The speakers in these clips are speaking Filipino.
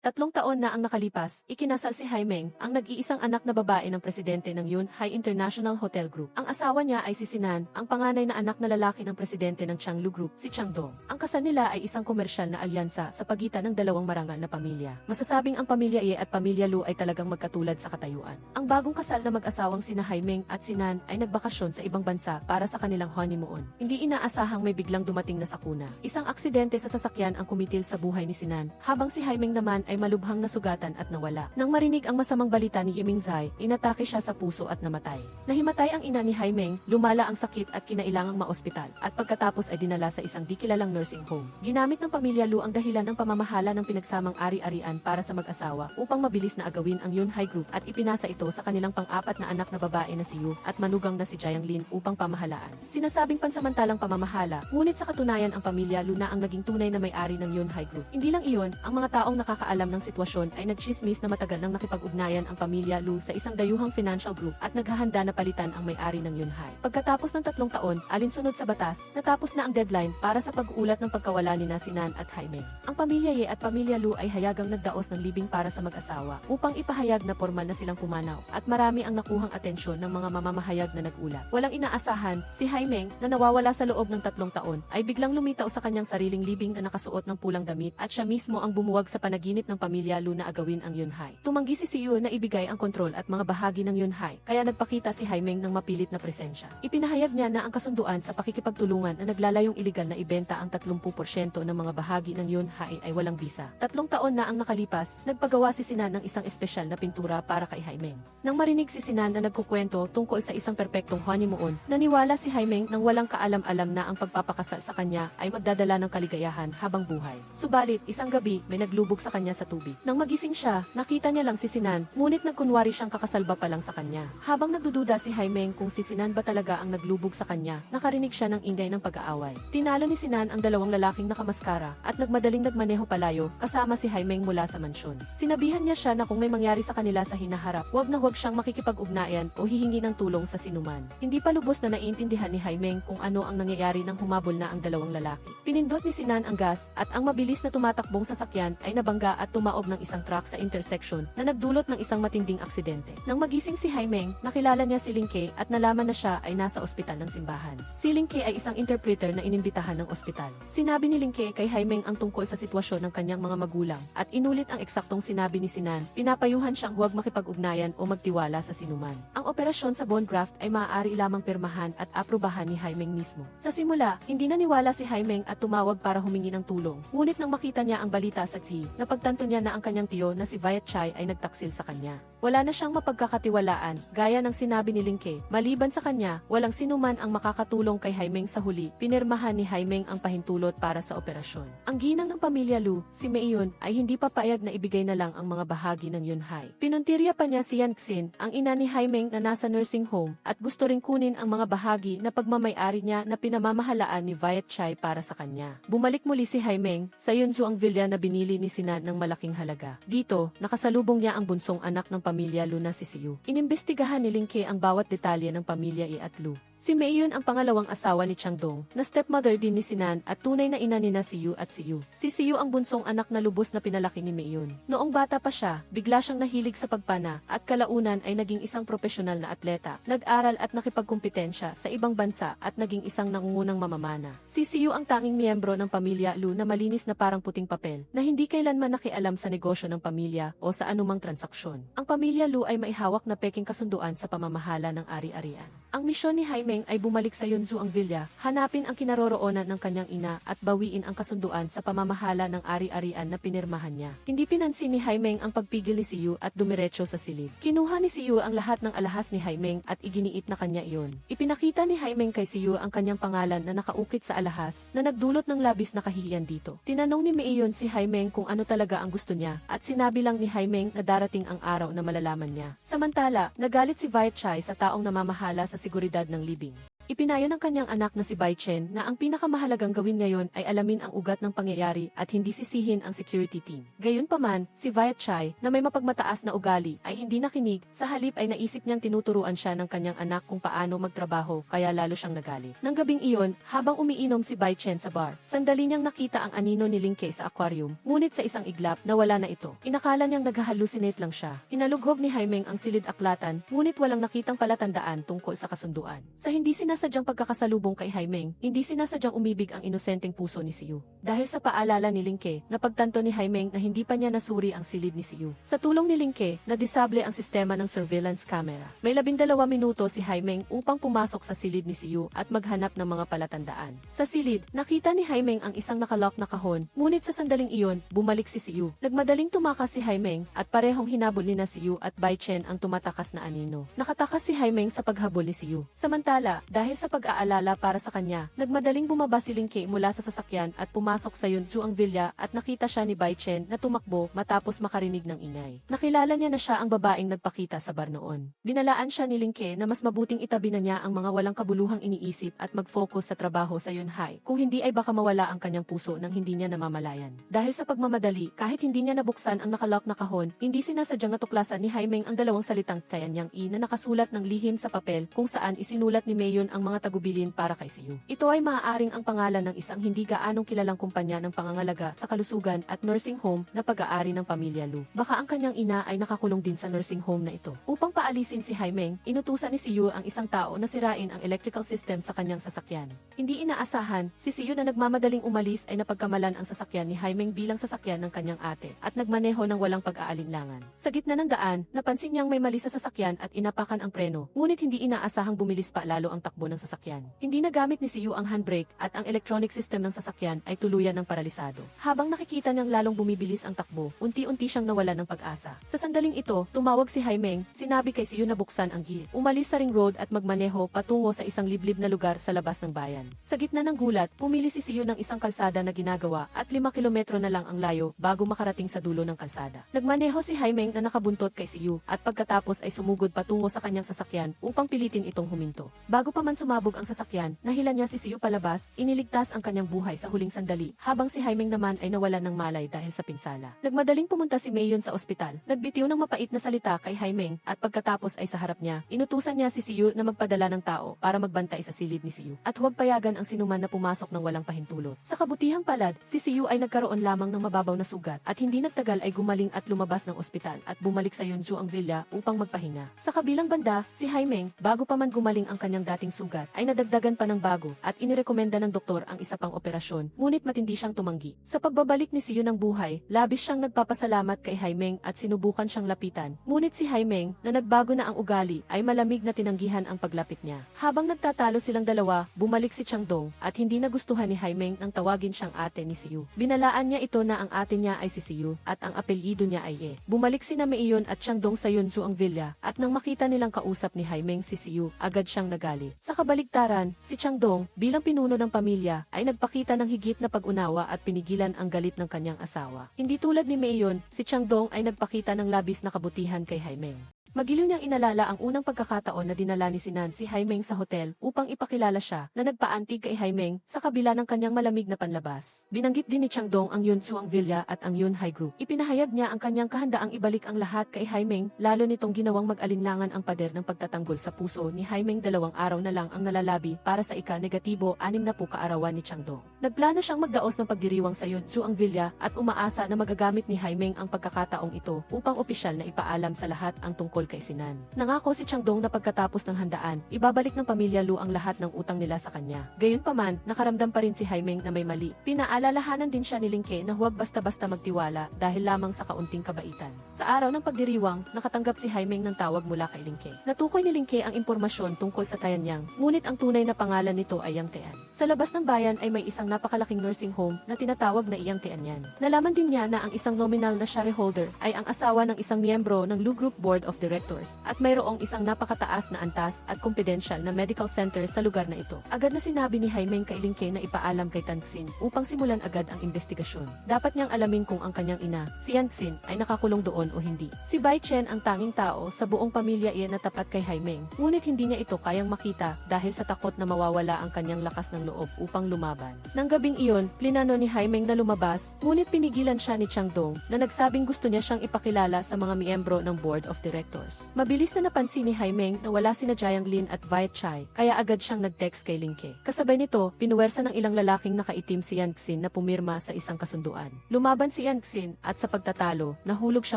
3 taon na ang nakalipas, ikinasal si Haimeng, ang nag-iisang anak na babae ng presidente ng Yunhai International Hotel Group. Ang asawa niya ay si Sinan, ang panganay na anak na lalaki ng presidente ng Changlu Group, si Changdong. Ang kasal nila ay isang komersyal na alyansa sa pagitan ng dalawang marangal na pamilya. Masasabing ang pamilya Ye at pamilya Lu ay talagang magkatulad sa katayuan. Ang bagong kasal na mag-asawang sina Haimeng at Sinan ay nagbakasyon sa ibang bansa para sa kanilang honeymoon. Hindi inaasahang may biglang dumating na sakuna. Isang aksidente sa sasakyan ang kumitil sa buhay ni Sinan, habang si Haimeng naman ay malubhang nasugatan at nawala. Nang marinig ang masamang balita ni Yimingzai, inatake siya sa puso at namatay. Nahimatay ang ina ni Haimeng, lumala ang sakit at kinailangang maospital, at pagkatapos ay dinala sa isang di kilalang nursing home. Ginamit ng pamilya Lu ang dahilan ng pamamahala ng pinagsamang ari-arian para sa mag-asawa upang mabilis na agawin ang Yunhai Group at ipinasa ito sa kanilang pang-apat na anak na babae na si Yu at manugang na si Jianglin upang pamahalaan. Sinasabing pansamantalang pamamahala, ngunit sa katunayan ang pamilya Lu na ang naging tunay na may-ari ng Yunhai Group. Hindi lang iyon, ang mga taong nakakaalam ng sitwasyon ay nagchismis na matagal nang nakipag-ugnayan ang pamilya Lu sa isang dayuhang financial group at naghahanda na palitan ang may-ari ng Yunhai. Pagkatapos ng 3 taon, alinsunod sa batas, natapos na ang deadline para sa pag-uulat ng pagkawala ni Sinan at Haimeng. Ang pamilya Ye at pamilya Lu ay hayagang nagdaos ng libing para sa mag-asawa upang ipahayag na formal na silang pumanaw, at marami ang nakuhang atensyon ng mga mamamahayag na nag-ulat. Walang inaasahan, si Haimeng, na nawawala sa loob ng 3 taon, ay biglang lumitaw sa kanyang sariling libing na nakasuot ng pulang damit, at siya mismo ang bumuwag sa panaginip ng pamilya Lu na agawin ang Yunhai. Tumanggi si Siyu na ibigay ang kontrol at mga bahagi ng Yunhai, kaya nagpakita si Haimeng ng mapilit na presensya. Ipinahayag niya na ang kasunduan sa pakikipagtulungan na naglalayong iligal na ibenta ang 30% ng mga bahagi ng Yunhai ay walang bisa. 3 taon na ang nakalipas, nagpagawa si Sinan ng isang espesyal na pintura para kay Haimeng. Nang marinig si Sinan na nagkukwento tungkol sa isang perpektong honeymoon, naniwala si Haimeng nang walang kaalam-alam na ang pagpapakasal sa kanya ay magdadala ng kaligayahan habang buhay. Subalit, isang gabi, may naglubog sa kanya sa tubig. Nang magising siya, nakita niya lang si Sinan, ngunit nagkunwari siyang kakasalba pa lang sa kanya. Habang nagdududa si Haimeng kung si Sinan ba talaga ang naglubog sa kanya, nakarinig siya ng ingay ng pag-aaway. Tinalo ni Sinan ang dalawang lalaking nakamaskara at nagmadaling nagmaneho palayo kasama si Haimeng mula sa mansyon. Sinabihan niya siya na kung may mangyari sa kanila sa hinaharap, huwag na huwag siyang makikipag-ugnayan o hihingi ng tulong sa sinuman. Hindi pa lubos na naiintindihan ni Haimeng kung ano ang nangyayari nang humabol na ang dalawang lalaki. Pinindot ni Sinan ang gas at ang mabilis na tumatakbong sasakyan ay nabangga at tumaob ng isang truck sa intersection na nagdulot ng isang matinding aksidente. Nang magising si Haimeng, nakilala niya si Lingke at nalaman na siya ay nasa ospital ng simbahan. Si Lingke ay isang interpreter na inimbitahan ng ospital. Sinabi ni Lingke kay Haimeng ang tungkol sa sitwasyon ng kanyang mga magulang at inulit ang eksaktong sinabi ni Sinan, pinapayuhan siyang huwag makipag-ugnayan o magtiwala sa sinuman. Ang operasyon sa bone graft ay maaari lamang pirmahan at aprubahan ni Haimeng mismo. Sa simula, hindi naniwala si Haimeng at tumawag para humingi ng tulong. Ngunit nang makita niya ang balita sa Xi, napagtanto niya na ang kanyang tiyo na si Viet Chai ay nagtaksil sa kanya. Wala na siyang mapagkakatiwalaan, gaya ng sinabi ni Lingke. Maliban sa kanya, walang sinuman ang makakatulong kay Haimeng sa huli. Pinirmahan ni Haimeng ang pahintulot para sa operasyon. Ang ginang ng pamilya Lu, si Meiyon, ay hindi papayag na ibigay na lang ang mga bahagi ng Yunhai. Pinuntirya pa niya si Yan Xin, ang ina ni Haimeng na nasa nursing home, at gusto ring kunin ang mga bahagi na pagmamay-ari niya na pinamamahalaan ni Viet Chai para sa kanya. Bumalik muli si Haimeng sa Yunzu ang villa na binili ni Sinan ng malaking halaga. Dito, nakasalubong niya ang bunsong anak ng pamilya Lu na si Siyu. Inimbestigahan ni Lingke ang bawat detalye ng pamilya Ye at Lu. Si Meiyon ang pangalawang asawa ni Changdong, na stepmother din ni Sinan at tunay na ina nina Siyu at Siyu. Si Siyu ang bunsong anak na lubos na pinalaki ni Meiyon. Noong bata pa siya, bigla siyang nahilig sa pagpana at kalaunan ay naging isang profesional na atleta, nag-aral at nakipagkumpetensya sa ibang bansa at naging isang nangungunang mamamana. Si Siyu ang tanging miyembro ng pamilya Lu na malinis na parang puting papel, na hindi kailanman nakialam sa negosyo ng pamilya o sa anumang transaksyon. Ang pamilya Lu ay maihawak na peking kasunduan sa pamamahala ng ari-arian. Ang misyon ni Haimeng ay bumalik sa Yunzu ang villa, hanapin ang kinaroroonan ng kanyang ina at bawiin ang kasunduan sa pamamahala ng ari-arian na pinirmahan niya. Hindi pinansin ni Haimeng ang pagpigil ni Siyu at dumiretso sa silid. Kinuha ni Siyu ang lahat ng alahas ni Haimeng at iginiit na kanya iyon. Ipinakita ni Haimeng kay Siyu ang kanyang pangalan na nakaukit sa alahas na nagdulot ng labis na kahihiyan dito. Tinanong ni Meiyon si Haimeng kung ano talaga ang gusto niya at sinabi lang ni Haimeng na darating ang araw na malalaman niya. Samantala, nagalit si Viet Chai sa taong namamahala sa seguridad ng libing. Ipinayo ng kanyang anak na si Bai Chen na ang pinakamahalagang gawin ngayon ay alamin ang ugat ng pangyayari at hindi sisihin ang security team. Gayunpaman, si Viet Chai, na may mapagmataas na ugali, ay hindi nakinig, sa halip ay naisip niyang tinuturuan siya ng kanyang anak kung paano magtrabaho kaya lalo siyang nagalit. Nang gabing iyon, habang umiinom si Bai Chen sa bar, sandali niyang nakita ang anino ni Ling Ke sa aquarium, ngunit sa isang iglap, nawala na ito. Inakala niyang naghahallucinate lang siya. Inalughog ni Haimeng ang silid aklatan, ngunit walang nakitang palatandaan tungkol sa kasunduan. Sa hindi sinasadyang pagkakasalubong kay Haimeng, hindi sinasadyang umibig ang inosenteng puso ni Siyu. Dahil sa paalala ni Ling Ke, napagtanto ni Haimeng na hindi pa niya nasuri ang silid ni Siyu. Sa tulong ni Ling Ke, nadisable ang sistema ng surveillance camera. May 12 minuto si Haimeng upang pumasok sa silid ni Siyu at maghanap ng mga palatandaan. Sa silid, nakita ni Haimeng ang isang nakalock na kahon, ngunit sa sandaling iyon, bumalik si Siyu. Nagmadaling tumakas si Haimeng at parehong hinabol ni na Siyu at Bai Chen ang tumatakas na anino. Nakatakas si Haimeng sa paghabol ni Siyu. Samantala, dahil sa pag-aalala para sa kanya, nagmadaling bumaba si Ling Ke mula sa sasakyan at pumasok sa Yunzu ang villa at nakita siya ni Bai Chen na tumakbo matapos makarinig ng ingay. Nakilala niya na siya ang babaeng nagpakita sa bar noon. Binalaan siya ni Ling Ke na mas mabuting itabi na niya ang mga walang kabuluhang iniisip at mag-focus sa trabaho sa Yunhai, kung hindi ay baka mawala ang kanyang puso nang hindi niya namamalayan. Dahil sa pagmamadali, kahit hindi niya nabuksan ang nakalock na kahon, hindi sinasadyang natuklasan ni Haimeng ang dalawang salitang kayanyang na nakasulat ng lihim sa papel kung saan isinulat ni Mayon ang mga tagubilin para kay Siyu. Ito ay maaaring ang pangalan ng isang hindi gaanong kilalang kumpanya ng pangangalaga sa kalusugan at nursing home na pag-aari ng pamilya Lu. Baka ang kanyang ina ay nakakulong din sa nursing home na ito. Upang paalisin si Haimeng, inutusan ni Siyu ang isang tao na sirain ang electrical system sa kanyang sasakyan. Hindi inaasahan, si Siyu na nagmamadaling umalis ay napagkamalan ang sasakyan ni Haimeng bilang sasakyan ng kanyang ate at nagmaneho ng walang pag-aalinlangan. Sa gitna ng daan, napansin niyang may mali sa sasakyan at inapakan ang preno, ngunit hindi inaasahang bumilis pa lalo ang takbo ng sasakyan. Hindi nagamit ni Siyu ang handbrake at ang electronic system ng sasakyan ay tuluyan ng paralisado. Habang nakikita niyang lalong bumibilis ang takbo, unti-unti siyang nawalan ng pag-asa. Sa sandaling ito, tumawag si Haimeng, sinabi kay Siyu na buksan ang gate, umalis sa ring road at magmaneho patungo sa isang liblib na lugar sa labas ng bayan. Sa gitna ng gulat, pumili si Siyu ng isang kalsada na ginagawa at 5 kilometro na lang ang layo bago makarating sa dulo ng kalsada. Nagmaneho si Haimeng na nakabuntot kay Siyu at pagkatapos ay sumugod patungo sa kanyang sasakyan upang pilitin itong huminto. Bago pa man sumabog ang sasakyan, nahilan niya si Siyu palabas, iniligtas ang kanyang buhay sa huling sandali, habang si Haimeng naman ay nawalan ng malay dahil sa pinsala. Nagmadaling pumunta si Mayon sa ospital, nagbitiw ng mapait na salita kay Haimeng at pagkatapos ay sa harap niya, inutusan niya si Siyu na magpadala ng tao para magbantay sa silid ni Siyu at huwag payagan ang sinuman na pumasok ng walang pahintulot. Sa kabutihang palad, si Siyu ay nagkaroon lamang ng mababaw na sugat at hindi nagtagal ay gumaling at lumabas ng ospital at bumalik sa Yunzu ang villa upang magpahinga. Sa kabilang banda, si Haimeng, bago pa man gumaling ang kanyang dating sugat, ay nadagdagan pa ng bago at inirekomenda ng doktor ang isa pang operasyon, ngunit matindi siyang tumanggi. Sa pagbabalik ni Siyu ng buhay, labis siyang nagpapasalamat kay Haimeng at sinubukan siyang lapitan, ngunit si Haimeng, na nagbago na ang ugali, ay malamig na tinanggihan ang paglapit niya. Habang nagtatalo silang dalawa, bumalik si Changdong at hindi nagustuhan ni Haimeng nang tawagin siyang ate ni Siyu. Binalaan niya ito na ang ate niya ay si Siyu at ang apelyido niya ay Ye. Bumalik sina Meiyon at Changdong sa Yunzu ang villa at nang makita nilang kausap ni Haimeng si Siyu, agad siyang nagali. Sa kabaligtaran, si Changdong, bilang pinuno ng pamilya, ay nagpakita ng higit na pag-unawa at pinigilan ang galit ng kanyang asawa. Hindi tulad ni Meiyon, si Changdong ay nagpakita ng labis na kabutihan kay Haimeng. Magiliw niyang inalala ang unang pagkakataon na dinala ni Sinan si Haimeng sa hotel upang ipakilala siya na nagpaantig kay Haimeng sa kabila ng kanyang malamig na panlabas. Binanggit din ni Changdong ang Yunzu ang villa at ang Yunhai Group. Ipinahayag niya ang kanyang kahandaang ibalik ang lahat kay Haimeng, lalo nitong ginawang mag-alinlangan ang pader ng pagtatanggol sa puso ni Haimeng. 2 araw na lang ang nalalabi para sa ika-negatibo 60 kaarawan ni Changdong. Nagplano siyang magdaos ng pagdiriwang sa Yunzu ang villa at umaasa na magagamit ni Haimeng ang pagkakataong ito upang opisyal na ipaalam sa lahat ang tungkol kay Sinan. Nangako si Changdong na pagkatapos ng handaan, ibabalik ng pamilya Lu ang lahat ng utang nila sa kanya. Gayunpaman, nakaramdam pa rin si Haimeng na may mali. Pinaalalahanan din siya ni Ling Ke na huwag basta-basta magtiwala dahil lamang sa kaunting kabaitan. Sa araw ng pagdiriwang, nakatanggap si Haimeng ng tawag mula kay Ling Ke. Natukoy ni Ling Ke ang impormasyon tungkol sa Tayanyang, ngunit ang tunay na pangalan nito ay Yang Tean. Sa labas ng bayan ay may isang napakalaking nursing home na tinatawag na Yang Teanyan. Nalaman din niya na ang isang nominal na shareholder ay ang asawa ng isang miyembro ng Lu Group Board of Directors Directors at mayroong isang napakataas na antas at confidential na medical center sa lugar na ito. Agad na sinabi ni Haimeng kay Lin Ke na ipaalam kay Tangxin upang simulan agad ang investigasyon. Dapat niyang alamin kung ang kanyang ina, si Tangxin, ay nakakulong doon o hindi. Si Bai Chen ang tanging tao sa buong pamilya iyan na tapat kay Haimeng, ngunit hindi niya ito kayang makita dahil sa takot na mawawala ang kanyang lakas ng loob upang lumaban. Nang gabing iyon, plinano ni Haimeng na lumabas, ngunit pinigilan siya ni Chang Dong na nagsabing gusto niya siyang ipakilala sa mga miyembro ng Board of Directors. Mabilis na napansin ni Haimeng na wala sina Jiang Lin at Viet Chai, kaya agad siyang nag-text kay Lin Ke. Kasabay nito, pinuwersa ng ilang lalaking nakaitim si Tangxin na pumirma sa isang kasunduan. Lumaban si Tangxin at sa pagtatalo, nahulog siya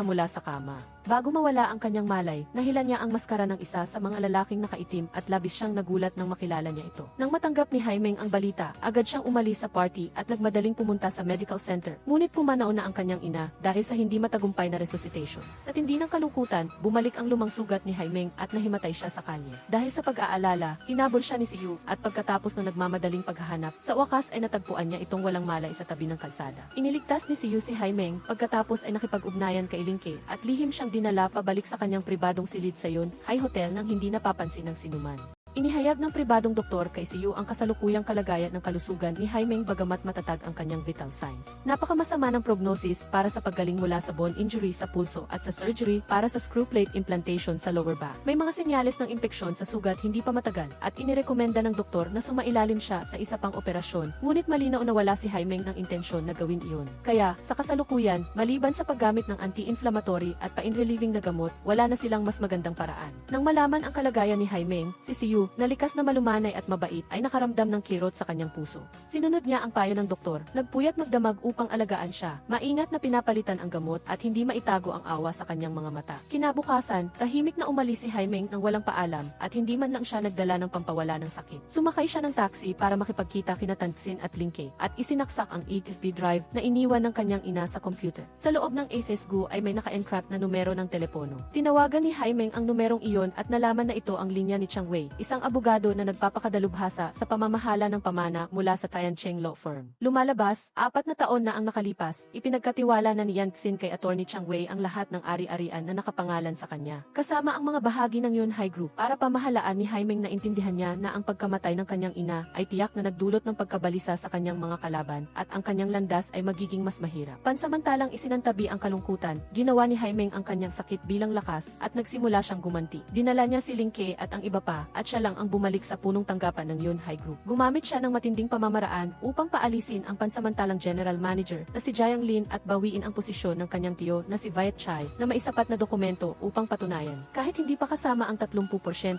mula sa kama. Bago mawala ang kanyang malay, nahilan niya ang maskara ng isa sa mga lalaking nakaitim at labis siyang nagulat nang makilala niya ito. Nang matanggap ni Haimeng ang balita, agad siyang umalis sa party at nagmadaling pumunta sa medical center. Ngunit pumanaw na ang kanyang ina dahil sa hindi matagumpay na resuscitation. Sa tindi ng kalungkutan, bumalik ang lumang sugat ni Haimeng at nahimatay siya sa kalye. Dahil sa pag-aalala, hinabol siya ni Siyu at pagkatapos ng nagmamadaling paghahanap, sa wakas ay natagpuan niya itong walang malay sa tabi ng kalsada. Iniligtas ni Siyu si Haimeng, pagkatapos ay nakipag-ugnayan kay Lin Ke at lihim siyang dinala pabalik sa kanyang pribadong silid sa Yun Hai Hotel nang hindi napapansin ng sinuman. Inihayag ng pribadong doktor kay Siyu ang kasalukuyang kalagayan ng kalusugan ni Haimeng bagamat matatag ang kanyang vital signs. Napakamasama ng prognosis para sa paggaling mula sa bone injury sa pulso at sa surgery para sa screw plate implantation sa lower back. May mga senyales ng impeksyon sa sugat hindi pa matagal at inirekomenda ng doktor na sumailalim siya sa isa pang operasyon, ngunit malinaw na wala si Haimeng ng intensyon na gawin iyon. Kaya, sa kasalukuyan, maliban sa paggamit ng anti-inflammatory at pain-relieving na gamot, wala na silang mas magandang paraan. Nang malaman ang kalagayan ni Haimeng, si Siyu, na likas na malumanay at mabait ay nakaramdam ng kirot sa kanyang puso. Sinunod niya ang payo ng doktor, nagpuyat magdamag upang alagaan siya, maingat na pinapalitan ang gamot at hindi maitago ang awa sa kanyang mga mata. Kinabukasan, tahimik na umalis si Haimeng nang walang paalam at hindi man lang siya nagdala ng pampawala ng sakit. Sumakay siya ng taxi para makipagkita kina Tangxin at Lin Ke at isinaksak ang USB drive na iniwan ng kanyang ina sa computer. Sa loob ng AFSGU ay may naka-encrypt na numero ng telepono. Tinawagan ni Haimeng ang numerong iyon at nalaman na ito ang linya ni Chang Wei, isang abogado na nagpapakadalubhasa sa pamamahala ng pamana mula sa Tiancheng Law Firm. Lumalabas, 4 na taon na ang nakalipas, ipinagkatiwala na ni Tangxin kay Attorney Chang Wei ang lahat ng ari-arian na nakapangalan sa kanya, kasama ang mga bahagi ng Yun Hai Group. Para pamahalaan ni Haimeng na intindihan niya na ang pagkamatay ng kanyang ina ay tiyak na nagdulot ng pagkabalisa sa kanyang mga kalaban at ang kanyang landas ay magiging mas mahirap. Pansamantalang isinantabi ang kalungkutan, ginawa ni Haimeng ang kanyang sakit bilang lakas at nagsimula siyang gumanti. Dinala niya si Lin Ke at ang iba pa at siya lang ang bumalik sa punong tanggapan ng Yun Hai Group. Gumamit siya ng matinding pamamaraan upang paalisin ang pansamantalang general manager na si Jiang Lin at bawiin ang posisyon ng kanyang tiyo na si Viet Chai na may sapat na dokumento upang patunayan. Kahit hindi pa kasama ang 30%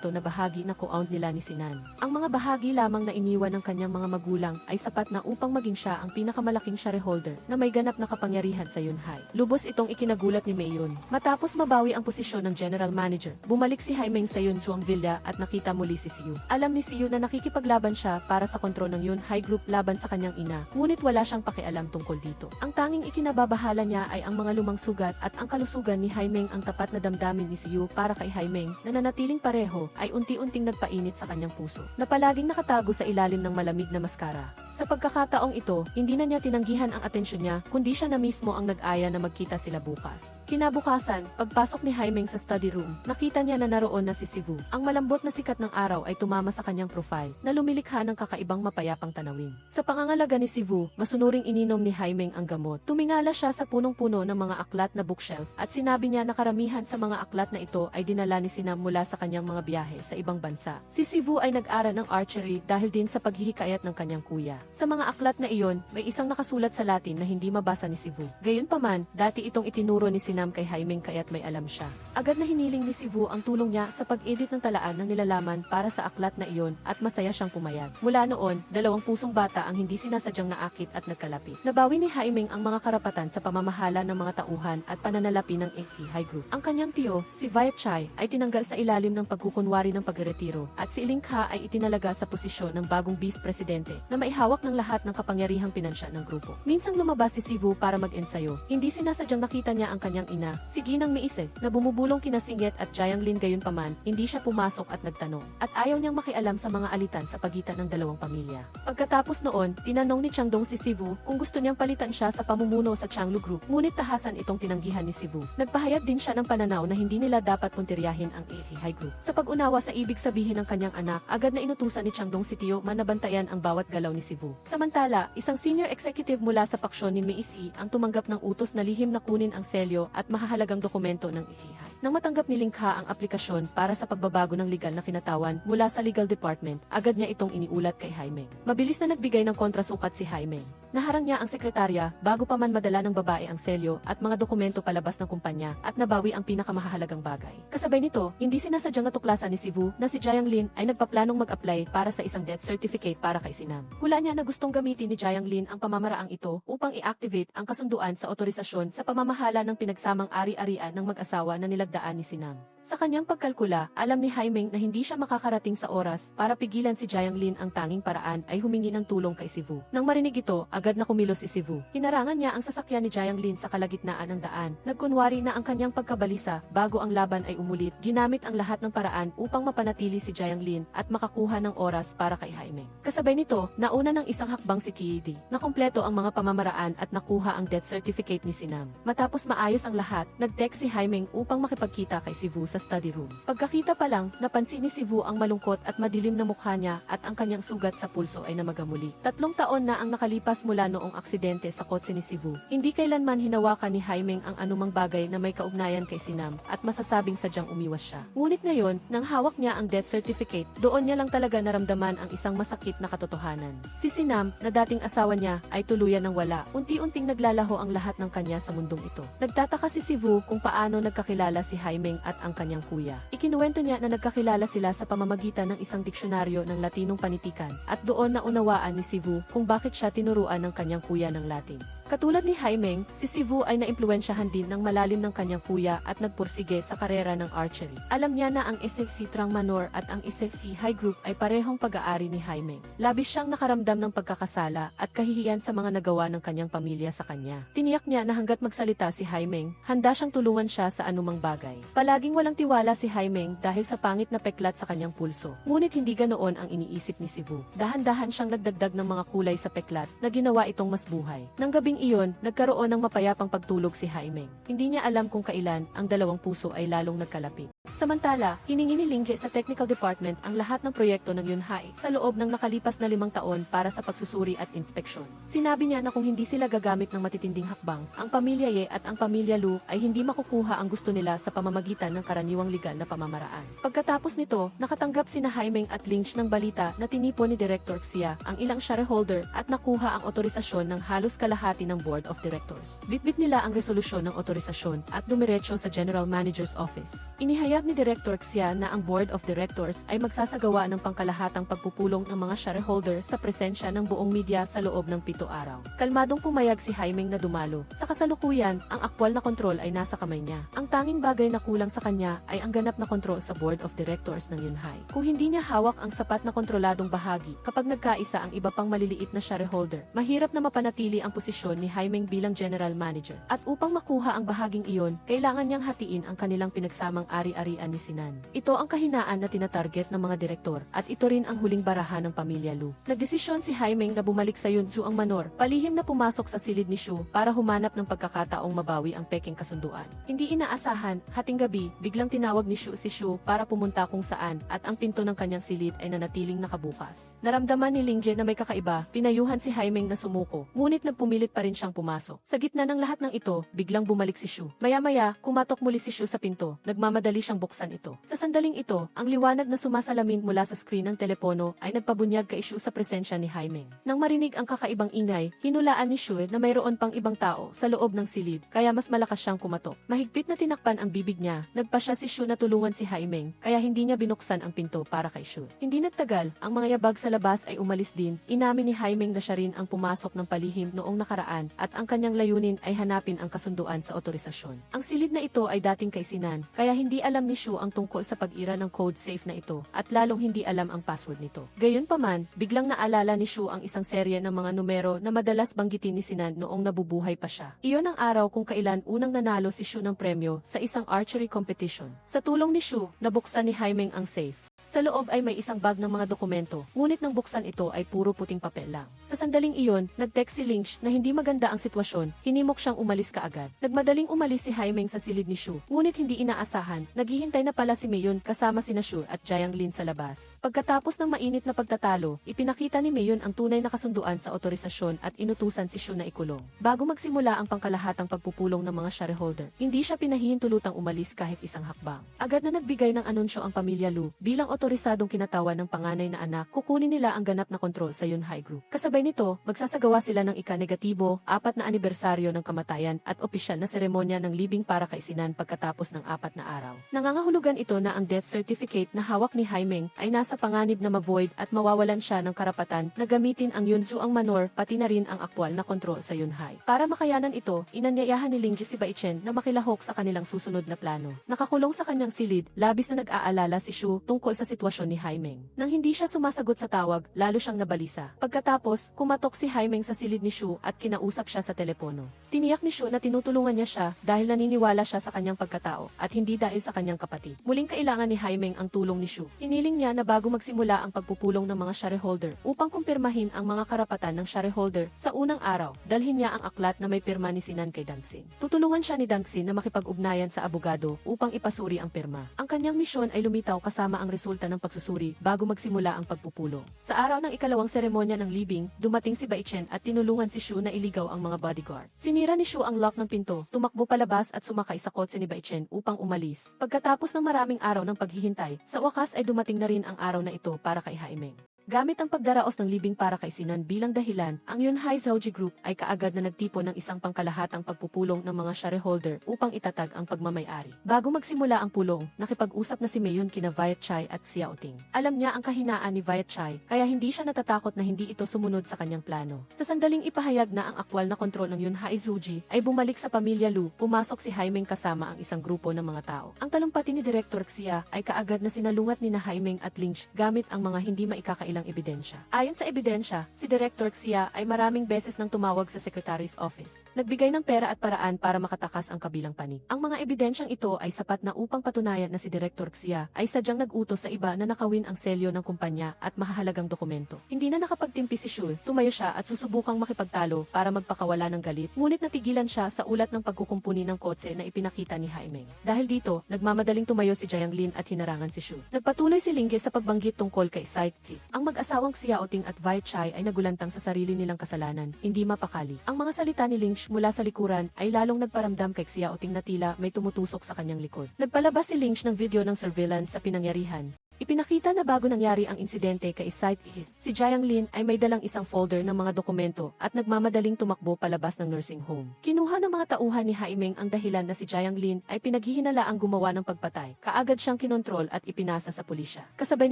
na bahagi na co-owned nila ni Sinan. Ang mga bahagi lamang na iniwan ng kanyang mga magulang ay sapat na upang maging siya ang pinakamalaking shareholder na may ganap na kapangyarihan sa Yun Hai. Lubos itong ikinagulat ni Mei Yun. Matapos mabawi ang posisyon ng general manager, bumalik si Haimeng sa Yun Suang Villa at nakita muli si Siyu. Alam ni Siyu na nakikipaglaban siya para sa kontrol ng Yun Hai Group laban sa kanyang ina, ngunit wala siyang pakialam tungkol dito. Ang tanging ikinababahala niya ay ang mga lumang sugat at ang kalusugan ni Haimeng. Ang tapat na damdamin ni Siyu para kay Haimeng na nanatiling pareho ay unti-unting nagpainit sa kanyang puso, na palaging nakatago sa ilalim ng malamig na maskara. Sa pagkakataong ito, hindi na niya tinanggihan ang atensyon niya, kundi siya na mismo ang nag-aya na magkita sila bukas. Kinabukasan, pagpasok ni Haimeng sa study room, nakita niya na naroon na si Sivu. Ang malambot na sikat ng araw ay tumama sa kanyang profile, na lumilikha ng kakaibang mapayapang tanawin. Sa pangangalaga ni Sivu, masunuring ininom ni Haimeng ang gamot. Tumingala siya sa punong-puno ng mga aklat na bookshelf at sinabi niya na karamihan sa mga aklat na ito ay dinala ni Sinam mula sa kanyang mga biyahe sa ibang bansa. Si Sivu ay nag-aral ng archery dahil din sa paghihikayat ng kanyang kuya. Sa mga aklat na iyon, may isang nakasulat sa Latin na hindi mabasa ni Sivu. Gayunpaman, dati itong itinuro ni Sinam kay Haimeng kaya't may alam siya. Agad na hiniling ni Sivu ang tulong niya sa pag-edit ng talaan ng nilalaman para sa aklat na iyon at masaya siyang pumayag. Mula noon, 2 pusong bata ang hindi sinasadyang naakit at nagkalapit. Nabawi ni Haimeng ang mga karapatan sa pamamahala ng mga tauhan at pananalapi ng Yun Hai Group. Ang kanyang tiyo, si Viet Chai, ay tinanggal sa ilalim ng pagkukunwari ng pagretiro at si Lin Ke ay itinalaga sa posisyon ng bagong vice-presidente na maihawak ng lahat ng kapangyarihang pinansya ng grupo. Minsang lumabas si Sivu para mag-ensayo, hindi sinasadyang nakita niya ang kanyang ina, si Ginang Meise, na bumubulong kina Singet at Jiang Lin. Gayunpaman, hindi siya pumasok at nagtanong. at ayaw niyang makialam sa mga alitan sa pagitan ng dalawang pamilya. Pagkatapos noon, tinanong ni Changdong si Sivu kung gusto niyang palitan siya sa pamumuno sa Changlu Group, ngunit tahasan itong tinanggihan ni Sivu. Nagpahayag din siya ng pananaw na hindi nila dapat puntiryahin ang High Group. Sa pag-unawa sa ibig sabihin ng kanyang anak, agad na inutusan ni Changdong si Tio Man na bantayan ang bawat galaw ni Sivu. Samantala, isang senior executive mula sa paksyon ni Meisi ang tumanggap ng utos na lihim na kunin ang selyo at mahahalagang dokumento ng High. Nang matanggap ni Lingha ang aplikasyon para sa pagbabago ng legal na kinatawan mula sa legal department, agad niya itong iniulat kay Haimeng. Mabilis na nagbigay ng kontrasukat si Haimeng. Naharang niya ang sekretarya bago pa man madala ng babae ang selyo at mga dokumento palabas ng kumpanya at nabawi ang pinakamahalagang bagay. Kasabay nito, hindi sinasadyang natuklasan ni Sivu na si Jiang Lin ay nagpaplanong mag-apply para sa isang death certificate para kay Sinam. Hula niya na gustong gamitin ni Jiang Lin ang pamamaraang ito upang i-activate ang kasunduan sa otorisasyon sa pamamahala ng pinagsamang ari-arian ng mag-asawa na nilagdaan ni Sinam. Sa kanyang pagkalkula, alam ni Haimeng na hindi siya makakarating sa oras para pigilan si Jiang Lin. Ang tanging paraan ay humingi ng tulong kay Sivu. Nang marinig ito, agad na kumilos si Sivu. Hinarangan niya ang sasakyan ni Jiang Lin sa kalagitnaan ng daan. Nagkunwari na ang kanyang pagkabalisa bago ang laban ay umulit. Ginamit ang lahat ng paraan upang mapanatili si Jiang Lin at makakuha ng oras para kay Haimeng. Kasabay nito, nauna ng isang hakbang si Kiedi. Nakumpleto ang mga pamamaraan at nakuha ang death certificate ni Sinam. Matapos maayos ang lahat, nag-text si Haimeng upang makipagkita kay Sivu sa study room. Pagkakita pa lang, napansin ni Sivu ang malungkot at madilim na mukha niya at ang kanyang sugat sa pulso ay namagamuli. 3 taon na ang nakalipas mula noong aksidente sa kotse ni Sivu. Hindi kailanman hinawakan ni Haimeng ang anumang bagay na may kaugnayan kay Sinam at masasabing sadyang umiwas siya. Ngunit ngayon, nang hawak niya ang death certificate, doon niya lang talaga naramdaman ang isang masakit na katotohanan. Si Sinam, na dating asawa niya, ay tuluyan ng wala. Unti-unting naglalaho ang lahat ng kanya sa mundong ito. Nagtataka si Sivu kung paano nagkakilala si Haimeng at ang kanyang kuya. Ikinuwento niya na nagkakilala sila sa pamamagitan ng isang diksyonaryo ng Latinong panitikan at doon naunawaan ni Sivu kung bakit siya tinuruan ng kanyang kuya ng Latin. Katulad ni Haimeng, si Sivu ay naimpluwensyahan din ng malalim ng kanyang kuya at nagpursige sa karera ng archery. Alam niya na ang SFC Trang Manor at ang SFC High Group ay parehong pag-aari ni Haimeng. Labis siyang nakaramdam ng pagkakasala at kahihiyan sa mga nagawa ng kanyang pamilya sa kanya. Tiniyak niya na hanggat magsalita si Haimeng, handa siyang tulungan siya sa anumang bagay. Palaging walang tiwala si Haimeng dahil sa pangit na peklat sa kanyang pulso. Ngunit hindi ganoon ang iniisip ni Sivu. Dahan-dahan siyang nagdagdag ng mga kulay sa peklat na ginawa itong mas buhay. Nang gabing iyon, nagkaroon ng mapayapang pagtulog si Haimeng. Hindi niya alam kung kailan ang dalawang puso ay lalong nagkalapit. Samantala, hiningi ni Lingge sa technical department ang lahat ng proyekto ng Yunhai sa loob ng nakalipas na 5 taon para sa pagsusuri at inspeksyon. Sinabi niya na kung hindi sila gagamit ng matitinding hakbang, ang pamilya Ye at ang pamilya Lu ay hindi makukuha ang gusto nila sa pamamagitan ng karaniwang legal na pamamaraan. Pagkatapos nito, nakatanggap sina Haimeng at Lynch ng balita na tinipon ni Director Xia ang ilang shareholder at nakuha ang otorisasyon ng halos kalahati ng board of directors. Bitbit nila ang resolusyon ng otorisasyon at dumiretso sa General Manager's Office. Inihayag ni Director Xia na ang Board of Directors ay magsasagawa ng pangkalahatang pagpupulong ng mga shareholder sa presensya ng buong media sa loob ng 7 araw. Kalmadong pumayag si Haimeng na dumalo. Sa kasalukuyan, ang aktwal na kontrol ay nasa kamay niya. Ang tanging bagay na kulang sa kanya ay ang ganap na kontrol sa Board of Directors ng Yunhai. Kung hindi niya hawak ang sapat na kontroladong bahagi, kapag nagkaisa ang iba pang maliliit na shareholder, mahirap na mapanatili ang posisyon ni Haimeng bilang General Manager. At upang makuha ang bahaging iyon, kailangan niyang hatiin ang kanilang pinagsamang ari-arian ni Sinan. Ito ang kahinaan na tinatarget ng mga direktor at ito rin ang huling barahan ng pamilya Lu. Nagdesisyon si Haimeng na bumalik sa Yunzu ang manor, palihim na pumasok sa silid ni Shu para humanap ng pagkakataong mabawi ang peking kasunduan. Hindi inaasahan, hating gabi, biglang tinawag ni Shu si Shu para pumunta kung saan at ang pinto ng kanyang silid ay nanatiling nakabukas. Naramdaman ni Lingje na may kakaiba, pinayuhan si Haimeng na sumuko, ngunit nagpumilit pa rin siyang pumasok. Sa gitna ng lahat ng ito, biglang bumalik si Shu. Maya-maya, kumatok muli si Shu sa pinto, nagmamadali siyang buksan ito. Sa sandaling ito, ang liwanag na sumasalamin mula sa screen ng telepono ay nagpabunyag kay Shu sa presensya ni Haimeng. Nang marinig ang kakaibang ingay, hinulaan ni Shu na mayroon pang ibang tao sa loob ng silid, kaya mas malakas siyang kumatok. Mahigpit na tinakpan ang bibig niya, nagpasya si Shu na tulungan si Haimeng, kaya hindi niya binuksan ang pinto para kay Shu. Hindi nagtagal, ang mga yabag sa labas ay umalis din. Inamin ni Haimeng na siya rin ang pumasok ng palihim noong nakaraan at ang kanyang layunin ay hanapin ang kasunduan sa otorisasyon. Ang silid na ito ay dating kay Sinan, kaya hindi alam ni Shu ang tungkol sa pag-ira ng code safe na ito at lalong hindi alam ang password nito. Gayunpaman, biglang naalala ni Shu ang isang serye ng mga numero na madalas banggitin ni Sinan noong nabubuhay pa siya. Iyon ang araw kung kailan unang nanalo si Shu ng premyo sa isang archery competition. Sa tulong ni Shu, nabuksan ni Haimeng ang safe. Sa loob ay may isang bag ng mga dokumento, ngunit nang buksan ito ay puro puting papel lang. Sa sandaling iyon, nag-text si Lynch na hindi maganda ang sitwasyon, hinimok siyang umalis kaagad. Nagmadaling umalis si Haimeng sa silid ni Shu, ngunit hindi inaasahan, naghihintay na pala si Mayon kasama sina Shu at Jiang Lin sa labas. Pagkatapos ng mainit na pagtatalo, ipinakita ni Mayon ang tunay na kasunduan sa otorisasyon at inutusan si Shu na ikulong. Bago magsimula ang pangkalahatang pagpupulong ng mga shareholder, hindi siya pinahihintulutang umalis kahit isang hakbang. Agad na nagbigay ng anunsyo ang pamilya Lu, bilang otorisadong kinatawan ng panganay na anak, kukunin nila ang ganap na kontrol sa Yunhai Group. Kasabay nito, magsasagawa sila ng ika-negatibo, 4 na anibersaryo ng kamatayan at opisyal na seremonya ng libing para kaisinan pagkatapos ng 4 na araw. Nangangahulugan ito na ang death certificate na hawak ni Haimeng ay nasa panganib na ma-void at mawawalan siya ng karapatan na gamitin ang Yunzuang Manor pati na rin ang aktwal na kontrol sa Yunhai. Para makayanan ito, inanyayahan ni Lingji si Baichen na makilahok sa kanilang susunod na plano. Nakakulong sa kanyang silid, labis na nag-aalala si Shu tungkol sa sitwasyon ni Haimeng. Nang hindi siya sumasagot sa tawag, lalo siyang nabalisa. Pagkatapos, kumatok si Haimeng sa silid ni Shu at kinausap siya sa telepono. Tiniyak ni Shu na tinutulungan niya siya dahil naniniwala siya sa kanyang pagkatao at hindi dahil sa kanyang kapatid. Muling kailangan ni Haimeng ang tulong ni Shu. Hiniling niya na bago magsimula ang pagpupulong ng mga shareholder upang kumpirmahin ang mga karapatan ng shareholder sa unang araw, dalhin niya ang aklat na may pirma ni Sinan kay Dangsin. Tutulungan siya ni Dangsin na makipag-ugnayan sa abogado upang ipasuri ang pirma. Ang kanyang misyon ay lumitaw kasama ang resulta ng pagsusuri bago magsimula ang pagpupulong. Sa araw ng ikalawang seremonya ng libing, dumating si Baichen at tinulungan si Shu na iligaw ang mga bodyguard. Sinira ni Shu ang lock ng pinto, tumakbo palabas at sumakay sa kotse ni Baichen upang umalis. Pagkatapos ng maraming araw ng paghihintay, sa wakas ay dumating na rin ang araw na ito para kay Haimeng. Gamit ang pagdaraos ng libing para kay Sinan bilang dahilan, ang Yunhai Zhaoji Group ay kaagad na nagtipon ng isang pangkalahatang pagpupulong ng mga shareholder upang itatag ang pagmamay-ari. Bago magsimula ang pulong, nakipag-usap na si Mayon kina Viet Chai at Xiao Ting. Alam niya ang kahinaan ni Viet Chai, kaya hindi siya natatakot na hindi ito sumunod sa kanyang plano. Sa sandaling ipahayag na ang aktwal na kontrol ng Yunhai Zhaoji ay bumalik sa pamilya Lu, pumasok si Haimeng kasama ang isang grupo ng mga tao. Ang talumpati ni Director Xia ay kaagad na sinalungat ni na Haimeng at Lynch gamit ang mga hindi maikakailang ebidensya. Ayon sa ebidensya, si Director Xia ay maraming beses nang tumawag sa Secretary's Office. Nagbigay ng pera at paraan para makatakas ang kabilang panig. Ang mga ebidensyang ito ay sapat na upang patunayan na si Director Xia ay sadyang nag-utos sa iba na nakawin ang selyo ng kumpanya at mahahalagang dokumento. Hindi na nakapagtimpi si Shu, tumayo siya at susubukang makipagtalo para magpakawala ng galit, ngunit natigilan siya sa ulat ng pagkukumpuni ng kotse na ipinakita ni Haimeng. Dahil dito, nagmamadaling tumayo si Jiang Lin at hinarangan si Shu. Nagpatuloy si Lingge sa pagbanggit tungkol kay Sidekick. Ang mag-asawang Xiao Ting at Viet Chai ay nagulantang sa sarili nilang kasalanan, hindi mapakali. Ang mga salita ni Lynch mula sa likuran ay lalong nagparamdam kay Xiao Ting na tila may tumutusok sa kanyang likod. Nagpalabas si Lynch ng video ng surveillance sa pinangyarihan. Ipinakita na bago nangyari ang insidente kay Sidekick, si Jiang Lin ay may dalang isang folder ng mga dokumento at nagmamadaling tumakbo palabas ng nursing home. Kinuha ng mga tauhan ni Haimeng ang dahilan na si Jiang Lin ay pinaghihinalaang gumawa ng pagpatay. Kaagad siyang kinontrol at ipinasa sa pulisya. Kasabay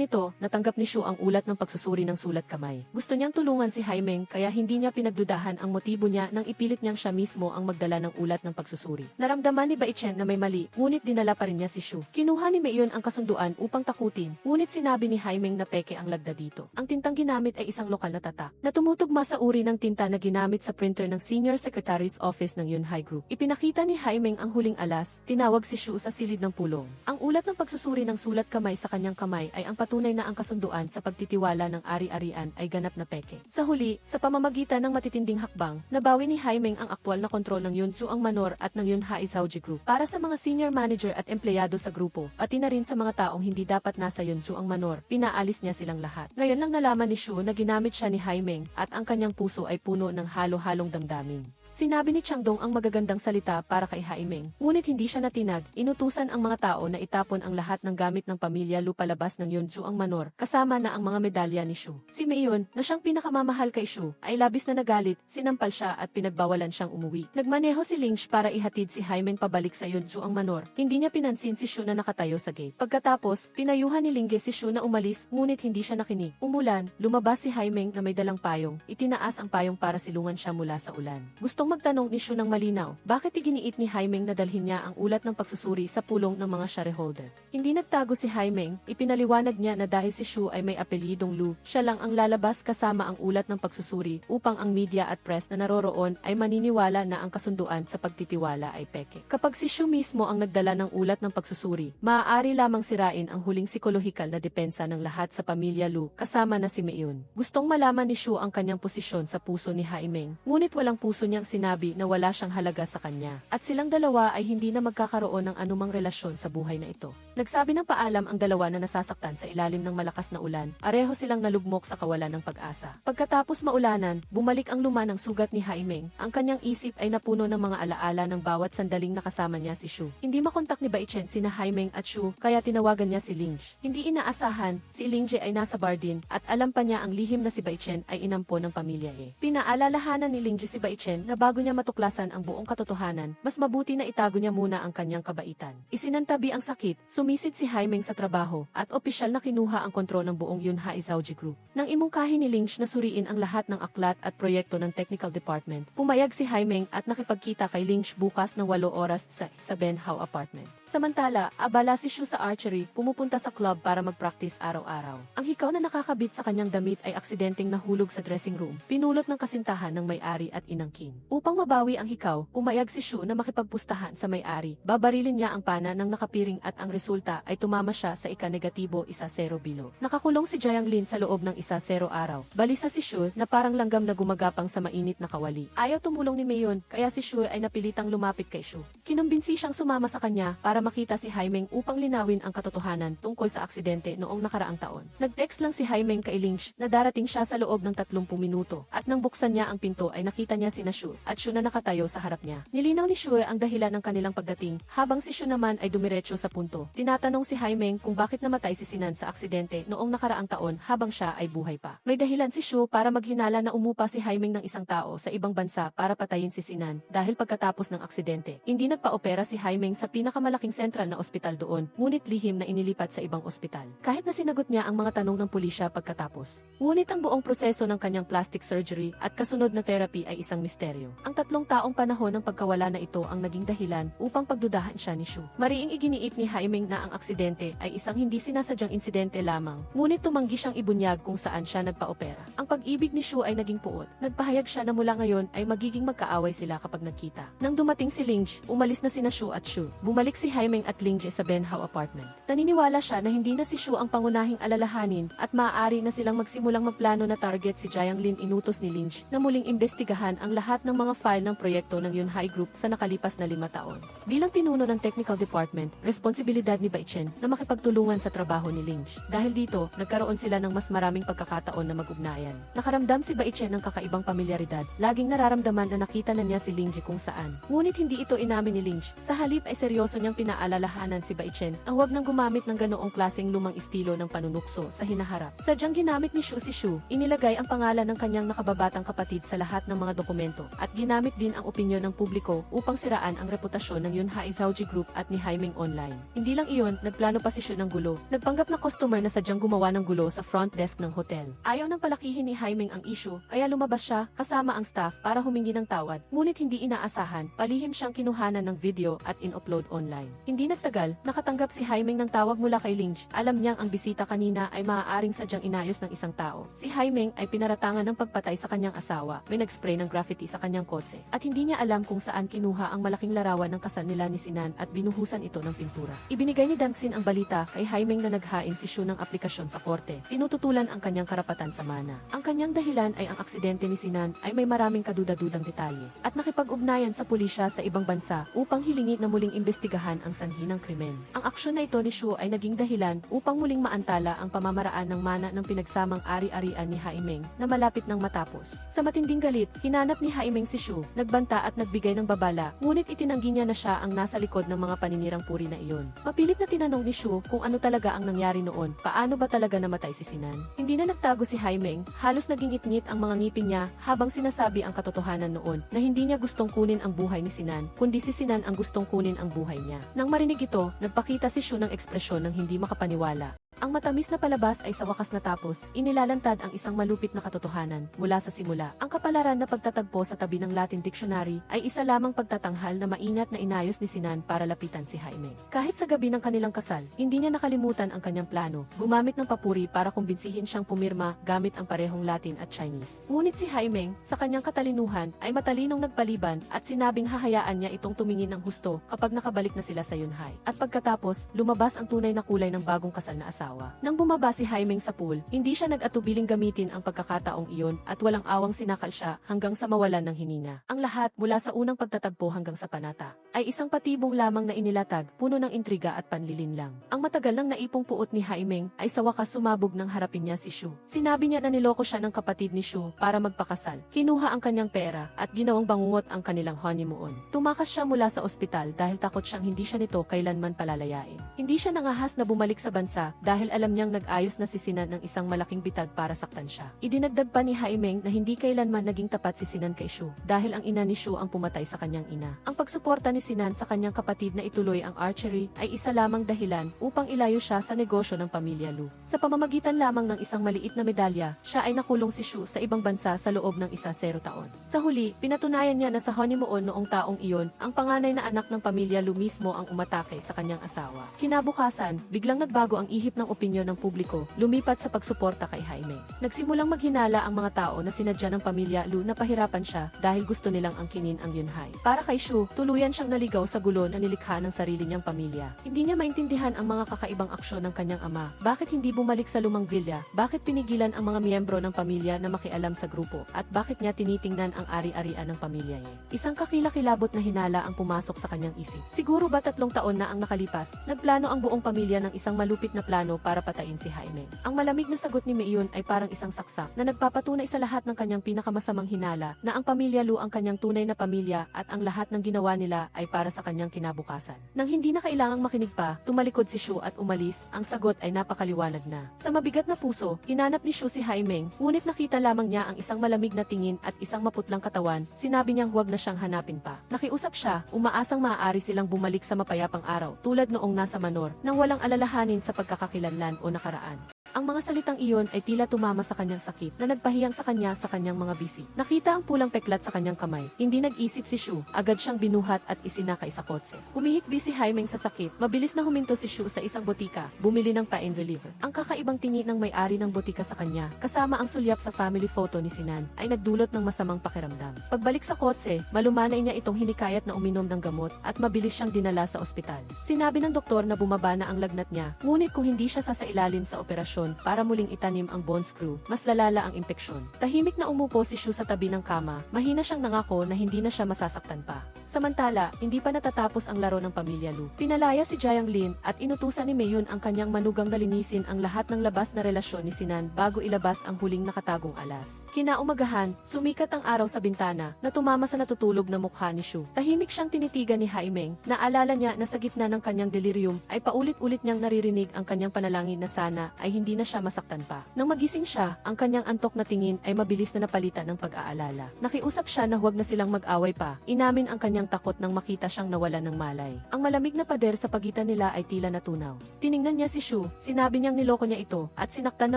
nito, natanggap ni Shu ang ulat ng pagsusuri ng sulat kamay. Gusto niyang tulungan si Haimeng kaya hindi niya pinagdudahan ang motibo niya nang ipilit niyang siya mismo ang magdala ng ulat ng pagsusuri. Naramdaman ni Baichen na may mali, ngunit dinala pa rin niya si Shu. Kinuha ni Mayon ang kasunduan upang takutin. Ngunit sinabi ni Haimeng na peke ang lagda dito. Ang tintang ginamit ay isang lokal na tatak na tumutugma sa uri ng tinta na ginamit sa printer ng Senior Secretary's Office ng Yunhai Group. Ipinakita ni Haimeng ang huling alas, tinawag si Shu sa silid ng pulong. Ang ulat ng pagsusuri ng sulat kamay sa kanyang kamay ay ang patunay na ang kasunduan sa pagtitiwala ng ari-arian ay ganap na peke. Sa huli, sa pamamagitan ng matitinding hakbang, nabawi ni Haimeng ang aktwal na kontrol ng Yunzuang Manor at ng Yunhai Zhaoji Group para sa mga senior manager at empleyado sa grupo, pati na rin sa mga taong hindi dapat nasa Yunzuang Manor, pinaalis niya silang lahat. Ngayon lang nalaman ni Shu na ginamit siya ni Haimeng at ang kanyang puso ay puno ng halo-halong damdamin. Sinabi ni Changdong ang magagandang salita para kay Haimeng, ngunit hindi siya natinag. Inutusan ang mga tao na itapon ang lahat ng gamit ng pamilya Lu palabas ng Yunzuang Manor, kasama na ang mga medalya ni Shu. Si Mayon, na siyang pinakamamahal kay Shu, ay labis na nagalit, sinampal siya at pinagbawalan siyang umuwi. Nagmaneho si Lynch para ihatid si Haimeng pabalik sa Yunzuang Manor. Hindi niya pinansin si Shu na nakatayo sa gate. Pagkatapos, pinayuhan ni Lingge si Shu na umalis, ngunit hindi siya nakinig. Umulan, lumabas si Haimeng na may dalang payong. Itinaas ang payong para silungan siya mula sa ulan. Gustong Gustong magtanong ni Shu ng malinaw, bakit iginiit ni Haimeng na dalhin niya ang ulat ng pagsusuri sa pulong ng mga shareholder. Hindi nagtago si Haimeng, ipinaliwanag niya na dahil si Shu ay may apelyidong Lu, siya lang ang lalabas kasama ang ulat ng pagsusuri upang ang media at press na naroroon ay maniniwala na ang kasunduan sa pagtitiwala ay peke. Kapag si Shu mismo ang nagdala ng ulat ng pagsusuri, maaari lamang sirain ang huling psikolohikal na depensa ng lahat sa pamilya Lu, kasama na si Meiyun. Gustong malaman ni Shu ang kanyang posisyon sa puso ni Haimeng, ngunit walang puso niyang sinabi na wala siyang halaga sa kanya, at silang dalawa ay hindi na magkakaroon ng anumang relasyon sa buhay na ito. Nagsabi ng paalam ang dalawa na nasasaktan sa ilalim ng malakas na ulan, pareho silang nalugmok sa kawalan ng pag-asa. Pagkatapos maulanan, bumalik ang luma ng sugat ni Haimeng, ang kanyang isip ay napuno ng mga alaala ng bawat sandaling nakasama niya si Shu. Hindi makontak ni Baichen sina Haimeng at Shu, kaya tinawagan niya si Lingje. Hindi inaasahan, si Lingje ay nasa bar din, at alam pa niya ang lihim na si Baichen ay inampo ng pamilya E. Pinaalalahanan ni Lingje si Baichen na bago niya matuklasan ang buong katotohanan, mas mabuti na itago niya muna ang kanyang kabaitan. Isinantabi ang sakit, sumisid si Haimeng sa trabaho, at opisyal na kinuha ang kontrol ng buong Yunhai Zhaoji Group. Nang imungkahi ni Lingje na suriin ang lahat ng aklat at proyekto ng technical department, pumayag si Haimeng at nakipagkita kay Lingje bukas ng 8 oras sa Benhao apartment. Samantala, abala si Shu sa archery, pumupunta sa club para mag-practice araw-araw. Ang hikaw na nakakabit sa kanyang damit ay aksidenteng nahulog sa dressing room, pinulot ng kasintahan ng may-ari at inangkin. Upang mabawi ang hikaw, pumayag si Shu na makipagpustahan sa may-ari. Babarilin niya ang pana ng nakapiring at ang resulta ay tumama siya sa ika-negatibo 1-0 bilo. Nakakulong si Jiang Lin sa loob ng 1-0 araw. Balisa si Shu na parang langgam na gumagapang sa mainit na kawali. Ayaw tumulong ni Meiyun, kaya si Shu ay napilitang lumapit kay Shu. Kinumbinsi siyang sumama sa kanya para makita si Haimeng upang linawin ang katotohanan tungkol sa aksidente noong nakaraang taon. Nag-text lang si Haimeng kay Lingje na darating siya sa loob ng 30 minuto, at nang buksan niya ang pinto ay nakita niya sina Shu at Shu na nakatayo sa harap niya. Nilinaw ni Shu ang dahilan ng kanilang pagdating, habang si Shu naman ay dumiretso sa punto. Tinatanong si Haimeng kung bakit namatay si Sinan sa aksidente noong nakaraang taon habang siya ay buhay pa. May dahilan si Shu para maghinala na umupa si Haimeng ng isang tao sa ibang bansa para patayin si Sinan dahil pagkatapos ng aksidente, hindi nagpa-opera si Haimeng sa pinakamalaking sentral na ospital doon, ngunit lihim na inilipat sa ibang ospital. Kahit na sinagot niya ang mga tanong ng pulisya pagkatapos. Ngunit ang buong proseso ng kanyang plastic surgery at kasunod na therapy ay isang misteryo. Ang 3 taong panahon ng pagkawala na ito ang naging dahilan upang pagdudahan siya ni Shu. Mariing iginiit ni Haimeng na ang aksidente ay isang hindi sinasadyang insidente lamang, ngunit tumanggi siyang ibunyag kung saan siya nagpa-opera. Ang pag-ibig ni Shu ay naging puot. Nagpahayag siya na mula ngayon ay magiging magkaaway sila kapag nagkita. Nang dumating si Lingje, umalis na sina Shu at Shu. Bumalik si Haimeng at Lingje sa Benhao apartment. Naniniwala siya na hindi na si Shu ang pangunahing alalahanin at maaari na silang magsimulang magplano na target si Jiang Lin. Inutos ni Lingje na muling imbestigahan ang lahat ng mga file ng proyekto ng Yunhai Group sa nakalipas na 5 taon. Bilang pinuno ng technical department, responsibilidad ni Baichen na makipagtulungan sa trabaho ni Lingje. Dahil dito, nagkaroon sila ng mas maraming pagkakataon na mag-ugnayan. Nakaramdam si Baichen ng kakaibang pamilyaridad. Laging nararamdaman na nakita na niya si Lingje kung saan. Ngunit hindi ito inamin ni Lingje. Sa halip ay seryoso niyang pinaalalahanan si Baichen ang huwag nang gumamit ng ganoong klaseng lumang estilo ng panunukso sa hinaharap. Sadyang ginamit ni Shu si Shu, inilagay ang pangalan ng kanyang nakababatang kapatid sa lahat ng mga dokumento, at ginamit din ang opinyon ng publiko upang siraan ang reputasyon ng Yunhai Zhaoji Group at ni Haimeng online. Hindi lang iyon, nagplano pa si Shu ng gulo. Nagpanggap na customer na sadyang gumawa ng gulo sa front desk ng hotel. Ayaw nang palakihin ni Haimeng ang issue, kaya lumabas siya kasama ang staff para humingi ng tawad. Ngunit hindi inaasahan, palihim siyang kinuhanan ng video at in-upload online. Hindi nagtagal, nakatanggap si Haimeng ng tawag mula kay Lingje. Alam niyang ang bisita kanina ay maaaring sadyang inayos ng isang tao. Si Haimeng ay pinaratangan ng pagpatay sa kanyang asawa, may nag-spray ng graffiti sa kanyang kotse, at hindi niya alam kung saan kinuha ang malaking larawan ng kasal nila ni Sinan at binuhusan ito ng pintura. Ibinigay ni Dangxin ang balita kay Haimeng na naghain si Shu ng aplikasyon sa korte. Tinututulan ang kanyang karapatan sa mana. Ang kanyang dahilan ay ang aksidente ni Sinan ay may maraming kaduda-dudang detalye, at nakipag-ugnayan sa pulisya sa ibang bansa upang hilingi na muling imbestigahan ang sanhi ng krimen. Ang aksyon na ito ni Shu ay naging dahilan upang muling maantala ang pamamaraan ng mana ng pinagsamang ari-arian ni Haimeng na malapit nang matapos. Sa matinding galit, hinanap ni Haimeng si Shu, nagbanta at nagbigay ng babala, ngunit itinanggi niya na siya ang nasa likod ng mga paninirang puri na iyon. Mapilit na tinanong ni Shu kung ano talaga ang nangyari noon, paano ba talaga namatay si Sinan. Hindi na nagtago si Haimeng, halos naging ngit-ngit ang mga ngipin niya habang sinasabi ang katotohanan noon na hindi niya gustong kunin ang buhay ni Sinan, kundi si Sinan ang gustong kunin ang buhay niya. Nang marinig ito, nagpakita si Shu ng ekspresyon ng hindi makapaniwala. Ang matamis na palabas ay sa wakas natapos, inilalantad ang isang malupit na katotohanan mula sa simula. Ang kapalaran na pagtatagpo sa tabi ng Latin Dictionary ay isa lamang pagtatanghal na maingat na inayos ni Sinan para lapitan si Jaime. Kahit sa gabi ng kanilang kasal, hindi niya nakalimutan ang kanyang plano, gumamit ng papuri para kumbinsihin siyang pumirma gamit ang parehong Latin at Chinese. Ngunit si Jaime, sa kanyang katalinuhan, ay matalinong nagpaliban at sinabing hahayaan niya itong tumingin ng husto kapag nakabalik na sila sa Yunhai. At pagkatapos, lumabas ang tunay na kulay ng bagong kasal na asawa. Nang bumaba si Jaime sa pool, hindi siya nag-atubiling gamitin ang pagkakataong iyon at walang awang sinakal siya hanggang sa mawalan ng hininga. Ang lahat, mula sa unang pagtatagpo hanggang sa panata, ay isang patibong lamang na inilatag, puno ng intriga at panlilinlang. Ang matagal nang naipong puot ni Jaime ay sa wakas sumabog nang harapin niya si Shu. Sinabi niya na niloko siya ng kapatid ni Shu para magpakasal. Kinuha ang kanyang pera at ginawang bangungot ang kanilang honeymoon. Tumakas siya mula sa ospital dahil takot siyang hindi siya nito kailanman palalayain. Hindi siya nangahas na bumalik sa bansa dahil alam niyang nag-ayos na si Sinan ng isang malaking bitag para saktan siya. Idinagdag pa ni Jaime na hindi kailanman naging tapat si Sinan kay Shu dahil ang ina ni Shu ang pumatay sa kanyang ina. Ang pagsuporta ni Sinan sa kanyang kapatid na ituloy ang archery ay isa lamang dahilan upang ilayo siya sa negosyo ng pamilya Lu. Sa pamamagitan lamang ng isang maliit na medalya, siya ay nakulong si Shu sa ibang bansa sa loob ng 0 taon. Sa huli, pinatunayan niya na sa honeymoon noong taong iyon, ang panganay na anak ng pamilya Lu mismo ang umatake sa kanyang asawa. Kinabukasan, biglang nagbago ang ihip ng opinyon ng publiko, lumipat sa pagsuporta kay Jaime. Nagsimulang maghinala ang mga tao na sinadya ng pamilya Lu na pahirapan siya dahil gusto nilang angkinin ang Yunhai. Para kay Shu, tuluyan siyang naligaw sa gulo na nilikha ng sarili niyang pamilya. Hindi niya maintindihan ang mga kakaibang aksyon ng kanyang ama. Bakit hindi bumalik sa lumang villa? Bakit pinigilan ang mga miyembro ng pamilya na makialam sa grupo? At bakit niya tinitingnan ang ari-arian ng pamilya niya? Isang kakilakilabot na hinala ang pumasok sa kanyang isip. Siguro ba 3 taon na ang nakalipas? Nagplano ang buong pamilya ng isang malupit na plano para patayin si Jaime. Ang malamig na sagot ni Meiun ay parang isang saksak na nagpapatunay sa lahat ng kanyang pinakamasamang hinala na ang pamilya Lu ang kanyang tunay na pamilya at ang lahat ng ginawa nila ay para sa kanyang kinabukasan. Nang hindi na kailangang makinig pa, tumalikod si Shu at umalis, ang sagot ay napakaliwanag na. Sa mabigat na puso, hinanap ni Shu si Jaime, ngunit nakita lamang niya ang isang malamig na tingin at isang maputlang katawan, sinabi niyang huwag na siyang hanapin pa. Nakiusap siya, umaasang maaari silang bumalik sa mapayapang araw, tulad noong nasa Manor, nang walang alalahanin sa pagkakakilanlan o nakaraan. Ang mga salitang iyon ay tila tumama sa kanyang sakit na nagpahiyang sa kanyang mga bisi. Nakita ang pulang peklat sa kanyang kamay. Hindi nag-isip si Shu, agad siyang binuhat at isinakay sa kotse. Humihikbi si Jaime sa sakit. Mabilis na huminto si Shu sa isang botika, bumili ng pain reliever. Ang kakaibang tingin ng may-ari ng botika sa kanya, kasama ang sulyap sa family photo ni Sinan, ay nagdulot ng masamang pakiramdam. Pagbalik sa kotse, malumanay niya itong hinikayat na uminom ng gamot at mabilis siyang dinala sa ospital. Sinabi ng doktor na bumaba na ang lagnat niya, ngunit kung hindi siya sasailalim sa operasyon para muling itanim ang bone screw, mas lalala ang impeksyon. Tahimik na umupo si Shu sa tabi ng kama, mahina siyang nangako na hindi na siya masasaktan pa. Samantala, hindi pa natatapos ang laro ng pamilya Lu. Pinalaya si Jiang Lin at inutusan ni Meiun ang kanyang manugang na linisin ang lahat ng labas na relasyon ni Sinan bago ilabas ang huling nakatagong alas. Kinaumagahan, sumikat ang araw sa bintana na tumama sa natutulog na mukha ni Shu. Tahimik siyang tinitigan ni Jaime, naalala niya na sa gitna ng kanyang delirium ay paulit-ulit niyang naririnig ang kanyang panalangin na sana ay hindi na siya masaktan pa. Nang magising siya, ang kanyang antok na tingin ay mabilis na napalitan ng pag-aalala. Nakiusap siya na huwag na silang mag-away pa. Inamin ang kanyang takot nang makita siyang nawalan ng malay. Ang malamig na pader sa pagitan nila ay tila natunaw. Tiningnan niya si Shu, sinabi niyang niloko niya ito, at sinaktan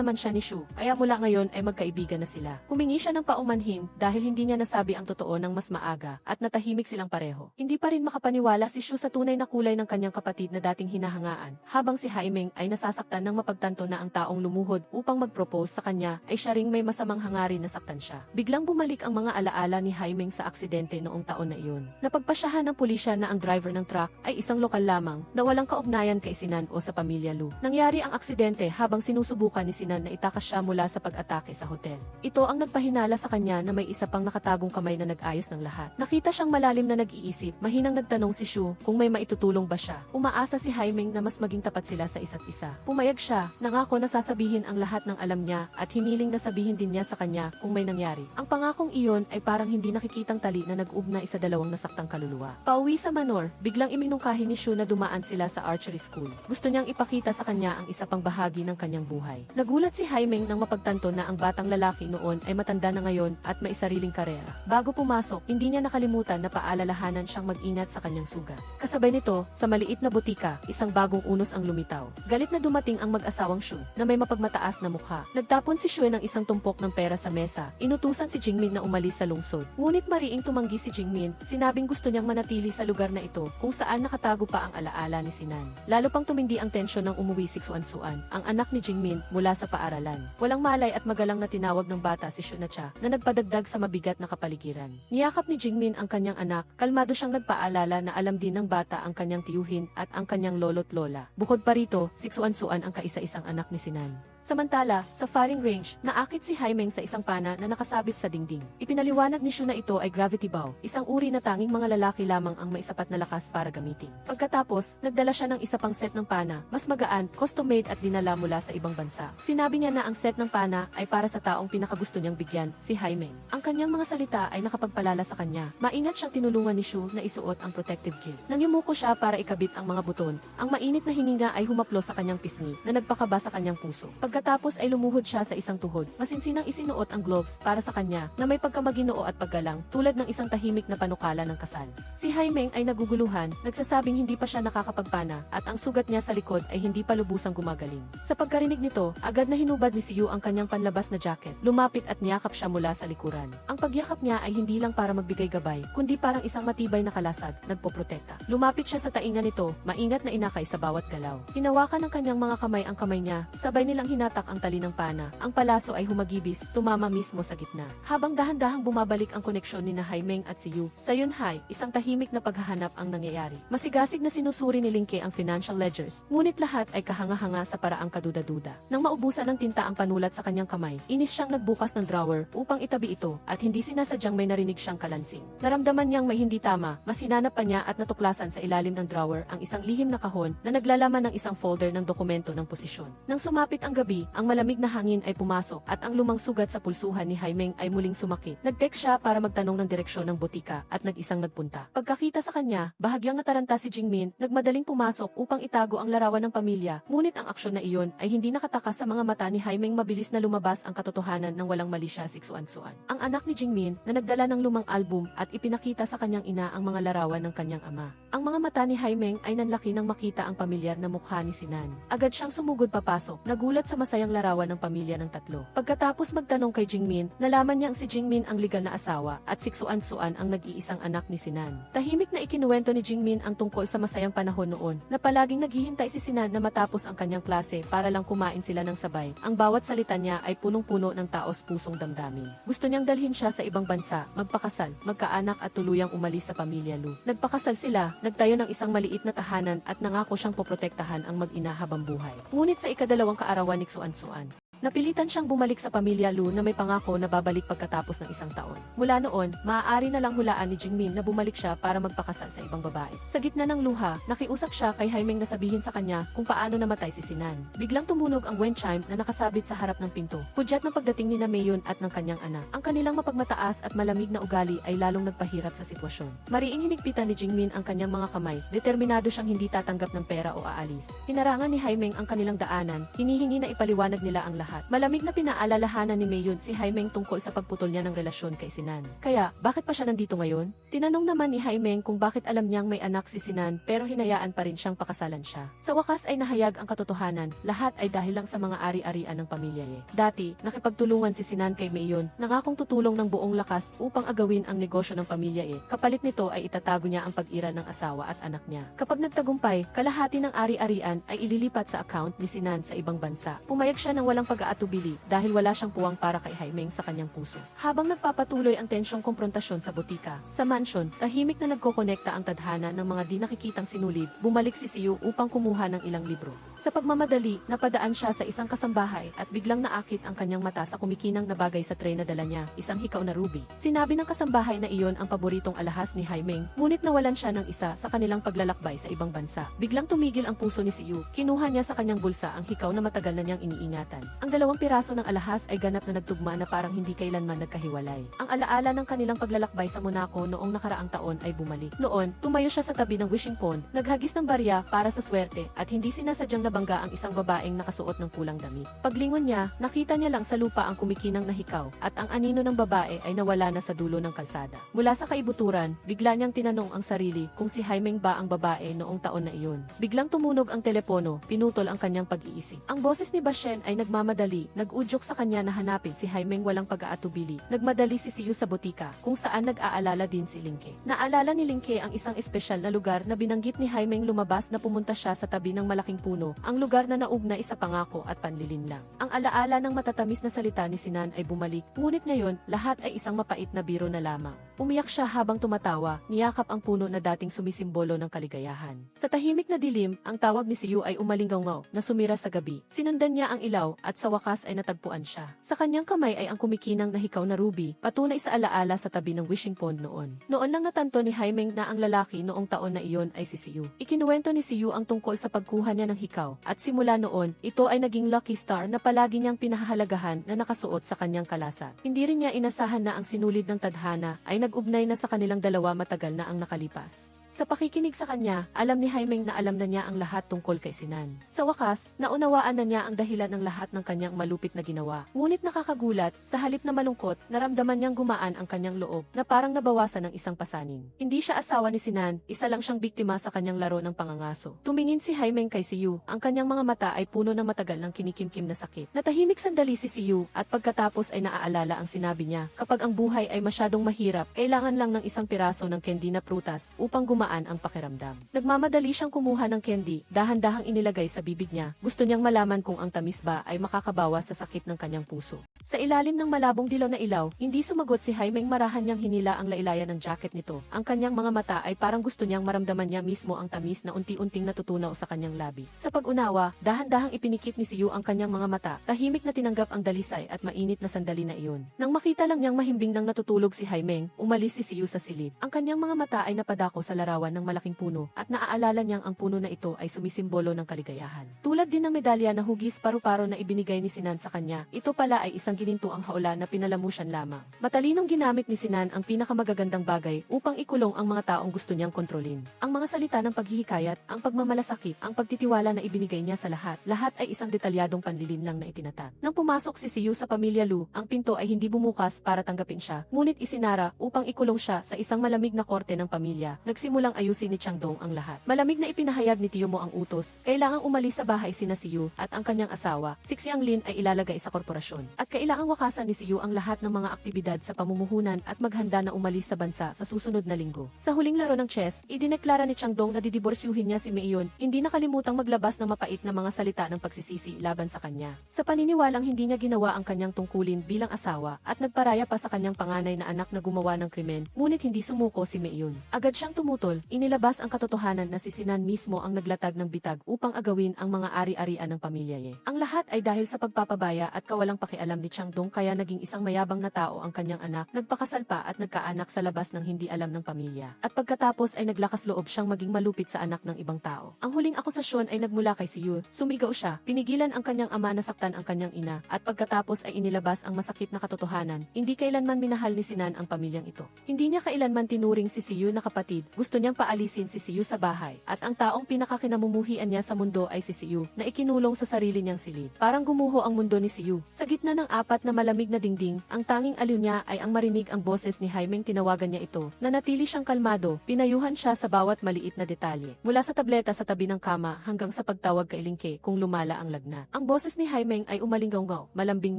naman siya ni Shu, kaya mula ngayon ay magkaibigan na sila. Humingi siya ng paumanhin dahil hindi niya nasabi ang totoo ng mas maaga, at natahimik silang pareho. Hindi pa rin makapaniwala si Shu sa tunay na kulay ng kanyang kapatid na dating hinahangaan, habang si Jaime ay nasasaktan nang mapagtanto na ang taong lumuhod upang mag-propose sa kanya ay siya ring may masamang hangarin na saktan siya. Biglang bumalik ang mga alaala ni Jaime sa aksidente noong taon na iyon. Napagpasyahan ng pulisya na ang driver ng truck ay isang lokal lamang na walang kaugnayan kay Sinan o sa pamilya Lu. Nangyari ang aksidente habang sinusubukan ni Sinan na itakas siya mula sa pag-atake sa hotel. Ito ang nagpahinala sa kanya na may isa pang nakatagong kamay na nag-ayos ng lahat. Nakita siyang malalim na nag-iisip, mahinang nagtanong si Shu kung may maitutulong ba siya. Umaasa si Jaime na mas maging tapat sila sa isa't isa. Pumayag siya, nangako na sasabihin ang lahat ng alam niya at hiniling na sabihin din niya sa kanya kung may nangyari. Ang pangakong iyon ay parang hindi nakikitang tali na nag-ugna isa dalawang nasaktang kaluluwa. Pauwi sa Manor, biglang iminungkahi ni Shu na dumaan sila sa archery school. Gusto niyang ipakita sa kanya ang isa pang bahagi ng kanyang buhay. Nagulat si Haimeng nang mapagtanto na ang batang lalaki noon ay matanda na ngayon at may sariling karera. Bago pumasok, hindi niya nakalimutan na paalalahanan siyang mag-ingat sa kanyang sugat. Kasabay nito, sa maliit na butika, isang bagong unos ang lumitaw. Galit na dumating ang mag-asawang Shu na may mapagmataas na mukha. Nagtapon si Shu ng isang tumpok ng pera sa mesa. Inutusan si Jingmin na umalis sa lungsod. Ngunit mariing tumanggi si Jingmin, sinabing gusto niyang manatili sa lugar na ito kung saan nakatago pa ang alaala ni Sinan. Lalo pang tumindi ang tensyon ng umuwi si Xuanxuan, ang anak ni Jingmin, mula sa paaralan. Walang malay at magalang na tinawag ng bata si Shu na Cha na nagpadagdag sa mabigat na kapaligiran. Niyakap ni Jingmin ang kanyang anak, kalmado siyang nagpaalala na alam din ng bata ang kanyang tiyuhin at ang kanyang lolo't lola. Bukod pa rito, si Xuanxuan ang kaisa-isang anak ni Sinan. Samantala, sa firing range, naakit si Haimeng sa isang pana na nakasabit sa dingding. Ipinaliwanag ni Shu na ito ay gravity bow, isang uri na tanging mga lalaki lamang ang may sapat na lakas para gamitin. Pagkatapos, nagdala siya ng isa pang set ng pana, mas magaan, custom-made at dinala mula sa ibang bansa. Sinabi niya na ang set ng pana ay para sa taong pinakagusto niyang bigyan, si Haimeng. Ang kanyang mga salita ay nakapagpalala sa kanya. Maingat siyang tinulungan ni Shu na isuot ang protective gear. Nang yumuko siya para ikabit ang mga buttons, ang mainit na hininga ay humaplos sa kanyang pisngi na nagpakaba sa kanyang puso. Pagkatapos ay lumuhod siya sa isang tuhod. Masinsinang isinuot ang gloves para sa kanya na may pagkamaginoo at paggalang tulad ng isang tahimik na panukala ng kasal. Si Haimeng ay naguguluhan, nagsasabing hindi pa siya nakakapagpana at ang sugat niya sa likod ay hindi pa lubusang gumagaling. Sa pagkarinig nito, agad na hinubad ni Siyu ang kanyang panlabas na jacket, lumapit at niyakap siya mula sa likuran. Ang pagyakap niya ay hindi lang para magbigay gabay, kundi parang isang matibay na kalasag, nagpoprotekta. Lumapit siya sa tainga nito, maingat na inakay sa bawat galaw. Hinawakan ng kanyang mga kamay ang kamay niya, sabay nilang hinatak ang tali ng pana. Ang palaso ay humagibis, tumama mismo sa gitna. Habang dahan-dahang bumabalik ang koneksyon ni na Haimeng at Siyu, sa Yunhai, isang tahimik na paghahanap ang nangyayari. Masigasig na sinusuri ni Lingke ang financial ledgers, ngunit lahat ay kahanga-hanga sa paraang kaduda-duda. Nang maubusan ng tinta ang panulat sa kanyang kamay, inis siyang nagbukas ng drawer upang itabi ito at hindi sinasadyang may narinig siyang kalansing. Naramdaman niyang may hindi tama, mas hinanap pa niya at natuklasan sa ilalim ng drawer ang isang lihim na kahon na naglalaman ng isang folder ng dokumento ng posisyon. Nang sumapit ang gabi, ang malamig na hangin ay pumasok at ang lumang sugat sa pulsuhan ni Haimeng ay muling sumakit. Nag-text siya para magtanong ng direksyon ng butika at nag-isang nagpunta. Pagkakita sa kanya, bahagyang nataranta si Jingmin, nagmadaling pumasok upang itago ang larawan ng pamilya. Ngunit ang aksyon na iyon ay hindi nakatakas sa mga mata ni Haimeng. Mabilis na lumabas ang katotohanan ng walang mali siya si Xuanxuan. Ang anak ni Jingmin na nagdala ng lumang album at ipinakita sa kanyang ina ang mga larawan ng kanyang ama. Ang mga mata ni Haimeng ay nanlaki nang makita ang pamilyar na mukha ni Sinan. Agad siyang sumugod papasok, nagulat sa masayang larawan ng pamilya ng tatlo. Pagkatapos magtanong kay Jingmin, nalaman niyang si Jingmin ang legal na asawa at si Xuanxuan ang nag-iisang anak ni Sinan. Tahimik na ikinuwento ni Jingmin ang tungkol sa masayang panahon noon na palaging naghihintay si Sinan na matapos ang kanyang klase para lang kumain sila ng sabay. Ang bawat salita niya ay punong-puno ng taos-pusong damdamin. Gusto niyang dalhin siya sa ibang bansa, magpakasal, magkaanak at tuluyang umalis sa pamilya Lu. Nagpakasal sila, nagtayo ng isang maliit na tahanan at nangako siyang poprotektahan ang mag-ina habang buhay. Ngunit sa ikadalawang kaarawan ni Xuanxuan, napilitan siyang bumalik sa pamilya Lu na may pangako na babalik pagkatapos ng isang taon. Mula noon, maaari na lang hulaan ni Jingmin na bumalik siya para magpakasal sa ibang babae. Sa gitna ng luha, nakiusap siya kay Haimeng na sabihin sa kanya kung paano namatay si Sinan. Biglang tumunog ang wind chime na nakasabit sa harap ng pinto. Hudyat ng pagdating ni Mayon at ng kanyang anak. Ang kanilang mapagmataas at malamig na ugali ay lalong nagpahirap sa sitwasyon. Mariing hinigpitan ni Jingmin ang kanyang mga kamay, determinado siyang hindi tatanggap ng pera o aalis. Hinarangan ni Haimeng ang kanilang daanan, hinihingi na ipaliwanag nila ang lahat. Malamig na pinaalalahanan ni Mayon si Haimeng tungkol sa pagputol niya ng relasyon kay Sinan. Kaya, bakit pa siya nandito ngayon? Tinanong naman ni Haimeng kung bakit alam niyang may anak si Sinan pero hinayaan pa rin siyang pakasalan siya. Sa wakas ay nahayag ang katotohanan, lahat ay dahil lang sa mga ari-arian ng pamilya niya. Dati, nakipagtulungan si Sinan kay Mayon, nangakong tutulong ng buong lakas upang agawin ang negosyo ng pamilya niya. Kapalit nito ay itatago niya ang pag-ira ng asawa at anak niya. Kapag nagtagumpay, kalahati ng ari-arian ay ililipat sa account ni Sinan sa ibang bansa. Pumayag siya ng walang pag pag-aatubili dahil wala siyang puwang para kay Haimeng sa kanyang puso. Habang nagpapatuloy ang tensyong komprontasyon sa butika, sa mansion, tahimik na nagkokonekta ang tadhana ng mga di nakikitang sinulid, bumalik si Siyu upang kumuha ng ilang libro. Sa pagmamadali, napadaan siya sa isang kasambahay at biglang naakit ang kanyang mata sa kumikinang na bagay sa tray na dala niya, isang hikaw na ruby. Sinabi ng kasambahay na iyon ang paboritong alahas ni Haimeng, ngunit nawalan siya ng isa sa kanilang paglalakbay sa ibang bansa. Biglang tumigil ang puso ni Siyu, kinuha niya sa kanyang bulsa ang hikaw na matagal na niyang iniingatan. Ang 2 piraso ng alahas ay ganap na nagtugma na parang hindi kailanman nagkahiwalay. Ang alaala ng kanilang paglalakbay sa Monaco noong nakaraang taon ay bumalik. Noon, tumayo siya sa tabi ng wishing pond, naghagis ng barya para sa swerte at hindi sinasadyang nabangga ang isang babaeng nakasuot ng pulang damit. Paglingon niya, nakita niya lang sa lupa ang kumikinang na hikaw at ang anino ng babae ay nawala na sa dulo ng kalsada. Mula sa kaibuturan, bigla niyang tinanong ang sarili kung si Haimeng ba ang babae noong taon na iyon. Biglang tumunog ang telepono, pinutol ang kanyang pag-iisip. Ang boses ni Bashen ay nagmamadali, nag-udyok sa kanya na hanapin si Haimeng walang pag-aatubili. Nagmadali si Siyu sa butika, kung saan nag-aalala din si Linke. Naalala ni Linke ang isang espesyal na lugar na binanggit ni Haimeng lumabas na pumunta siya sa tabi ng malaking puno, ang lugar na naugnay sa pangako at panlilinlang. Ang alaala ng matatamis na salita ni Sinan ay bumalik, ngunit ngayon, lahat ay isang mapait na biro na lamang. Umiyak siya habang tumatawa, niyakap ang puno na dating sumisimbolo ng kaligayahan. Sa tahimik na dilim, ang tawag ni Siyu ay umalinggaw-ngaw na sumira sa gabi. Sinundan niya ang ilaw at sa wakas ay natagpuan siya. Sa kanyang kamay ay ang kumikinang na hikaw na ruby, patunay sa alaala sa tabi ng wishing pond noon. Noon lang natanto ni Haimeng na ang lalaki noong taon na iyon ay si Siyu. Ikinuwento ni Siyu ang tungkol sa pagkuha niya ng hikaw at simula noon, ito ay naging lucky star na palagi niyang pinahahalagahan na nakasuot sa kanyang kalasat. Hindi rin niya inasahan na ang sinulid ng tadhana ay nag-ugnay na sa kanilang dalawa matagal na ang nakalipas. Sa pakikinig sa kanya, alam ni Haimeng na alam na niya ang lahat tungkol kay Sinan. Sa wakas, naunawaan na niya ang dahilan ng lahat ng kanyang malupit na ginawa. Ngunit nakakagulat, sa halip na malungkot, naramdaman niyang gumaan ang kanyang loob na parang nabawasan ng isang pasanin. Hindi siya asawa ni Sinan, isa lang siyang biktima sa kanyang laro ng pangangaso. Tumingin si Haimeng kay Siyu, ang kanyang mga mata ay puno ng matagal ng kinikimkim na sakit. Natahimik sandali si Siyu at pagkatapos ay naaalala ang sinabi niya, kapag ang buhay ay masyadong mahirap, kailangan lang ng isang piraso ng candy na prutas upang gumaan ang pakiramdam. Nagmamadali siyang kumuha ng candy, dahan-dahang inilagay sa bibig niya. Gusto niyang malaman kung ang tamis ba ay makakabawas sa sakit ng kanyang puso. Sa ilalim ng malabong dilaw na ilaw, hindi sumagot si Haimeng, marahan niyang hinila ang lailayan ng jacket nito. Ang kanyang mga mata ay parang gusto niyang maramdaman niya mismo ang tamis na unti-unting natutunaw sa kanyang labi. Sa pag-unawa, dahan-dahang ipinikit ni Siyu ang kanyang mga mata, tahimik na tinanggap ang dalisay at mainit na sandali na iyon. Nang makita lang niyang mahimbing nang natutulog si Haimeng, umalis si Siyu sa silid. Ang kanyang mga mata ay napadako sa larawan ng malaking puno at naaalala niyang ang puno na ito ay sumisimbolo ng kaligayahan. Tulad din ng medalya na hugis paru-paro na ibinigay ni Sinan sa kanya, ito pala ay isang ginintuang haula na pinalamusyan lamang. Matalinong ginamit ni Sinan ang pinakamagagandang bagay upang ikulong ang mga taong gusto niyang kontrolin. Ang mga salita ng paghihikayat, ang pagmamalasakit, ang pagtitiwala na ibinigay niya sa lahat ay isang detalyadong panlilinlang na itinatak. Nang pumasok si Siyu sa pamilya Lu, ang pinto ay hindi bumukas para tanggapin siya, ngunit isinara upang ikulong siya sa isang malamig na korte ng pamilya. Nagsimulang ayusin ni Changdong ang lahat. Malamig na ipinahayag ni Tiyo Mo ang utos, kailangang umalis sa bahay sina Siyu at ang kanyang asawa, si Xianglin ay ilalagay sa korporasyon. At kailangang wakasan ni Siyu ang lahat ng mga aktibidad sa pamumuhunan at maghanda na umalis sa bansa sa susunod na linggo. Sa huling laro ng chess, idineklara ni Changdong na didiborsyuhin niya si Meiyon, hindi nakalimutang maglabas ng mapait na mga salita ng pagsisisi laban sa kanya. Sa paniniwalang hindi niya ginawa ang kanyang tungkulin bilang asawa at nagparaya pa sa kanyang panganay na anak na gumawa ng krimen, ngunit hindi sumuko si Meiyon. Agad siyang tumutol, inilabas ang katotohanan na si Sinan mismo ang naglatag ng bitag upang agawin ang mga ari-arian ng pamilya niya. Ang lahat ay dahil sa pagpapabaya at kawalang pakialam ni Changdong, kaya naging isang mayabang na tao ang kanyang anak, nagpakasal pa at nagkaanak sa labas ng hindi alam ng pamilya. At pagkatapos ay naglakas loob siyang maging malupit sa anak ng ibang tao. Ang huling akusasyon ay nagmula kay Siyu, sumigaw siya, pinigilan ang kanyang ama na saktan ang kanyang ina, at pagkatapos ay inilabas ang masakit na katotohanan, hindi kailanman minahal ni Sinan ang pamilyang ito. Hindi niya kailanman tinuring si Siyu na kapatid, gusto niyang paalisin si Siyu sa bahay, at ang taong pinakakinamumuhian niya sa mundo ay si Siyu, na ikinulong sa sarili niyang silid. Parang gumuho ang mundo ni Siyu. Sa gitna ng apat na malamig na dingding, ang tanging aliw niya ay ang marinig ang boses ni Haimeng. Tinawagan niya ito. Nanatili siyang kalmado, pinayuhan siya sa bawat maliit na detalye. Mula sa tableta sa tabi ng kama hanggang sa pagtawag kay Linke kung lumala ang lagnat. Ang boses ni Haimeng ay umalinggaw-ngaw, malambing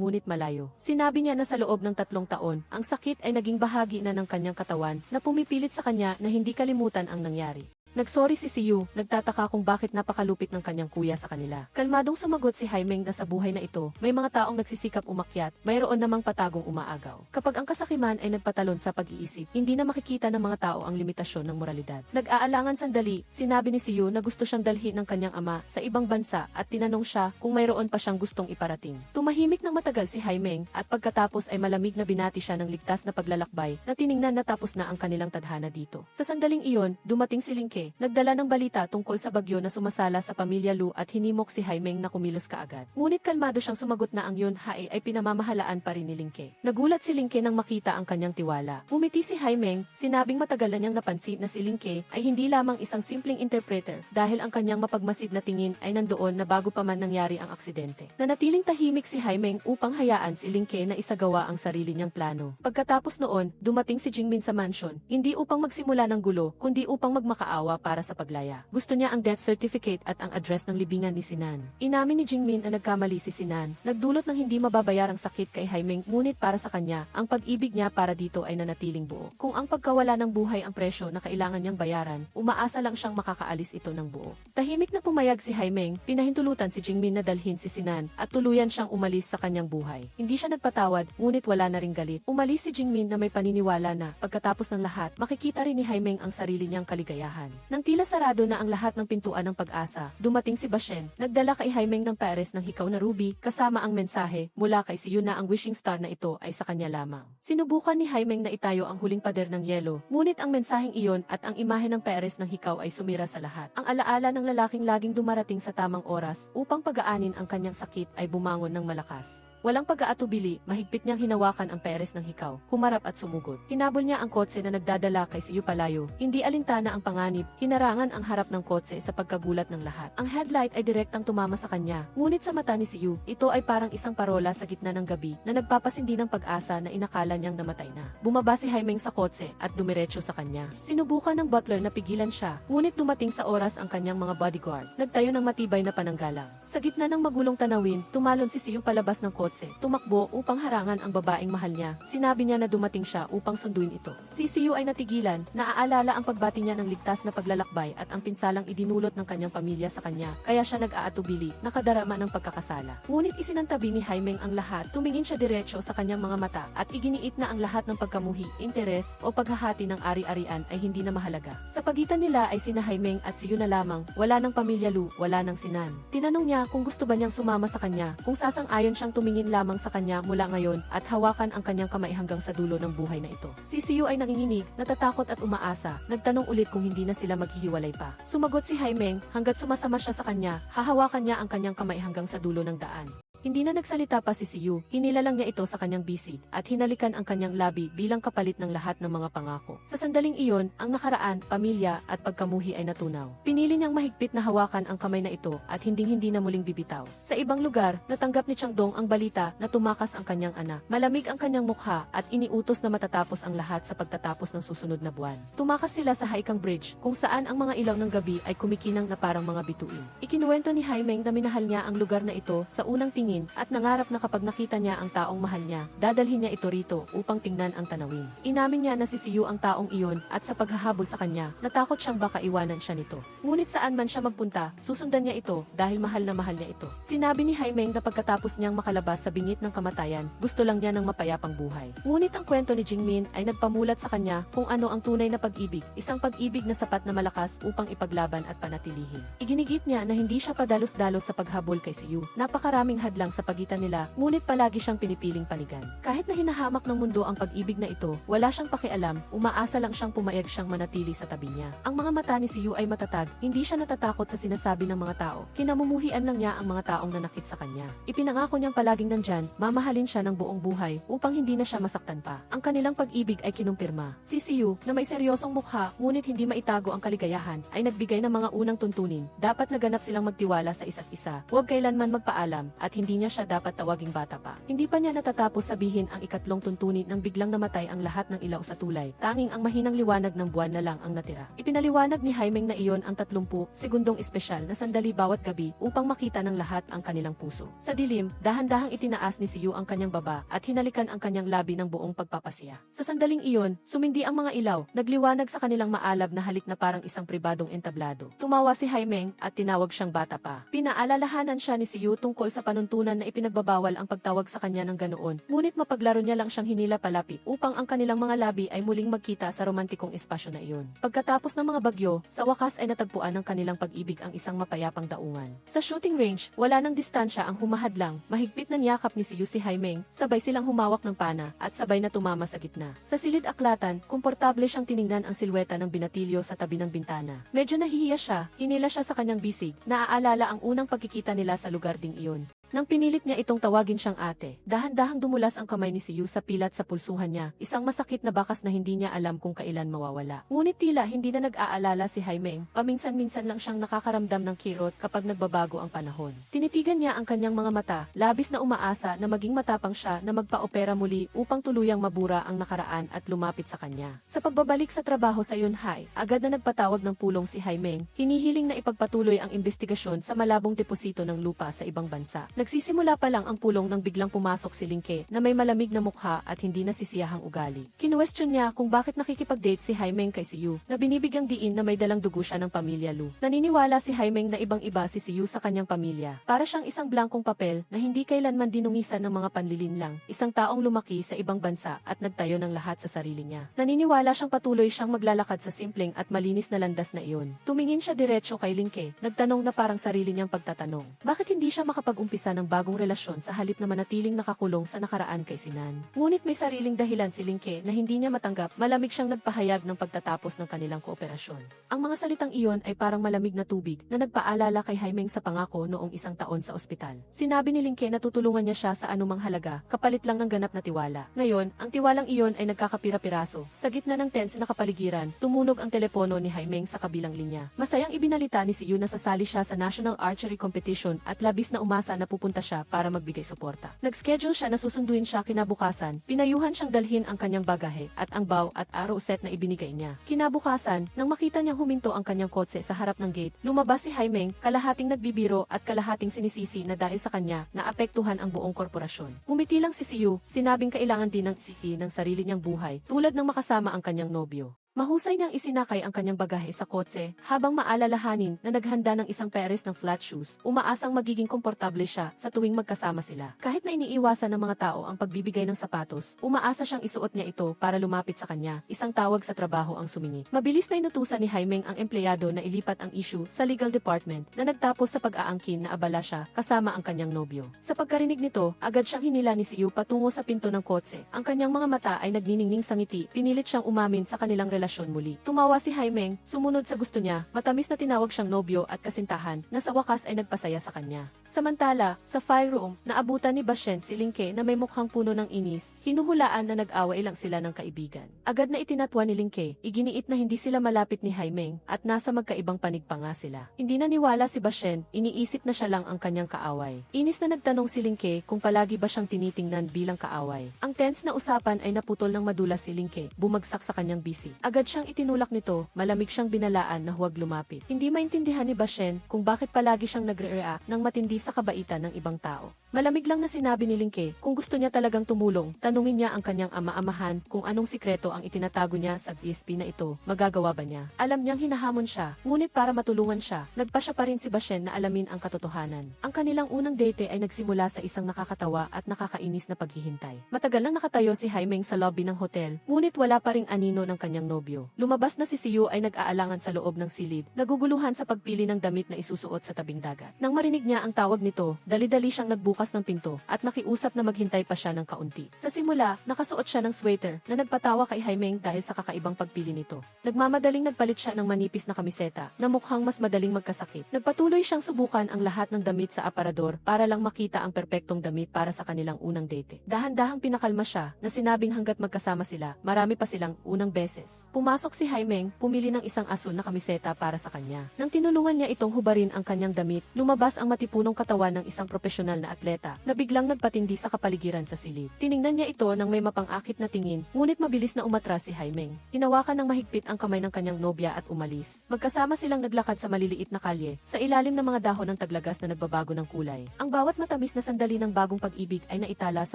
ngunit malayo. Sinabi niya na sa loob ng 3 taon, ang sakit ay naging bahagi na ng kanyang katawan, na pumipilit sa kanya na hindi kalimutan ang nangyari. Nagsorry si Siyu, nagtataka kung bakit napakalupit ng kanyang kuya sa kanila. Kalmadong sumagot si Haimeng na sa buhay na ito, may mga taong nagsisikap umakyat, mayroon namang patagong umaagaw. Kapag ang kasakiman ay nagpatalon sa pag-iisip, hindi na makikita ng mga tao ang limitasyon ng moralidad. Nag-aalangan sandali, sinabi ni Siyu na gusto siyang dalhin ng kanyang ama sa ibang bansa at tinanong siya kung mayroon pa siyang gustong iparating. Tumahimik ng matagal si Haimeng at pagkatapos ay malamig na binati siya ng ligtas na paglalakbay na tiningnan na tapos na ang kanilang tadhana dito. Sa sandaling iyon, dumating si Lingke, nagdala ng balita tungkol sa bagyo na sumasala sa pamilya Lu at hinimok si Haimeng na kumilos kaagad. Ngunit kalmado siyang sumagot na ang Yun Hae ay pinamamahalaan pa rin ni Lingke. Nagulat si Lingke nang makita ang kanyang tiwala. Umiti si Haimeng, sinabing matagal na niyang napansin na si Lingke ay hindi lamang isang simpleng interpreter dahil ang kanyang mapagmasid na tingin ay nandoon na bago pa man nangyari ang aksidente. Nanatiling tahimik si Haimeng upang hayaan si Lingke na isagawa ang sarili niyang plano. Pagkatapos noon, dumating si Jingmin sa mansion, hindi upang magsimula ng gulo, kundi upang magmakaawa para sa paglaya. Gusto niya ang death certificate at ang address ng libingan ni Sinan. Inamin ni Jingmin na nagkamali si Sinan, nagdulot ng hindi mababayarang sakit kay Haimeng, ngunit para sa kanya, ang pag-ibig niya para dito ay nanatiling buo. Kung ang pagkawala ng buhay ang presyo na kailangan niyang bayaran, umaasa lang siyang makakaalis ito ng buo. Tahimik na pumayag si Haimeng, pinahintulutan si Jingmin na dalhin si Sinan at tuluyan siyang umalis sa kanyang buhay. Hindi siya nagpatawad, ngunit wala na ring galit. Umalis si Jingmin na may paniniwala na, pagkatapos ng lahat, makikita rin ni Haimeng ang sarili niyang kaligayahan. Nang tila sarado na ang lahat ng pintuan ng pag-asa, dumating si Bashen, nagdala kay Haimeng ng pares ng hikaw na ruby, kasama ang mensahe, mula kay Siyu na ang wishing star na ito ay sa kanya lamang. Sinubukan ni Haimeng na itayo ang huling pader ng yelo, ngunit ang mensaheng iyon at ang imahe ng pares ng hikaw ay sumira sa lahat. Ang alaala ng lalaking laging dumarating sa tamang oras, upang pagaanin ang kanyang sakit ay bumangon ng malakas. Walang pag-aatubili, mahigpit niyang hinawakan ang peres ng hikaw, humarap at sumugod. Hinabol niya ang kotse na nagdadala kay Siyu palayo. Hindi alintana ang panganib, hinarangan ang harap ng kotse sa pagkagulat ng lahat. Ang headlight ay direktang tumama sa kanya, ngunit sa mata ni Siyu, ito ay parang isang parola sa gitna ng gabi na nagpapasindi ng pag-asa na inakala niyang namatay na. Bumaba si Haimeng sa kotse at dumiretso sa kanya. Sinubukan ng butler na pigilan siya, ngunit dumating sa oras ang kanyang mga bodyguard. Nagtayo ng matibay na pananggalang. Sa gitna ng magulong tanawin, tumalon si Siyu palabas ng kotse. Tumakbo upang harangan ang babaeng mahal niya. Sinabi niya na dumating siya upang sunduin ito. Si Siyu ay natigilan, naaalala ang pagbati niya ng ligtas na paglalakbay at ang pinsalang idinulot ng kanyang pamilya sa kanya, kaya siya nag-aatubili, nakadarama ng pagkakasala. Ngunit isinantabi ni Haimeng ang lahat, tumingin siya diretso sa kanyang mga mata at iginiit na ang lahat ng pagkamuhi, interes o paghahati ng ari-arian ay hindi na mahalaga. Sa pagitan nila ay sina Haimeng at Siyu na lamang, wala ng pamilya Lu, wala ng Sinan. Tinanong niya kung gusto ba niyang sumama sa kanya, kung sasang-ayon siyang tumingin lamang sa kanya mula ngayon at hawakan ang kanyang kamay hanggang sa dulo ng buhay na ito. Si Siyu ay nanginginig, natatakot at umaasa, nagtanong ulit kung hindi na sila maghihiwalay pa. Sumagot si Haimeng, hanggat sumasama siya sa kanya, hahawakan niya ang kanyang kamay hanggang sa dulo ng daan. Hindi na nagsalita pa si Siyu, hinilalang niya ito sa kanyang bisid at hinalikan ang kanyang labi bilang kapalit ng lahat ng mga pangako. Sa sandaling iyon, ang nakaraan, pamilya at pagkamuhi ay natunaw. Pinili niyang mahigpit na hawakan ang kamay na ito at hinding-hindi na muling bibitaw. Sa ibang lugar, natanggap ni Changdong ang balita na tumakas ang kanyang anak. Malamig ang kanyang mukha at iniutos na matatapos ang lahat sa pagtatapos ng susunod na buwan. Tumakas sila sa Haikang Bridge, kung saan ang mga ilaw ng gabi ay kumikinang na parang mga bituin. Ikinuwento ni Haimeng na minahal niya ang lugar na ito sa unang tingin at nangarap na kapag nakita niya ang taong mahal niya, dadalhin niya ito rito upang tingnan ang tanawin. Inamin niya na si Siyu ang taong iyon at sa paghahabol sa kanya, natakot siyang baka iwanan siya nito. Ngunit saan man siya magpunta, susundan niya ito dahil mahal na mahal niya ito. Sinabi ni Haimeng na pagkatapos niyang makalabas sa bingit ng kamatayan, gusto lang niya ng mapayapang buhay. Ngunit ang kwento ni Jingmin ay nagpamulat sa kanya kung ano ang tunay na pag-ibig, isang pag-ibig na sapat na malakas upang ipaglaban at panatilihin. Iginigit niya na hindi siya padalos-dalos sa paghabol kay Siyu. Napakaraming hadlang sa pagitan nila, ngunit palagi siyang pinipiling panigan. Kahit na hinahamak ng mundo ang pag-ibig na ito, wala siyang pakialam, umaasa lang siyang pumayag siyang manatili sa tabi niya. Ang mga mata ni Siyu ay matatag, hindi siya natatakot sa sinasabi ng mga tao. Kinamumuhian lang niya ang mga taong nanakit sa kanya. Ipinangako niyang palaging nandyan, mamahalin siya ng buong buhay, upang hindi na siya masaktan pa. Ang kanilang pag-ibig ay kinumpirma. Si Siyu, na may seryosong mukha, ngunit hindi maitago ang kaligayahan, ay nagbigay ng mga unang tuntunin. Dapat naganap silang magtiwala sa isa't isa, huwag kailanman magpaalam, at hindi hindi niya siya dapat tawaging bata pa. Hindi pa niya natatapos sabihin ang ikatlong tuntunin nang biglang namatay ang lahat ng ilaw sa tulay. Tanging ang mahinang liwanag ng buwan na lang ang natira. Ipinaliwanag ni Jaimeng na iyon ang 30 segundong espesyal na sandali bawat gabi upang makita ng lahat ang kanilang puso. Sa dilim, dahan-dahang itinaas ni Siyu ang kanyang baba at hinalikan ang kanyang labi ng buong pagpapasiya. Sa sandaling iyon, sumindi ang mga ilaw, nagliwanag sa kanilang maalab na halik na parang isang pribadong entablado. Tumawa si Jaimeng at tinawag siyang bata pa. Pinaalalahanan siya ni Siyu tungkol sa panuntunan na ipinagbabawal ang pagtawag sa kanya ng ganoon, ngunit mapaglaro niya lang siyang hinila palapit upang ang kanilang mga labi ay muling magkita sa romantikong espasyo na iyon. Pagkatapos ng mga bagyo, sa wakas ay natagpuan ng kanilang pag-ibig ang isang mapayapang daungan. Sa shooting range, wala nang distansya ang humahadlang, mahigpit na niyakap ni Siyu si Jaimeng, sabay silang humawak ng pana at sabay na tumama sa gitna. Sa silid aklatan, komportable siyang tiningnan ang silweta ng binatilyo sa tabi ng bintana. Medyo nahihiya siya, hinila siya sa kanyang bisig, naaalala ang unang pagkikita nila sa lugar ding iyon. Nang pinilit niya itong tawagin siyang ate, dahan-dahang dumulas ang kamay ni Siyu sa pilat sa pulsuhan niya, isang masakit na bakas na hindi niya alam kung kailan mawawala. Ngunit tila hindi na nag-aalala si Jaimeng, paminsan-minsan lang siyang nakakaramdam ng kirot kapag nagbabago ang panahon. Tinitigan niya ang kanyang mga mata, labis na umaasa na maging matapang siya na magpa-opera muli upang tuluyang mabura ang nakaraan at lumapit sa kanya. Sa pagbabalik sa trabaho sa Yunhai, agad na nagpatawag ng pulong si Jaimeng, hinihiling na ipagpatuloy ang investigasyon sa malabong deposito ng lupa sa ibang bansa. Nagsisimula pa lang ang pulong nang biglang pumasok si Linke na may malamig na mukha at hindi nasisiyahang ugali. Kinuwestiyon niya kung bakit nakikipag-date si Jaimeng kay Siyu, na binibigyang diin na may dalang dugo siya ng pamilya Lu. Naniniwala si Jaimeng na ibang-iba si Siyu sa kanyang pamilya. Para siyang isang blangkong papel na hindi kailanman dinungisan ng mga panlilinlang, isang taong lumaki sa ibang bansa at nagtayo ng lahat sa sarili niya. Naniniwala siyang patuloy siyang maglalakad sa simpleng at malinis na landas na iyon. Tumingin siya diretso kay Linke, nagtanong na parang sarili niyang pagtatanong. Bakit hindi siya makapag-umpisa ng bagong relasyon sa halip na manatiling nakakulong sa nakaraan kay Sinan? Ngunit may sariling dahilan si Linke na hindi niya matanggap, malamig siyang nagpahayag ng pagtatapos ng kanilang kooperasyon. Ang mga salitang iyon ay parang malamig na tubig na nagpaalala kay Jaimeng sa pangako noong isang taon sa ospital. Sinabi ni Linke na tutulungan niya siya sa anumang halaga, kapalit lang ng ganap na tiwala. Ngayon, ang tiwalang iyon ay nagkakapira-piraso. Sa gitna ng tense na kapaligiran, tumunog ang telepono ni Jaimeng sa kabilang linya. Masayang ibinalita ni Siyu na sasali siya sa National Archery Competition at labis na umasa na pupunta siya para magbigay suporta. Nag-schedule siya na susunduin siya kinabukasan, pinayuhan siyang dalhin ang kanyang bagahe at ang bow at arrow set na ibinigay niya. Kinabukasan, nang makita niyang huminto ang kanyang kotse sa harap ng gate, lumabas si Jaimeng, kalahating nagbibiro at kalahating sinisisi na dahil sa kanya, naapektuhan ang buong korporasyon. Ngumiti lang si Siyu, sinabing kailangan din ng siki ng sarili niyang buhay, tulad ng makasama ang kanyang nobyo. Mahusay niyang isinakay ang kanyang bagahe sa kotse, habang maalalahanin na naghanda ng isang pares ng flat shoes, umaasang magiging komportable siya sa tuwing magkasama sila. Kahit na iniiwasan ng mga tao ang pagbibigay ng sapatos, umaasa siyang isuot niya ito para lumapit sa kanya, isang tawag sa trabaho ang sumingit. Mabilis na inutusan ni Jaimeng ang empleyado na ilipat ang issue sa legal department na nagtapos sa pag-aangkin na abala siya kasama ang kanyang nobyo. Sa pagkarinig nito, agad siyang hinila ni Siyu patungo sa pinto ng kotse. Ang kanyang mga mata ay nagniningning sa ngiti, pinilit siyang umamin sa kanilang relasyon muli. Tumawa si Jaimeng, sumunod sa gusto niya, matamis na tinawag siyang nobyo at kasintahan, na sa wakas ay nagpasaya sa kanya. Samantala, sa fire room, naabutan ni Bashen si Linke na may mukhang puno ng inis, hinuhulaan na nag-away lang sila ng kaibigan. Agad na itinatwa ni Linke, iginiit na hindi sila malapit ni Jaimeng, at nasa magkaibang panig pa nga sila. Hindi naniwala si Bashen, iniisip na siya lang ang kanyang kaaway. Inis na nagtanong si Linke kung palagi ba siyang tinitingnan bilang kaaway. Ang tense na usapan ay naputol ng madulas si Linke, bumagsak sa kanyang bisig. Agad siyang itinulak nito, malamig siyang binalaan na huwag lumapit. Hindi maintindihan ni Bashen kung bakit palagi siyang nagre-react ng matindi sa kabaitan ng ibang tao. Malamig lang na sinabi ni Linke, kung gusto niya talagang tumulong, tanungin niya ang kanyang ama-amahan kung anong sikreto ang itinatago niya sa BSP na ito, magagawa ba niya? Alam niyang hinahamon siya, ngunit para matulungan siya, nagpa siya pa rin si Bashen na alamin ang katotohanan. Ang kanilang unang date ay nagsimula sa isang nakakatawa at nakakainis na paghihintay. Matagal nang nakatayo si Jaimeng sa lobby ng hotel, ngunit wala pa ring anino ng kanyang nobyo. Lumabas na si Siyu ay nag-aalangan sa loob ng silid, naguguluhan sa pagpili ng damit na isusuot sa tabing dagat. Nang marinig niya ang tawag nito, dali-dali siyang nagbukas ng pinto at nakiusap na maghintay pa siya ng kaunti. Sa simula, nakasuot siya ng sweater na nagpatawa kay Jaimeng dahil sa kakaibang pagpili nito. Nagmamadaling nagpalit siya ng manipis na kamiseta na mukhang mas madaling magkasakit. Nagpatuloy siyang subukan ang lahat ng damit sa aparador para lang makita ang perpektong damit para sa kanilang unang date. Dahan-dahang pinakalma siya na sinabing hanggat magkasama sila, marami pa silang unang beses. Pumasok si Jaimeng, pumili ng isang asul na kamiseta para sa kanya. Nang tinulungan niya itong hubarin ang kanyang damit, lumabas ang matipunong katawan ng isang profesional na atleta atleta na biglang nagpatindi sa kapaligiran sa silid. Tiningnan niya ito nang may mapang-akit na tingin, ngunit mabilis na umatras si Haimeng. Hinawakan ng mahigpit ang kamay ng kanyang nobya at umalis. Magkasama silang naglakad sa maliliit na kalye, sa ilalim ng mga dahon ng taglagas na nagbabago ng kulay. Ang bawat matamis na sandali ng bagong pag-ibig ay naitala sa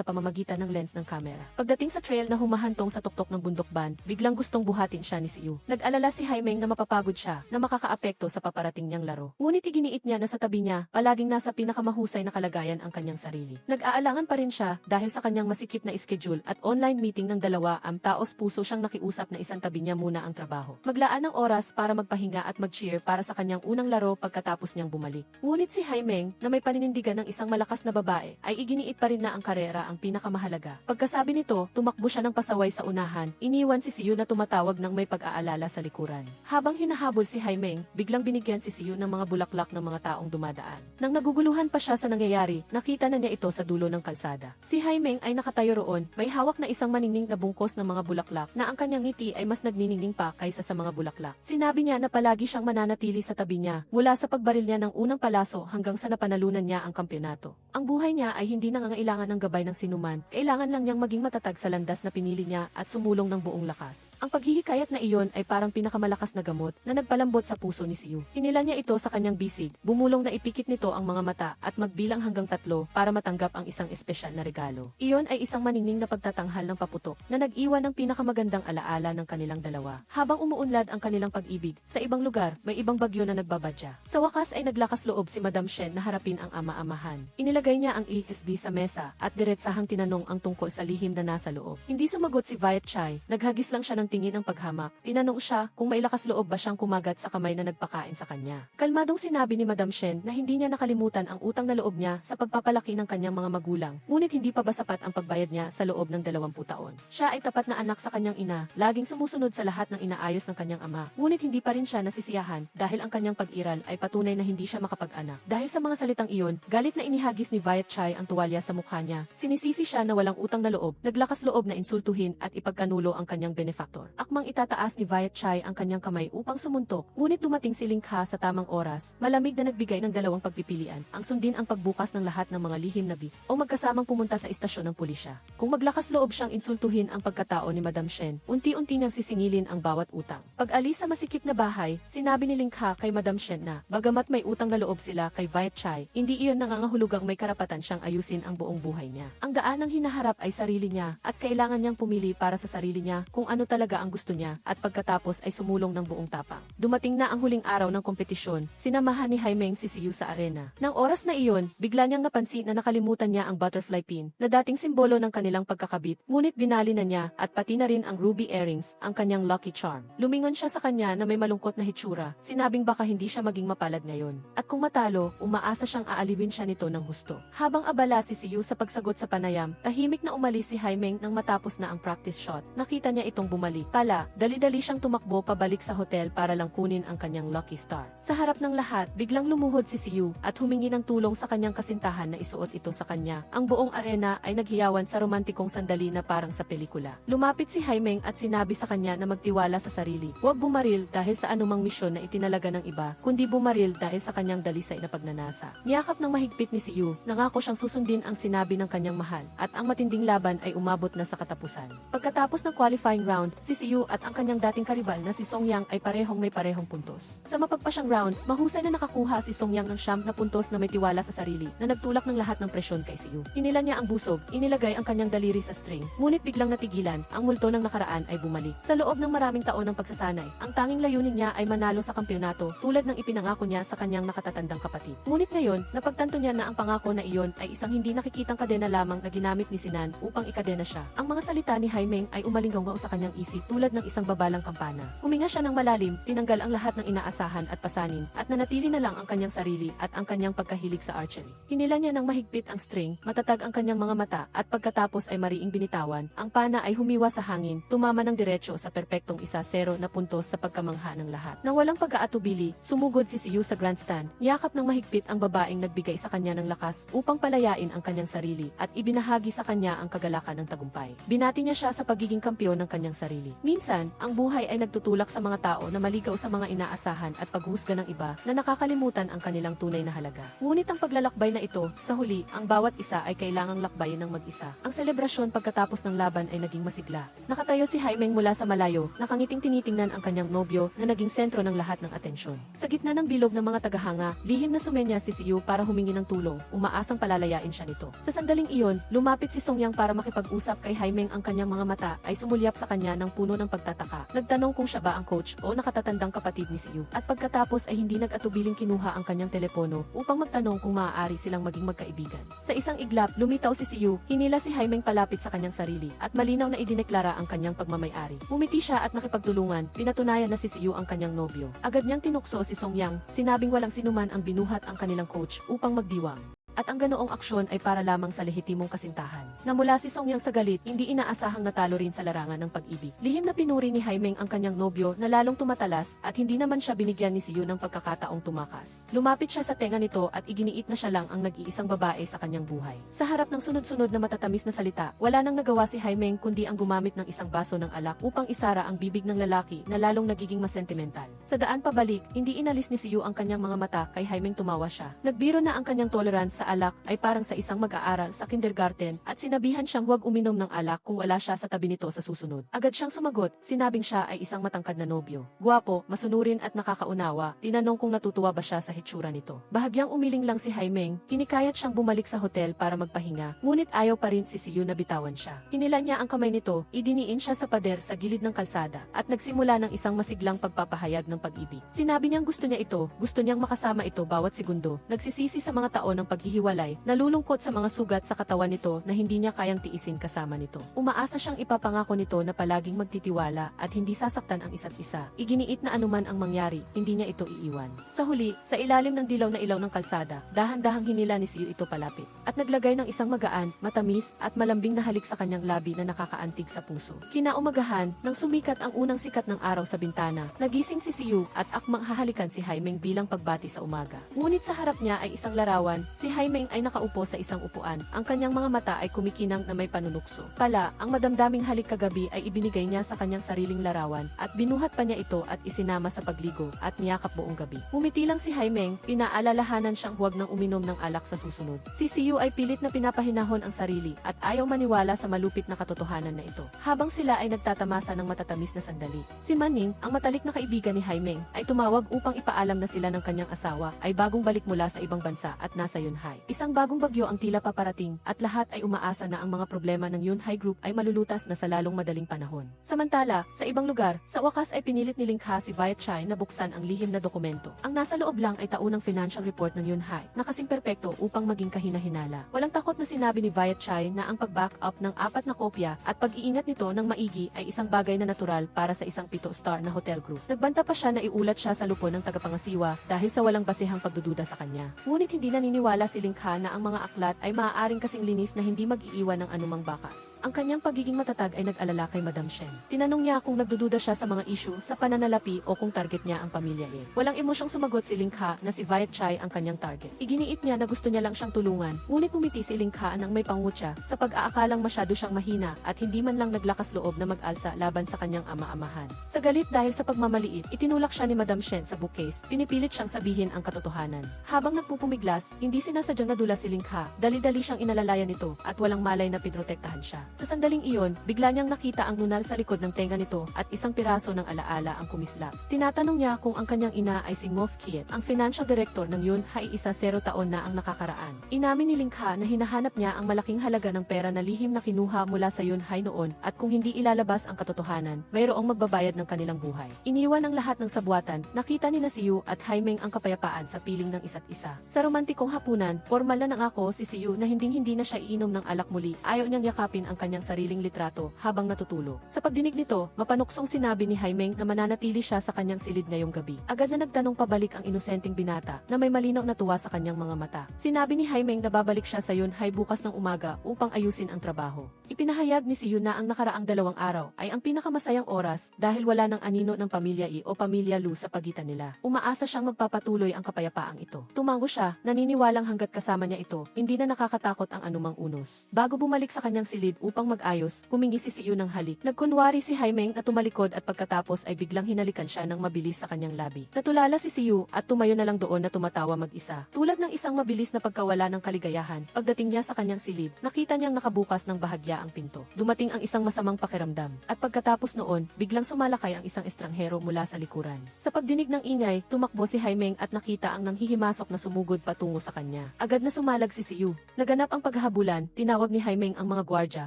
pamamagitan ng lens ng kamera. Pagdating sa trail na humahantong sa tuktok ng bundok band, biglang gustong buhatin siya ni Siyu. Nag-alala si Haimeng na mapapagod siya, na makakaapekto sa paparating niyang laro. Ngunit iginiit niya na sa tabi niya, palaging nasa pinakamahusay na kalagayan ang kanyang sarili. Nag-aalangan pa rin siya dahil sa kanyang masikip na schedule at online meeting ng dalawa, taos puso siyang nakiusap na isang tabi niya muna ang trabaho. Maglaan ng oras para magpahinga at mag-cheer para sa kanyang unang laro pagkatapos niyang bumalik. Ngunit si Haimeng, na may paninindigan ng isang malakas na babae, ay iginiit pa rin na ang karera ang pinakamahalaga. Pagkasabi nito, tumakbo siya ng pasaway sa unahan, iniwan si Siyu na tumatawag ng may pag-aalala sa likuran. Habang hinahabol si Haimeng, biglang binigyan si Siyu ng mga bulaklak ng mga taong dumadaan. Nang naguguluhan pa siya sa nangyayari, nakita na niya ito sa dulo ng kalsada. Si Haimeng ay nakatayo roon, may hawak na isang maningning na bungkos ng mga bulaklak na ang kanyang ngiti ay mas nagniningning pa kaysa sa mga bulaklak. Sinabi niya na palagi siyang mananatili sa tabi niya, mula sa pagbaril niya ng unang palaso hanggang sa napanalunan niya ang kampeonato. Ang buhay niya ay hindi nangangailangan ng gabay ng sinuman, kailangan lang niyang maging matatag sa landas na pinili niya at sumulong ng buong lakas. Ang paghihikayat na iyon ay parang pinakamalakas na gamot na nagpalambot sa puso ni Siyu. Hinila niya ito sa kanyang bisig, bumulong na ipikit nito ang mga mata at magbilang hanggang 3 para matanggap ang isang espesyal na regalo. Iyon ay isang maningning na pagtatanghal ng paputok na nag-iwan ng pinakamagandang alaala ng kanilang dalawa. Habang umuunlad ang kanilang pag-ibig, sa ibang lugar, may ibang bagyo na nagbabadya. Sa wakas ay naglakas loob si Madam Shen na harapin ang ama-amahan. Inilagay niya ang ESB sa mesa at diretsahang tinanong ang tungkol sa lihim na nasa loob. Hindi sumagot si Viet Chai, naghagis lang siya ng tingin ng paghamak. Tinanong siya kung may lakas loob ba siyang kumagat sa kamay na nagpakain sa kanya. Kalmadong sinabi ni Madam Shen na hindi niya nakalimutan ang utang na loob niya sa pagpapalaki ng kanyang mga magulang, ngunit hindi pa ba sapat ang pagbayad niya sa loob ng 20 taon. Siya ay tapat na anak sa kanyang ina, laging sumusunod sa lahat ng inaayos ng kanyang ama, ngunit hindi pa rin siya nasisiyahan dahil ang kanyang pag-iral ay patunay na hindi siya makapag-anak. Dahil sa mga salitang iyon, galit na inihagis ni Viet Chai ang tuwalya sa mukha niya. Sinisisi siya na walang utang na loob, naglakas loob na insultuhin at ipagkanulo ang kanyang benefactor. Akmang itataas ni Viet Chai ang kanyang kamay upang sumuntok, ngunit dumating si Lingha sa tamang oras, malamig na nagbigay ng 2 pagpipilian, ang sundin ang pagbukas ng lahat ng mga lihim na bis, o magkasamang pumunta sa istasyon ng pulisya. Kung maglakas loob siyang insultuhin ang pagkatao ni Madam Shen, unti-unti niyang sisingilin ang bawat utang. Pag-alis sa masikip na bahay, sinabi ni Lingha kay Madam Shen na, bagamat may utang na loob sila kay Viet Chai, hindi iyon nangangahulugang may karapatan siyang ayusin ang buong buhay niya. Ang daan ng hinaharap ay sarili niya, at kailangan niyang pumili para sa sarili niya kung ano talaga ang gusto niya, at pagkatapos ay sumulong ng buong tapang. Dumating na ang huling araw ng kompetisyon, sinamahan ni Haimeng si Siyu sa arena. Nang oras na iyon, bigla niyang napansin na nakalimutan niya ang butterfly pin, na dating simbolo ng kanilang pagkakabit, ngunit binali na niya, at pati na rin ang ruby earrings, ang kanyang lucky charm. Lumingon siya sa kanya na may malungkot na hitsura, sinabing baka hindi siya maging mapalad ngayon. At kung matalo, umaasa siyang aalibin siya nito ng husto. Habang abala si Siyu sa pagsagot sa panayam, tahimik na umalis si Haimeng nang matapos na ang practice shot. Nakita niya itong bumalik. Dali-dali siyang tumakbo pabalik sa hotel para lang kunin ang kanyang lucky star. Sa harap ng lahat, biglang lumuhod si Siyu at humingi ng tulong sa kanyang kasintahan na isuot ito sa kanya. Ang buong arena ay naghiyawan sa romantikong sandali na parang sa pelikula. Lumapit si Haimeng at sinabi sa kanya na magtiwala sa sarili. Huwag bumaril dahil sa anumang misyon na itinalaga ng iba, kundi bumaril dahil sa kanyang dalisay na pagnanasa. Niyakap ng mahigpit ni Siyu, nangako siyang susundin ang sinabi ng kanyang mahal, at ang matinding laban ay umabot na sa katapusan. Pagkatapos ng qualifying round, si Siyu at ang kanyang dating karibal na si Song Yang ay may parehong puntos. Sa mapagpasyang round, mahusay na nakakuha si Song Yang ng 9 na puntos na may tiwala sa sarili, na nagtulak ng lahat ng presyon kay Siyu. Hinila niya ang busog, inilagay ang kanyang daliri sa string, ngunit biglang natigilan, ang multo ng nakaraan ay bumalik. Sa loob ng maraming taon ng pagsasanay, ang tanging layunin niya ay manalo sa kampeonato, tulad ng ipinangako niya sa kanyang nakatatandang kapatid. Ngunit ngayon, napagtanto niya na ang pangako na iyon ay isang hindi nakikitang kadena lamang na ginamit ni Sinan upang ikadena siya. Ang mga salita ni Haimeng ay umalinggaw sa kanyang isip tulad ng isang babalang kampana. Huminga siya ng malalim, tinanggal ang lahat ng inaasahan at pasanin, at nanatili na lang ang kanyang sarili at ang kanyang pagkahilig sa archery. Hinila niya ng mahigpit ang string, matatag ang kanyang mga mata, at pagkatapos ay mariing binitawan, ang pana ay humiwa sa hangin, tumama ng diretso sa perpektong 1-0 na puntos sa pagkamangha ng lahat. Nang walang pag-aatubili, sumugod si Siyu sa grandstand, yakap ng mahigpit ang babaeng nagbigay sa kanya ng lakas upang palayain ang kanyang sarili, at ibinahagi sa kanya ang kagalakan ng tagumpay. Binati niya siya sa pagiging kampiyon ng kanyang sarili. Minsan, ang buhay ay nagtutulak sa mga tao na maligaw sa mga inaasahan at paghusga ng iba na nakakalimutan ang kanilang tunay na halaga. Ngunit ang paglalakbay na ito, sa Sa huli, ang bawat isa ay kailangang lakbayin ng mag-isa. Ang selebrasyon pagkatapos ng laban ay naging masigla. Nakatayo si Jaimeng mula sa malayo, nakangiting tinitingnan ang kanyang nobyo na naging sentro ng lahat ng atensyon. Sa gitna ng bilog ng mga tagahanga, lihim na sumenya si Siyu para humingi ng tulong, umaasang palalayain siya nito. Sa sandaling iyon, lumapit si Songyang para makipag-usap kay Jaimeng. Ang kanyang mga mata ay sumulyap sa kanya ng puno ng pagtataka. Nagtanong kung siya ba ang coach o nakatatandang kapatid ni Siyu. At pagkatapos ay hindi nag-atubiling kinuha ang kanyang telepono upang magtanong kung maaari silang maging magkaibigan. Sa isang iglap, lumitaw si Siyu, hinila si Jaimeng palapit sa kanyang sarili, at malinaw na idineklara ang kanyang pagmamay-ari. Umiti siya at nakipagtulungan, pinatunayan na si Siyu ang kanyang nobyo. Agad niyang tinukso si Songyang, sinabing walang sinuman ang binuhat ang kanilang coach upang magdiwang. At ang ganoong aksyon ay para lamang sa lehitimong kasintahan. Namula si Songyang sa galit, hindi inaasahang natalo rin sa larangan ng pag-ibig. Lihim na pinuri ni Jaimeng ang kanyang nobyo na lalong tumatalas at hindi naman siya binigyan ni Siyu ng pagkakataong tumakas. Lumapit siya sa tenga nito at iginiit na siya lang ang nag-iisang babae sa kanyang buhay. Sa harap ng sunod-sunod na matatamis na salita, wala nang nagawa si Jaimeng kundi ang gumamit ng isang baso ng alak upang isara ang bibig ng lalaki na lalong nagiging mas sentimental. Sa daan pabalik, hindi inalis ni Siyu ang kanyang mga mata kay Jaimeng. Tumawa siya. Nagbiro na ang kanyang tolerance sa alak ay parang sa isang mag-aaral sa kindergarten at sinabihan siyang huwag uminom ng alak kung wala siya sa tabi nito sa susunod. Agad siyang sumagot, sinabing siya ay isang matangkad na nobyo. Gwapo, masunurin at nakakaunawa. Tinanong kung natutuwa ba siya sa hitsura nito. Bahagyang umiling lang si Jaimeng, hinikayat siyang bumalik sa hotel para magpahinga, ngunit ayaw pa rin si Siyu na bitawan siya. Hinila niya ang kamay nito, idiniin siya sa pader sa gilid ng kalsada, at nagsimula ng isang masiglang pagpapahayag ng pag-ibig. Sinabi niyang gusto niya ito, gusto niyang makasama ito bawat segundo, nagsisisi sa mga taon ng paghihiwalay, nalulungkot sa mga sugat sa katawan nito na hindi niya kayang tiisin kasama nito. Umaasa siyang ipapangako nito na palaging magtitiwala at hindi sasaktan ang isa't isa. Iginiit na anuman ang mangyari, hindi niya ito iiwan. Sa huli, sa ilalim ng dilaw na ilaw ng kalsada, dahan-dahang hinila ni Siyu ito palapit, at naglagay ng isang magaan, matamis, at malambing na halik sa kanyang labi na nakakaantig sa puso. Kinaumagahan, nang sumikat ang unang sikat ng araw sa bintana, nagising si Siyu at akmang hahalikan si Jaimeng bilang pagbati sa umaga. Ngunit sa harap niya ay isang larawan, si Jaimeng ay nakaupo sa isang upuan, ang kanyang mga mata ay kumikinang na may panunukso. Pala, ang madamdaming halik kagabi ay ibinigay niya sa kanyang sariling larawan, at binuhat pa niya ito at isinama sa pagligo, at niyakap buong gabi. Umiti lang si Jaimeng, pinaalalahanan siyang huwag nang uminom ng alak sa susunod. Si Siyu ay pilit na pinapahinahon ang sarili, at ayaw maniwala sa malupit na katotohanan na ito. Habang sila ay nagtatamasa ng matatamis na sandali, si Manning, ang matalik na kaibigan ni Jaimeng, ay tumawag upang ipaalam na sila ng kanyang asawa ay bagong balik mula sa ibang bansa at nasa Yunhai. Isang bagong bagyo ang tila paparating, at lahat ay umaasa na ang mga problema ng Yunhai Group ay malulutas na sa lalong madaling panahon. Samantala, sa ibang lugar, sa wakas ay pinilit ni Ling Ha si Viet Chai na buksan ang lihim na dokumento. Ang nasa loob lang ay taunang financial report ng Yunhai, na kasing perpekto upang maging kahina-hinala. Walang takot na sinabi ni Viet Chai na ang pag-back up ng 4 na kopya at pag-iingat nito ng maigi ay isang bagay na natural para sa isang 7-star na hotel group. Nagbanta pa siya na iulat siya sa lupon ng tagapangasiwa dahil sa walang basehang pagdududa sa kanya. Ngunit hindi naniniwala si Ling Ha na ang mga aklat ay maaaring kasing linis na hindi mag-iiwan ng anumang bakas. Ang kanyang pagiging matatag ay nag-alala kay Madam Shen. Tinanong niya kung nagdududa siya sa mga issue sa pananalapi o kung target niya ang pamilya niya. Walang emosyong sumagot si Ling Ha na si Viet Chai ang kanyang target. Iginiit niya na gusto niya lang siyang tulungan, ngunit umiti si Ling Ha nang may pangutya sa pag-aakalang masyado siyang mahina at hindi man lang naglakas loob na mag-alsa laban sa kanyang ama-amahan. Sa galit dahil sa pagmamaliit, itinulak siya ni Madam Shen sa bookcase, pinipilit siyang sabihin ang katotohanan. Habang nagpupumiglas, hindi sinasadyang nadula si Ling Ha, dali-dali siyang inalalayan nito at walang malay na pinrotektahan siya. Sa sandaling iyon, bigla niyang nakita ang nunal sa likod ng tenga nito at isang piraso ng alaala ang kumislap. Tinatanong niya kung ang kanyang ina ay si Moff Kiet, ang financial director ng Yunhai, 0 taon na ang nakakaraan. Inamin ni Ling Ha na hinahanap niya ang malaking halaga ng pera na lihim na kinuha mula sa Yunhai noon at kung hindi ilalabas ang katotohanan, mayroong magbabayad ng kanilang buhay. Iniwan ang lahat ng sabuatan, nakita ni Siyu at Jaimeng ang kapayapaan sa piling ng isa't isa. Sa romantikong hapunan, formal na nangako si Siyu na hindi na siya iinom ng alak muli. Ayaw niyang yakapin ang kanyang sariling litrato habang natutulog. Sa pagdinig nito, mapanuksong sinabi ni Jaimeng na mananatili siya sa kanyang silid ngayong gabi. Agad na nagtanong pabalik ang inosenteng binata na may malinaw na tuwa sa kanyang mga mata. Sinabi ni Jaimeng na babalik siya sa Yunhai bukas ng umaga upang ayusin ang trabaho. Ipinahayag ni Siyu na ang nakaraang 2 araw ay ang pinakamasayang oras dahil wala ng anino ng pamilya I o pamilya Lu sa pagitan nila. Umaasa siyang magpapatuloy ang kapayapaang ito. Tumango siya, naniniwalang hanggat at kasama niya ito, hindi na nakakatakot ang anumang unos. Bago bumalik sa kanyang silid upang mag-ayos, humingi si Siyu ng halik. Nagkunwari si Haimeng na tumalikod at pagkatapos ay biglang hinalikan siya ng mabilis sa kanyang labi. Natulala si Siyu at tumayo na lang doon na tumatawa mag-isa. Tulad ng isang mabilis na pagkawala ng kaligayahan, pagdating niya sa kanyang silid, nakita niyang nakabukas ng bahagya ang pinto. Dumating ang isang masamang pakiramdam. At pagkatapos noon, biglang sumalakay ang isang estranghero mula sa likuran. Sa pagdinig ng ingay, tumakbo si Haimeng at nakita ang nanghihimasok na sumugod patungo sa kanya. Agad na sumalag si Siyu. Naganap ang paghahabulan, tinawag ni Haimeng ang mga gwardya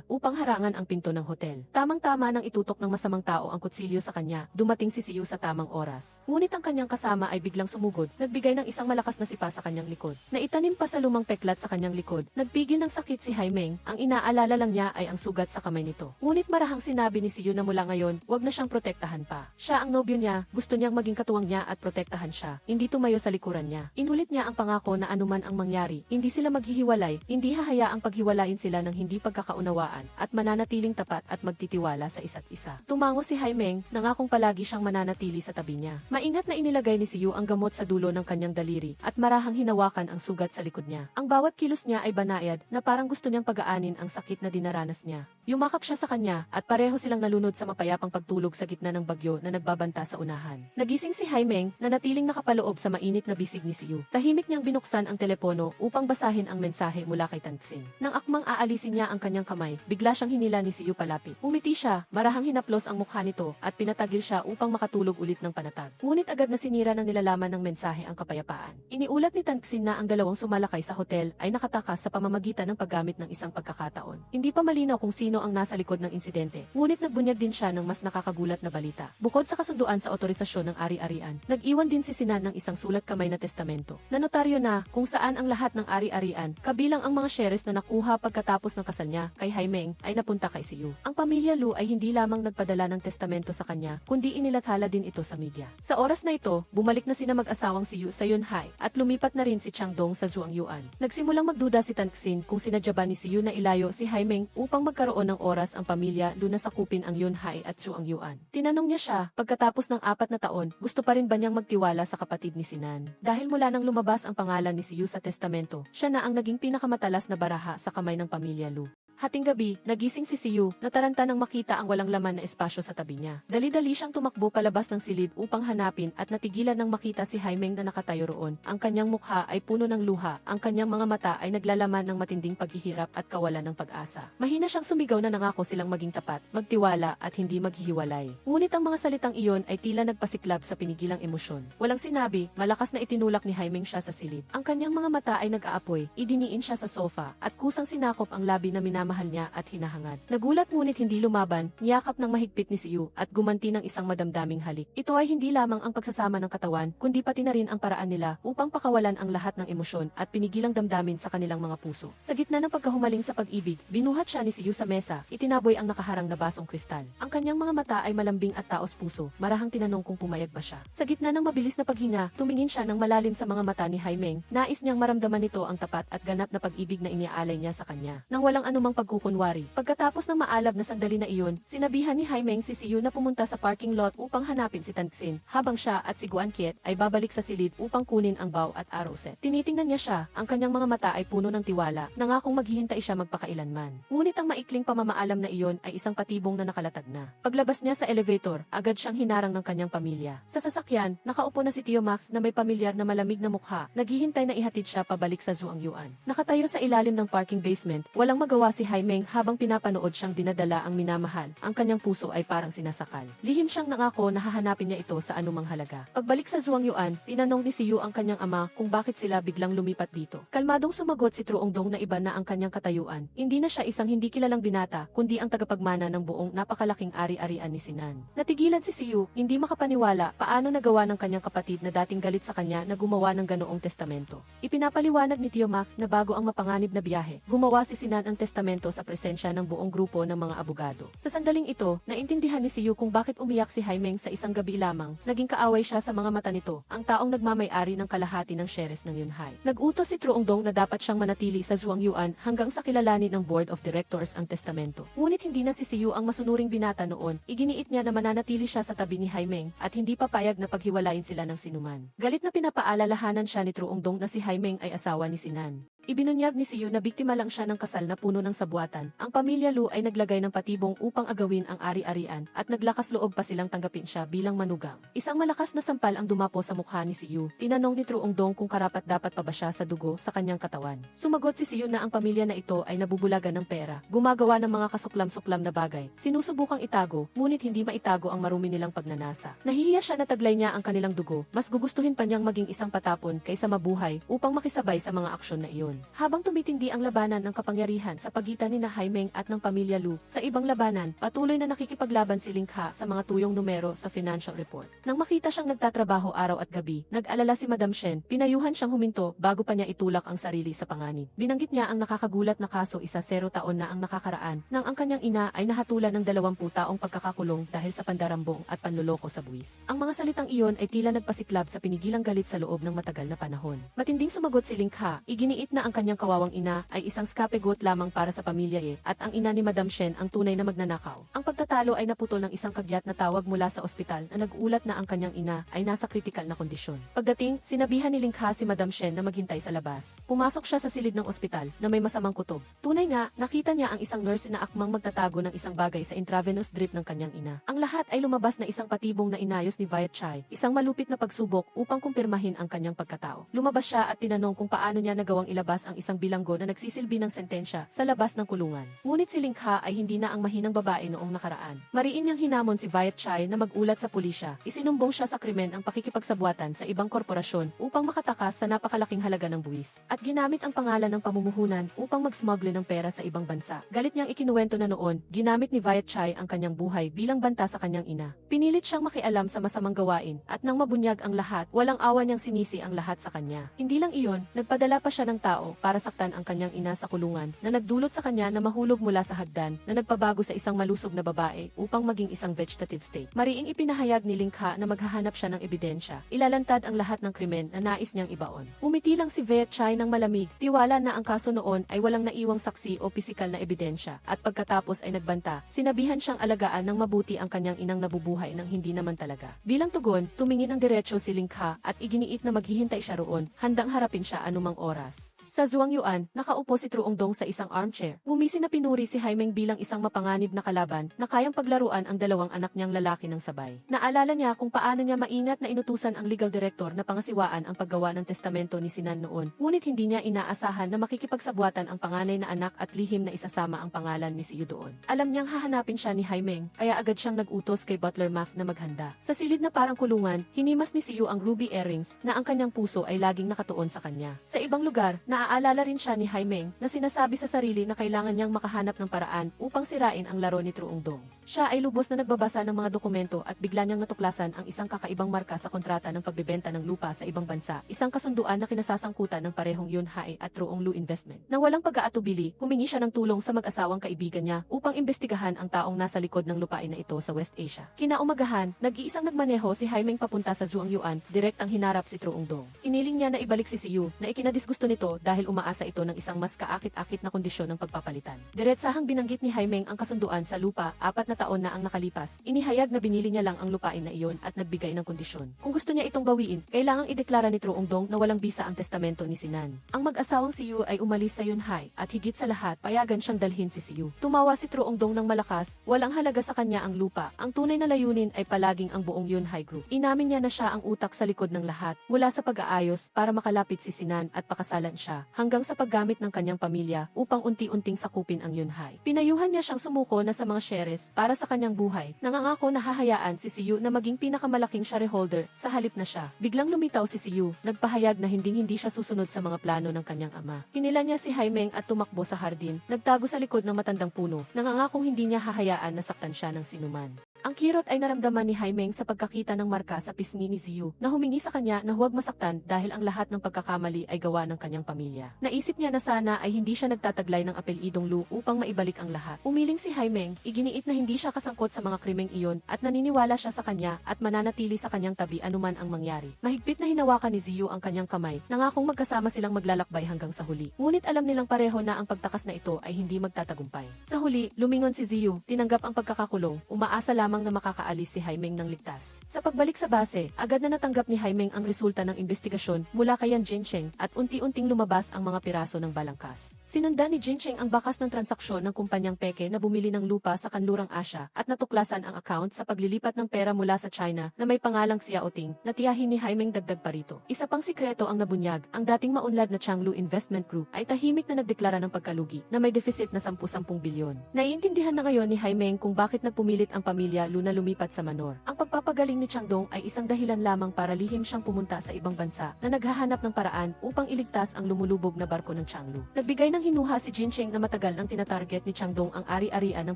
upang harangan ang pinto ng hotel. Tamang-tama nang itutok ng masamang tao ang kutsilyo sa kanya, dumating si Siyu sa tamang oras. Ngunit ang kanyang kasama ay biglang sumugod, nagbigay ng isang malakas na sipa sa kanyang likod. Naitanim pa sa lumang peklat sa kanyang likod. Nagpigil ng sakit si Haimeng, ang inaalala lang niya ay ang sugat sa kamay nito. Ngunit marahang sinabi ni Siyu na mula ngayon, wag na siyang protektahan pa. Siya ang nobyo niya, gusto niyang maging katuwang niya at protektahan siya, hindi tumayo sa likuran niya. Inulit niya ang pangako na anuman ang mangyari, hindi sila maghihiwalay, hindi hahayaang paghiwalayin sila ng hindi pagkakaunawaan, at mananatiling tapat at magtitiwala sa isa't isa. Tumango si Haimeng, nangakong palagi siyang mananatili sa tabi niya. Maingat na inilagay ni Siyu ang gamot sa dulo ng kanyang daliri, at marahang hinawakan ang sugat sa likod niya. Ang bawat kilos niya ay banayad, na parang gusto niyang pagaanin ang sakit na dinaranas niya. Yumakap siya sa kanya, at pareho silang nalunod sa mapayapang pagtulog sa gitna ng bagyo na nagbabanta sa unahan. Nagising si Haimeng, na natiling nakapaloob sa mainit na bisig ni Siyu. Tahimik niyang binuksan ang telepono upang basahin ang mensahe mula kay Tangsin. Nang akmang aalisin niya ang kanyang kamay, bigla siyang hinila ni Siyu palapit. Umiti siya, marahang hinaplos ang mukha nito, at pinatagil siya upang makatulog ulit ng panatag. Ngunit agad na sinira ng nilalaman ng mensahe ang kapayapaan. Iniulat ni Tangsin na ang dalawang sumalakay sa hotel ay nakatakas sa pamamagitan ng paggamit ng isang pagkakataon. Hindi pa malinaw kung sino ang nasa likod ng insidente, ngunit nagbunyag din siya ng mas nakakagulat na balita. Bukod sa kasunduan sa otorisasyon ng ari-arian, nag-iwan din si Sinan ng isang sulat kamay na testamento na notaryo na kung saan ang lahat ng ari-arian, kabilang ang mga shares na nakuha pagkatapos ng kasal niya kay Haimeng, ay napunta kay Siyu. Ang pamilya Lu ay hindi lamang nagpadala ng testamento sa kanya, kundi inilathala din ito sa media. Sa oras na ito, bumalik na sina mag-asawang Siyu sa Yunhai at lumipat na rin si Changdong sa Zhuangyuan. Nagsimulang magduda si Tangxin kung sinadya ba ni Siyu na ilayo si Haimeng upang magkaroon ng oras ang pamilya Lu na sakupin ang Yunhai at Zhuangyuan. Tinanong niya siya, pagkatapos ng 4 na taon, gusto pa rin ba niyang magtiwala sa kapatid ni Sinan? Dahil mula nang lumabas ang pangalan ni Siyu sa testamento, siya na ang naging pinakamatalas na baraha sa kamay ng pamilya Lu. Hating gabi, nagising si Siyu, nataranta nang makita ang walang laman na espasyo sa tabi niya. Dali-dali siyang tumakbo palabas ng silid upang hanapin at natigilan nang makita si Haimeng na nakatayo roon. Ang kanyang mukha ay puno ng luha, ang kanyang mga mata ay naglalaman ng matinding paghihirap at kawalan ng pag-asa. Mahina siyang sumigaw na nangako silang maging tapat, magtiwala at hindi maghihiwalay. Ngunit ang mga salitang iyon ay tila nagpasiklab sa pinigilang emosyon. Walang sinabi, malakas na itinulak ni Haimeng siya sa silid. Ang kanyang mga mata ay nag-aapoy, idiniin siya sa sofa, at kusang sinakop ang labi na minamahal niya at hinahangad. Nagulat ngunit hindi lumaban, niyakap ng mahigpit ni Siyu at gumanti ng isang madamdaming halik. Ito ay hindi lamang ang pagsasama ng katawan, kundi pati na rin ang paraan nila upang pakawalan ang lahat ng emosyon at pinigilang damdamin sa kanilang mga puso. Sa gitna ng pagkahumaling sa pag-ibig, binuhat siya ni Siyu sa mesa, itinaboy ang nakaharang na basong kristal. Ang kanyang mga mata ay malambing at taos puso, marahang tinanong kung pumayag ba siya. Sa gitna ng mabilis na paghinga, tumingin siya ng malalim sa mga mata ni Haimeng, nais niyang maramdaman nito ang tapat at ganap na pag-ibig na iniaalay niya sa kanya. Nang walang anumang pagkukunwari, pagkatapos ng maalab na sandali na iyon, sinabihan ni Haimeng si Siyu na pumunta sa parking lot upang hanapin si Tangxin, habang siya at si Guan Qiet ay babalik sa silid upang kunin ang bow at arrow set. Tinitingnan niya siya, ang kanyang mga mata ay puno ng tiwala, nangakong maghihintay siya magpakailanman. Ngunit ang maikling pamamaalam na iyon ay isang patibong na nakalatag na. Paglabas niya sa elevator, agad siyang hinarang ng kanyang pamilya. Sa sasakyan, nakaupo na si Tio Mac na may pamilyar na malamig na mukha, naghihintay na ihatid siya pabalik sa Zhuangyuan. Nakatayo sa ilalim ng parking basement, walang magawa si Haimeng habang pinapanood siyang dinadala ang minamahal, ang kanyang puso ay parang sinasakal. Lihim siyang nangako na hahanapin niya ito sa anumang halaga. Pagbalik sa Zhuangyuan, tinanong ni Siyu ang kanyang ama kung bakit sila biglang lumipat dito. Kalmadong sumagot si Truongdong na iba na ang kanyang katayuan. Hindi na siya isang hindi kilalang binata, kundi ang tagapagmana ng buong napakalaking ari-arian ni Sinan. Natigilan si Siyu, hindi makapaniwala paano nagawa ng kanyang kapatid na dating galit sa kanya na gumawa ng ganoong testamento. Ipinapaliwanag ni Tio Mac na bago ang mapanganib na biyahe, gumawa si Sinan ang testamento testamento sa presensya ng buong grupo ng mga abogado. Sa sandaling ito, naintindihan ni Siyu kung bakit umiyak si Haimeng sa isang gabi lamang. Naging kaaway siya sa mga mata nito, ang taong nagmamay-ari ng kalahati ng shares ng Yunhai. Nag-utos si Truongdong na dapat siyang manatili sa Zhuangyuan hanggang sa kilalanin ng Board of Directors ang testamento. Ngunit hindi na si Siyu ang masunuring binata noon. Iginiit niya na mananatili siya sa tabi ni Haimeng at hindi papayag na paghiwalayin sila ng sinuman. Galit na pinapaalalahanan siya ni Truongdong na si Haimeng ay asawa ni Sinan. Ibinunyag ni Siyu na biktima lang siya ng kasal na puno ng sabuatan. Ang pamilya Lu ay naglagay ng patibong upang agawin ang ari-arian at naglakas loob pa silang tanggapin siya bilang manugang. Isang malakas na sampal ang dumapo sa mukha ni Siyu. Tinanong ni Truongdong kung karapat-dapat pa ba siya sa dugo sa kanyang katawan. Sumagot si Siyu na ang pamilya na ito ay nabubulagan ng pera, gumagawa ng mga kasuklam-suklam na bagay, sinusubukang itago, ngunit hindi maitago ang marumi nilang pagnanasa. Nahihiya siya na taglay niya ang kanilang dugo, mas gugustuhin pa niyang maging isang patapon kaysa mabuhay upang makisabay sa mga aksyon na iyon. Habang tumitindi ang labanan ng kapangyarihan sa pagitan ni Haimeng at ng pamilya Lu, sa ibang labanan, patuloy na nakikipaglaban si Lingha sa mga tuyong numero sa financial report. Nang makita siyang nagtatrabaho araw at gabi, nag-alala si Madam Shen, pinayuhan siyang huminto bago pa niya itulak ang sarili sa panganib. Binanggit niya ang nakakagulat na kaso 10 taon na ang nakakaraan, nang ang kanyang ina ay nahatulan ng 20 taong pagkakakulong dahil sa pandarambong at panloloko sa buwis. Ang mga salitang iyon ay tila nagpasiklab sa pinigilang galit sa loob ng matagal na panahon. Matinding sumagot si Lingha, iginiit na ang kanyang kawawang ina ay isang scapegoat lamang para sa pamilya at ang ina ni Madam Shen ang tunay na magnanakaw. Ang pagtatalo ay naputol ng isang kagyat na tawag mula sa ospital na nag-ulat na ang kanyang ina ay nasa kritikal na kondisyon. Pagdating, sinabihan ni Lingha si Madam Shen na maghintay sa labas. Pumasok siya sa silid ng ospital na may masamang kutob. Tunay nga, nakita niya ang isang nurse na akmang magtatago ng isang bagay sa intravenous drip ng kanyang ina. Ang lahat ay lumabas na isang patibong na inayos ni Viet Chai, isang malupit na pagsubok upang kumpirmahin ang kanyang pagkatao. Lumabas siya at tinanong kung paano niya nagawang ilabas ang isang bilanggo na nagsisilbi ng sentensya sa labas ng kulungan. Ngunit si Lingha ay hindi na ang mahinang babae noong nakaraan. Mariin niyang hinamon si Viet Chai na mag-ulat sa pulisya. Isinumbong siya sa krimen ang pakikipagsabuatan sa ibang korporasyon upang makatakas sa napakalaking halaga ng buwis. At ginamit ang pangalan ng pamumuhunan upang mag-smuggle ng pera sa ibang bansa. Galit niyang ikinuwento na noon, ginamit ni Viet Chai ang kanyang buhay bilang banta sa kanyang ina. Pinilit siyang makialam sa masamang gawain at nang mabunyag ang lahat, walang awa niyang sinisi ang lahat sa kanya. Hindi lang iyon, nagpadala pa siya ng tao para saktan ang kanyang ina sa kulungan na nagdulot sa kanya na mahulog mula sa hagdan na nagpabago sa isang malusog na babae upang maging isang vegetative state. Mariing ipinahayag ni Lingha na maghahanap siya ng ebidensya. Ilalantad ang lahat ng krimen na nais niyang ibaon. Umiti lang si Viet Chai ng malamig, tiwala na ang kaso noon ay walang naiwang saksi o pisikal na ebidensya at pagkatapos ay nagbanta, sinabihan siyang alagaan ng mabuti ang kanyang inang nabubuhay ng hindi naman talaga. Bilang tugon, tumingin ang diretsyo si Lingha at iginiit na maghihintay siya roon, handang harapin siya anumang oras. Sa Zhuangyuan, nakaupo si Truongdong sa isang armchair. Ngumisi na pinuri si Haimeng bilang isang mapanganib na kalaban na kayang paglaruan ang dalawang anak niyang lalaki ng sabay. Naalala niya kung paano niya maingat na inutusan ang legal director na pangasiwaan ang paggawa ng testamento ni Sinan noon. Ngunit hindi niya inaasahan na makikipagsabuatan ang panganay na anak at lihim na isasama ang pangalan ni Siyu doon. Alam niyang hahanapin siya ni Haimeng, kaya agad siyang nag-utos kay Butler Math na maghanda. Sa silid na parang kulungan, hinimas ni Siyu ang ruby earrings na ang kanyang puso ay laging nakatuon sa kanya. Sa ibang lugar, naaalala rin siya ni Haimeng na sinasabi sa sarili na kailangan niyang makahanap ng paraan upang sirain ang laro ni Truongdong. Siya ay lubos na nagbabasa ng mga dokumento at bigla niyang natuklasan ang isang kakaibang marka sa kontrata ng pagbebenta ng lupa sa ibang bansa, isang kasunduan na kinasasangkutan ng parehong Yunhai at Truonglu Investment. Nang walang pag-aatubili, humingi siya ng tulong sa mag-asawang kaibigan niya upang imbestigahan ang taong nasa likod ng lupain na ito sa West Asia. Kinaumagahan, nag-iisang nagmaneho si Haimeng papunta sa Zhuangyuan, direct ang hinarap si Truongdong. Iniling niya na ibalik si Siyu na ikinadisgusto nito dahil umaasa ito ng isang mas kaakit-akit na kondisyon ng pagpapalitan. Diretsahang binanggit ni Haimeng ang kasunduan sa lupa, 4 na taon na ang nakalipas. Inihayag na binili niya lang ang lupain na iyon at nagbigay ng kondisyon. Kung gusto niya itong bawiin, kailangang ideklara ni Truongdong na walang bisa ang testamento ni Sinan. Ang mag-asawang Siyu ay umalis sa Yunhai at higit sa lahat, payagan siyang dalhin si Siyu. Tumawa si Truongdong ng malakas, walang halaga sa kanya ang lupa. Ang tunay na layunin ay palaging ang buong Yunhai Group. Inamin niya na siya ang utak sa likod ng lahat, mula sa pag-aayos para makalapit si Sinan at pakasalan siya, hanggang sa paggamit ng kanyang pamilya upang unti-unting sakupin ang Yunhai. Pinayuhan niya siyang sumuko na sa mga shares para sa kanyang buhay. Nangangako na hahayaan si Siyu na maging pinakamalaking shareholder sa halip na siya. Biglang lumitaw si Siyu, nagpahayag na hindi siya susunod sa mga plano ng kanyang ama. Hinila niya si Haimeng at tumakbo sa hardin, nagtago sa likod ng matandang puno, nangangakong hindi niya hahayaan na saktan siya ng sinuman. Ang kirot ay naramdaman ni Haimeng sa pagkakita ng marka sa pisngi ni Ziyu na humingi sa kanya na huwag masaktan dahil ang lahat ng pagkakamali ay gawa ng kanyang pamilya. Naisip niya na sana ay hindi siya nagtataglay ng apelyidong Lu upang maibalik ang lahat. Umiling si Haimeng, iginiit na hindi siya kasangkot sa mga krimeng iyon at naniniwala siya sa kanya at mananatili sa kanyang tabi anuman ang mangyari. Mahigpit na hinawakan ni Ziyu ang kanyang kamay, nangakong magkasama silang maglalakbay hanggang sa huli. Ngunit alam nilang pareho na ang pagtakas na ito ay hindi magtatagumpay. Sa huli, lumingon si Ziyu, tinanggap ang pagkakakulong, umaasa lamang na makakaalis si Haimeng ng ligtas. Sa pagbalik sa base, agad na natanggap ni Haimeng ang resulta ng investigasyon mula kay Yan Jincheng at unti-unting lumabas ang mga piraso ng balangkas. Sinundan ni Jincheng ang bakas ng transaksyon ng kumpanyang peke na bumili ng lupa sa Kanlurang Asya at natuklasan ang account sa paglilipat ng pera mula sa China na may pangalang Xiaoting na tiyahin ni Haimeng dagdag pa rito. Isa pang sikreto ang nabunyag, ang dating maunlad na Changlu Investment Group ay tahimik na nagdeklara ng pagkalugi na may deficit na 10 bilyon. Naiintindihan na ngayon ni Haimeng kung bakit nagpumilit ang pamilya Lu na lumipat sa Manor. Ang pagpapagaling ni Changdong ay isang dahilan lamang para lihim siyang pumunta sa ibang bansa na naghahanap ng paraan upang iligtas ang lumulubog na barko ng Changlu. Nagbigay ng hinuha si Jincheng na matagal nang tinatarget ni Changdong ang ari-arian ng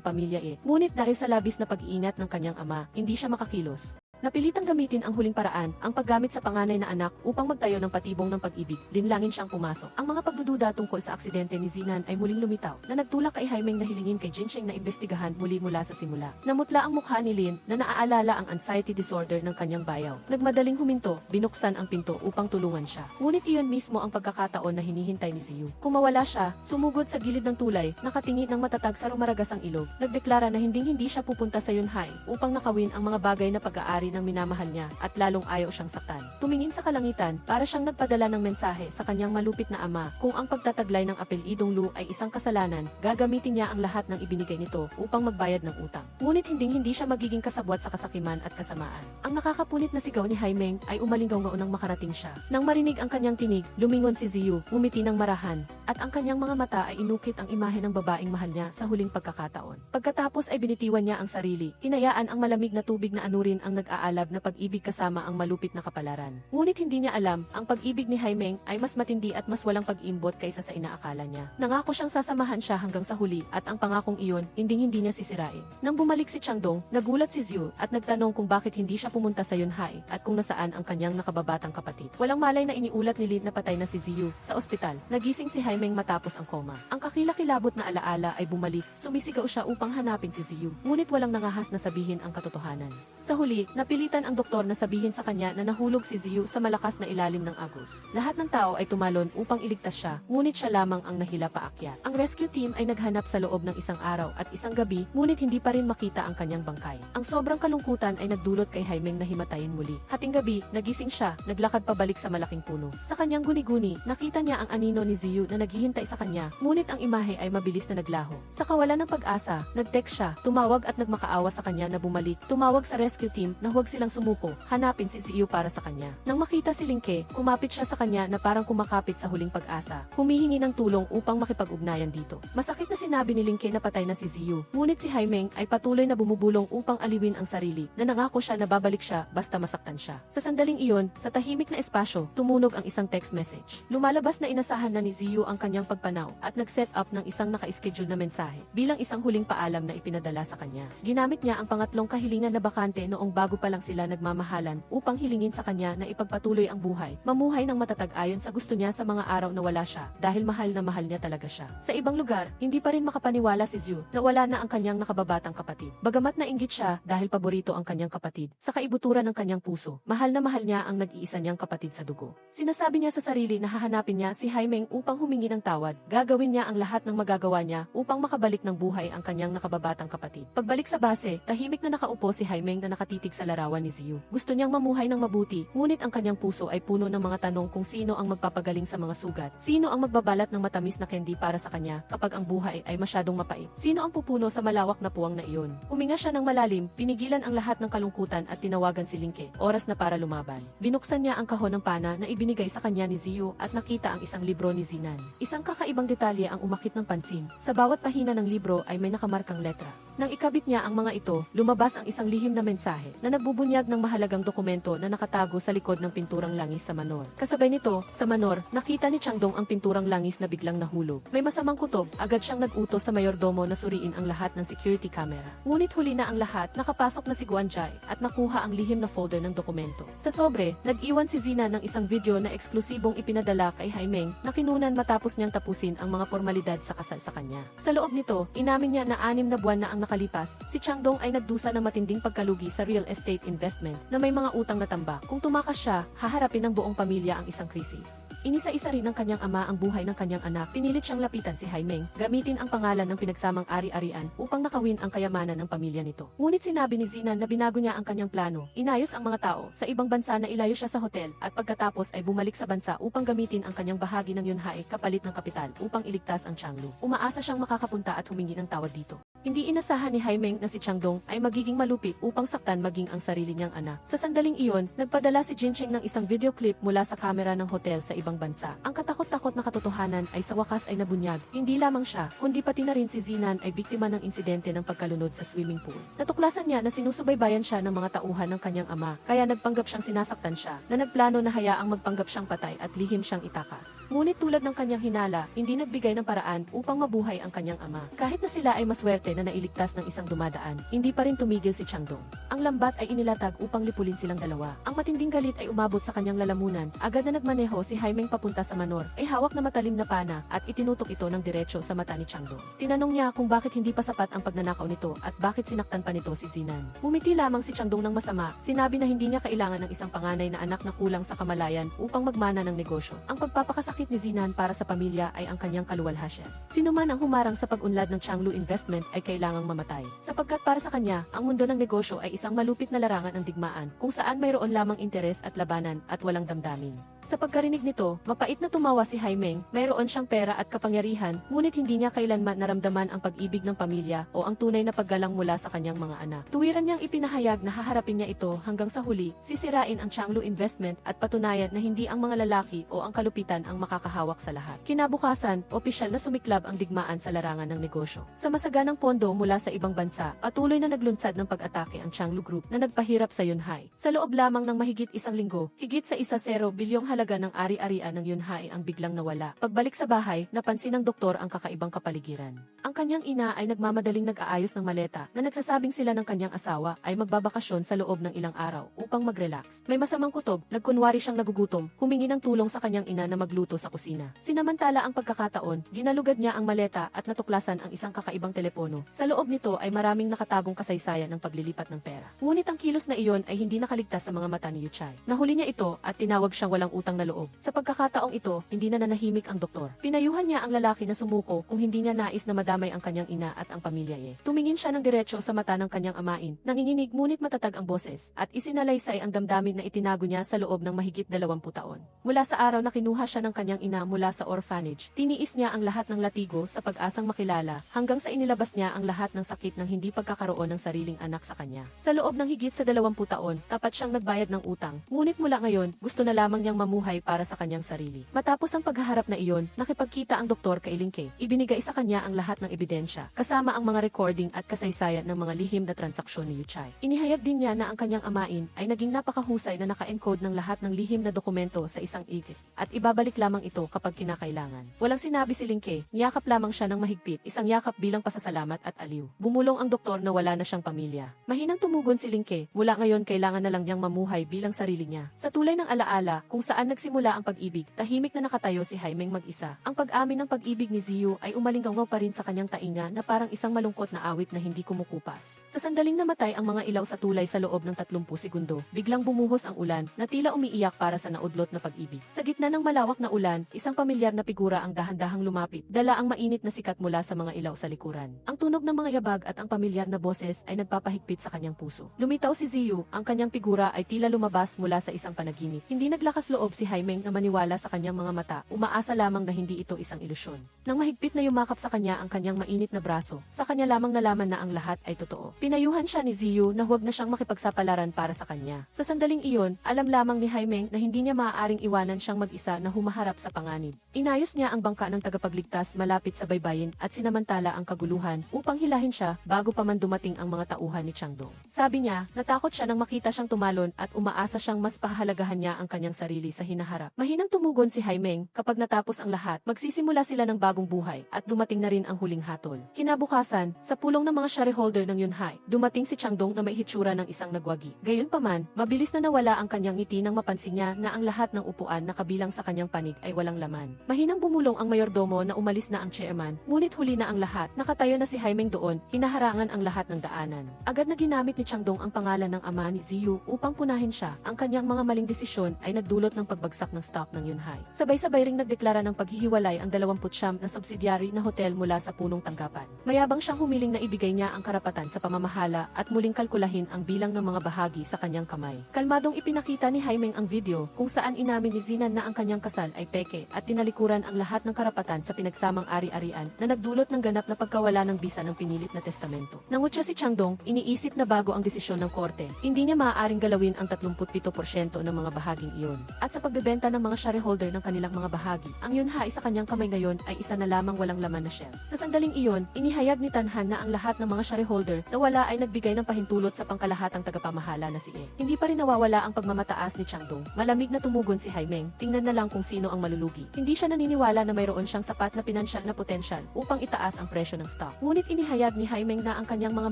pamilya ngunit dahil sa labis na pag-iingat ng kanyang ama, hindi siya makakilos. Napilitang gamitin ang huling paraan, ang paggamit sa panganay na anak upang magtayo ng patibong ng pag-ibig, linlangin siyang pumasok. Ang mga pagdududa tungkol sa aksidente ni Zinan ay muling lumitaw, na nagtulak kay Haimeng na hilingin kay Jincheng na imbestigahan muli mula sa simula. Namutla ang mukha ni Lin na naaalala ang anxiety disorder ng kanyang bayaw. Nagmadaling huminto, binuksan ang pinto upang tulungan siya. Ngunit iyon mismo ang pagkakataon na hinihintay ni Ziyu. Kung mawala siya, sumugod sa gilid ng tulay, nakatingin ng matatag sa rumaragasang ilog, nagdeklara na hindi siya pupunta sa Yunhai upang nakawin ang mga bagay na pag-aari ng minamahal niya at lalong ayaw siyang saktan. Tumingin sa kalangitan para siyang nagpadala ng mensahe sa kanyang malupit na ama kung ang pagtataglay ng apelyidong Lu ay isang kasalanan, gagamitin niya ang lahat ng ibinigay nito upang magbayad ng utang. Ngunit hindi siya magiging kasabwat sa kasakiman at kasamaan. Ang nakakapunit na sigaw ni Haimeng ay umalinggaw nang makarating siya. Nang marinig ang kanyang tinig, lumingon si Ziyu, ngumiti ng marahan, at ang kanyang mga mata ay inukit ang imahe ng babaeng mahal niya sa huling pagkakataon. Pagkatapos ay binitiwan niya ang sarili, hinayaan ang malamig na tubig na anurin ang nag-aalab na pag-ibig kasama ang malupit na kapalaran. Ngunit hindi niya alam, ang pag-ibig ni Haimeng ay mas matindi at mas walang pag-imbot kaysa sa inaakala niya. Nangako siyang sasamahan siya hanggang sa huli at ang pangakong iyon, hindi niya sisirain. Nang bumalik si Changdong, nagulat si Ziyu at nagtanong kung bakit hindi siya pumunta sa Yunhai at kung nasaan ang kanyang nakababatang kapatid. Walang malay na iniulat ni Lin na patay na si Ziyu sa ospital. Nagising si Haimeng matapos ang koma. Ang kakilakilabot na alaala ay bumalik, sumisigaw siya upang hanapin si Ziyu. Ngunit walang nangahas na sabihin ang katotohanan. Sa huli, napilitan ang doktor na sabihin sa kanya na nahulog si Ziyu sa malakas na ilalim ng agos. Lahat ng tao ay tumalon upang iligtas siya, ngunit siya lamang ang nahila paakyat. Ang rescue team ay naghanap sa loob ng isang araw at isang gabi, ngunit hindi pa rin makita ang kanyang bangkay. Ang sobrang kalungkutan ay nagdulot kay Haimeng na himatayin muli. Hating gabi, nagising siya, naglakad pabalik sa malaking puno. Sa kanyang guni-guni, nakita niya ang anino ni Ziyu na naghihintay sa kanya, ngunit ang imahe ay mabilis na naglaho. Sa kawalan ng pag-asa, nag-text siya, tumawag at nagmakaawa sa kanya na bumalik, tumawag sa rescue team na huwag silang sumuko, hanapin si Ziyu para sa kanya. Nang makita si Linke, kumapit siya sa kanya na parang kumakapit sa huling pag-asa, humihingi ng tulong upang makipag-ugnayan dito. Masakit na sinabi ni Linke na patay na si Ziyu, ngunit si Haimeng ay patuloy na bumubulong upang aliwin ang sarili, na nangako siya na babalik siya basta masaktan siya. Sa sandaling iyon, sa tahimik na espasyo, tumunog ang isang text message. Lumalabas na inasahan na ni Ziyu ang kanyang pagpanaw at nag-set up ng isang naka-schedule na mensahe bilang isang huling paalam na ipinadala sa kanya. Ginamit niya ang pangatlong kahilingan na bakante noong bago pa lang sila nagmamahalan upang hilingin sa kanya na ipagpatuloy ang buhay, mamuhay ng matatag ayon sa gusto niya sa mga araw na wala siya, dahil mahal na mahal niya talaga siya. Sa ibang lugar, hindi pa rin makapaniwala si Ziyu na wala na ang kanyang nakababatang kapatid. Bagamat nainggit siya dahil paborito ang kanyang kapatid, sa kaibuturan ng kanyang puso, mahal na mahal niya ang nag-iisa niyang kapatid sa dugo. Sinasabi niya sa sarili na hahanapin niya si Haimeng upang humingi ng tawad, gagawin niya ang lahat ng magagawa niya upang makabalik ng buhay ang kanyang nakababatang kapatid. Pagbalik sa base, tahimik na nakaupo si Haimeng na nakatitig sa larawan ni Ziyu. Gusto niyang mamuhay ng mabuti, ngunit ang kanyang puso ay puno ng mga tanong kung sino ang magpapagaling sa mga sugat, sino ang magbabalat ng matamis na candy para sa kanya kapag ang buhay ay masyadong mapait, sino ang pupuno sa malawak na puwang na iyon. Huminga siya ng malalim, pinigilan ang lahat ng kalungkutan at tinawagan si Linke, oras na para lumaban. Binuksan niya ang kahon ng pana na ibinigay sa kanya ni Ziyu at nakita ang isang libro ni Zinan. Isang kakaibang detalye ang umakit ng pansin. Sa bawat pahina ng libro ay may nakamarkang letra. Nang ikabit niya ang mga ito, lumabas ang isang lihim na mensahe na nagbubunyag ng mahalagang dokumento na nakatago sa likod ng pinturang langis sa Manor. Kasabay nito, sa Manor, nakita ni Changdong ang pinturang langis na biglang nahulog. May masamang kutob, agad siyang nag-utos sa mayordomo na suriin ang lahat ng security camera. Ngunit huli na ang lahat, nakapasok na si Guanjay at nakuha ang lihim na folder ng dokumento. Sa sobre, nag-iwan si Zina ng isang video na eksklusibong ipinadala kay Haimeng na kinunan matapos niyang tapusin ang mga formalidad sa kasal sa kanya. Sa loob nito, inamin niya na 6 na buwan na ang nakalipas, si Changdong ay nagdusa ng matinding pagkalugi sa real estate investment na may mga utang na tambak. Kung tumakas siya, haharapin ng buong pamilya ang isang krisis. Inisa-isa rin ng kanyang ama ang buhay ng kanyang anak. Pinilit siyang lapitan si Haimeng, gamitin ang pangalan ng pinagsamang ari-arian upang nakawin ang kayamanan ng pamilya nito. Ngunit sinabi ni Zinan na binago niya ang kanyang plano. Inayos ang mga tao sa ibang bansa na ilayo siya sa hotel at pagkatapos ay bumalik sa bansa upang gamitin ang kanyang bahagi ng Yunhai kapalit ng kapital upang iligtas ang Changlu. Umaasa siyang makakapunta at humingi ng tawad dito. Hindi inasahan ni Haimeng na si Changdong ay magiging malupit upang saktan maging ang sarili niyang anak. Sa sandaling iyon, nagpadala si Jincheng ng isang video clip mula sa kamera ng hotel sa ibang bansa. Ang katakot-takot na katotohanan ay sa wakas ay nabunyag. Hindi lamang siya, kundi pati na rin si Zinan ay biktima ng insidente ng pagkalunod sa swimming pool. Natuklasan niya na sinusubaybayan siya ng mga tauhan ng kanyang ama, kaya nagpanggap siyang sinasaktan siya, na nagplano na hayaang magpanggap siyang patay at lihim siyang itakas. Ngunit tulad ng kanyang hinala, hindi nagbigay ng paraan upang mabuhay ang kanyang ama. Kahit na sila ay maswerte na nailigtas ng isang dumadaan, hindi pa rin tumigil si Changdong. Ang lambat ay inilatag upang lipulin silang dalawa. Ang matinding galit ay umabot sa kanyang lalamunan. Agad na nagmaneho si Haimeng papunta sa Manor, ay hawak na matalim na pana at itinutok ito ng diretso sa mata ni Changdong. Tinanong niya kung bakit hindi pa sapat ang pagnanakaw nito at bakit sinaktan pa nito si Zinan. Ngumiti lamang si Changdong ng masama, sinabi na hindi niya kailangan ng isang panganay na anak na kulang sa kamalayan upang magmana ng negosyo. Ang pagpapakasakit ni Zinan para sa pamilya ay ang kanyang kaluwalhasyan. Sino man ang humarang sa pag-unlad ng Changlu Investment ay kailangang mamatay. Sapagkat para sa kanya, ang mundo ng negosyo ay isang malupit na larangan ng digmaan kung saan mayroon lamang interes at labanan at walang damdamin. Sa pagkarinig nito, mapait na tumawa si Haimeng, mayroon siyang pera at kapangyarihan, ngunit hindi niya kailanman naramdaman ang pag-ibig ng pamilya o ang tunay na paggalang mula sa kanyang mga anak. Tuwiran niyang ipinahayag na haharapin niya ito hanggang sa huli, sisirain ang Changlu Investment at patunayan na hindi ang mga lalaki o ang kalupitan ang makakahawak sa lahat. Kinabukasan, opisyal na sumiklab ang digmaan sa larangan ng negosyo. Sa masaganang pondo mula sa ibang bansa, patuloy na naglunsad ng pag-atake ang Changlu Group na nagpahirap sa Yunhai. Sa loob lamang ng mahigit isang linggo, higit sa 1.0 bilyong halaga ng ari-arian ng Yunhai ang biglang nawala. Pagbalik sa bahay, napansin ng doktor ang kakaibang kapaligiran. Ang kanyang ina ay nagmamadaling nag-aayos ng maleta na nagsasabing sila ng kanyang asawa ay magbabakasyon sa loob ng ilang araw upang mag-relax. May masamang kutob, nagkunwari siyang nagugutom, humingi ng tulong sa kanyang ina na magluto sa kusina. Sinamantala ang pagkakataon, ginalugad niya ang maleta at natuklasan ang isang kakaibang telepono. Sa loob nito ay maraming nakatagong kasaysayan ng paglilipat ng pera. Ngunit ang kilos na iyon ay hindi nakaligtas sa mga mata ni Yuchai. Nahuli niya ito at tinawag siyang walang utang na loob. Sa pagkakataong ito, hindi na nanahimik ang doktor. Pinayuhan niya ang lalaki na sumuko kung hindi niya nais na madamay ang kanyang ina at ang pamilya niya. Tumingin siya ng diretso sa mata ng kanyang amain, nanginginig ngunit matatag ang boses, at isinalaysay ang damdamin na itinago niya sa loob ng mahigit 20 taon. Mula sa araw na kinuha siya ng kanyang ina mula sa orphanage, tiniis niya ang lahat ng latigo sa pag-asang makilala, hanggang sa inilabas niya ang lahat ng sakit ng hindi pagkakaroon ng sariling anak sa kanya. Sa loob ng higit sa 20 taon, tapat siyang nagbayad ng utang, ngunit mula ngayon, gusto na lamang niyang mamuhay para sa kanyang sarili. Matapos ang paghaharap na iyon, nakipagkita ang doktor kay Lingke. Ibinigay sa kanya ang lahat ng ebidensya, kasama ang mga recording at kasaysayan ng mga lihim na transaksyon ni Yuchai. Inihayag din niya na ang kanyang amain ay naging napakahusay na naka-encode ng lahat ng lihim na dokumento sa isang igit, at ibabalik lamang ito kapag kinakailangan. Walang sinabi si Lingke, niyakap lamang siya ng mahigpit, isang yakap bilang pasasalamat at aliw. Bumulong ang doktor na wala na siyang pamilya. Mahinang tumugon si Lingke, mula ngayon kailangan na lang niyang mamuhay bilang sarili niya. Sa tulay ng alaala, kung saan nagsimula ang pag-ibig, tahimik na nakatayo si Haimeng mag-isa. Ang pag-amin ng pag-ibig ni Ziyu ay umalinggaw pa rin sa kanyang tainga na parang isang malungkot na awit na hindi kumukupas. Sa sandaling namatay ang mga ilaw sa tulay sa loob ng 30 segundo, biglang bumuhos ang ulan na tila umiiyak para sa naudlot na pag-ibig. Sa gitna ng malawak na ulan, isang pamilyar na figura ang dahan-dahang lumapit, dala ang mainit na sikat mula sa mga ilaw sa likuran. Ang tunog ng mga yabag at ang pamilyar na boses ay nagpapahigpit sa kanyang puso. Lumitaw si Ziyu, ang kanyang figura ay tila lumabas mula sa isang panaginip. Hindi naglakas loob si Haimeng na maniwala sa kanyang mga mata, umaasa lamang na hindi ito isang ilusyon. Nang mahigpit na yumakap sa kanya ang kanyang mainit na braso, sa kanya lamang nalaman na ang lahat ay totoo. Pinayuhan siya ni Ziyu na huwag na siyang makipagsapalaran para sa kanya. Sa sandaling iyon, alam lamang ni Haimeng na hindi niya maaaring iwanan siyang mag-isa na humaharap sa panganib. Inayos niya ang bangka ng tagapagligtas malapit sa baybayin at sinamantala ang kaguluhan upang hilahin siya bago pa man dumating ang mga tauhan ni Changdong. Sabi niya, natakot siya nang makita siyang tumalon at umaasa siyang mas pahalagahan niya ang kanyang sarili sa hinaharap. Mahinang tumugon si Haimeng, kapag natapos ang lahat, magsisimula sila ng bagong buhay at dumating na rin ang huling hatol. Kinabukasan, sa pulong ng mga shareholder ng Yunhai, dumating si Changdong na may hitsura ng isang nagwagi. Gayunpaman, mabilis na nawala ang kanyang ngiti nang mapansin niya na ang lahat ng upuan na kabilang sa kanyang panig ay walang laman. Mahinang bumulong ang mayordomo na umalis na ang chairman, ngunit huli na ang lahat. Nakatayo na si Haimeng doon, hinaharangan ang lahat ng daanan. Agad na ginamit ni Changdong ang pangalan ng ama ni Ziyu upang punahin siya. Ang kanyang mga maling desisyon ay nagdulot ng pagbagsak ng stock ng Yunhai. Sabay-sabay ring nagdeklara ng paghihiwalay ang 29 na subsidiary na hotel mula sa punong tanggapan. Mayabang siyang humiling na ibigay niya ang karapatan sa pamamahala at muling kalkulahin ang bilang ng mga bahagi sa kanyang kamay. Kalmadong ipinakita ni Haimeng ang video kung saan inamin ni Zinan na ang kanyang kasal ay peke at tinalikuran ang lahat ng karapatan sa pinagsamang ari-arian na nagdulot ng ganap na pagkawala ng bisa ng pinilit na testamento. Nangutya si Changdong, iniisip na bago ang desisyon ng korte, hindi niya maaaring galawin ang 37% ng mga bahaging iyon. At sa pagbebenta ng mga shareholder ng kanilang mga bahagi, ang Yunhai sa kanyang kamay ngayon ay isa na lamang walang laman na shell. Sa sandaling iyon, inihayag ni Tanhan na ang lahat ng mga shareholder na wala ay nagbigay ng pahintulot sa pangkalahatang tagapamahala na si E. Hindi pa rin nawawala ang pagmamataas ni Changdong. Malamig na tumugon si Haimeng, tingnan na lang kung sino ang malulugi. Hindi siya naniniwala na mayroon siyang sapat na pinansyal na potensyal upang itaas ang presyo ng stock. Ngunit inihayag ni Haimeng na ang kanyang mga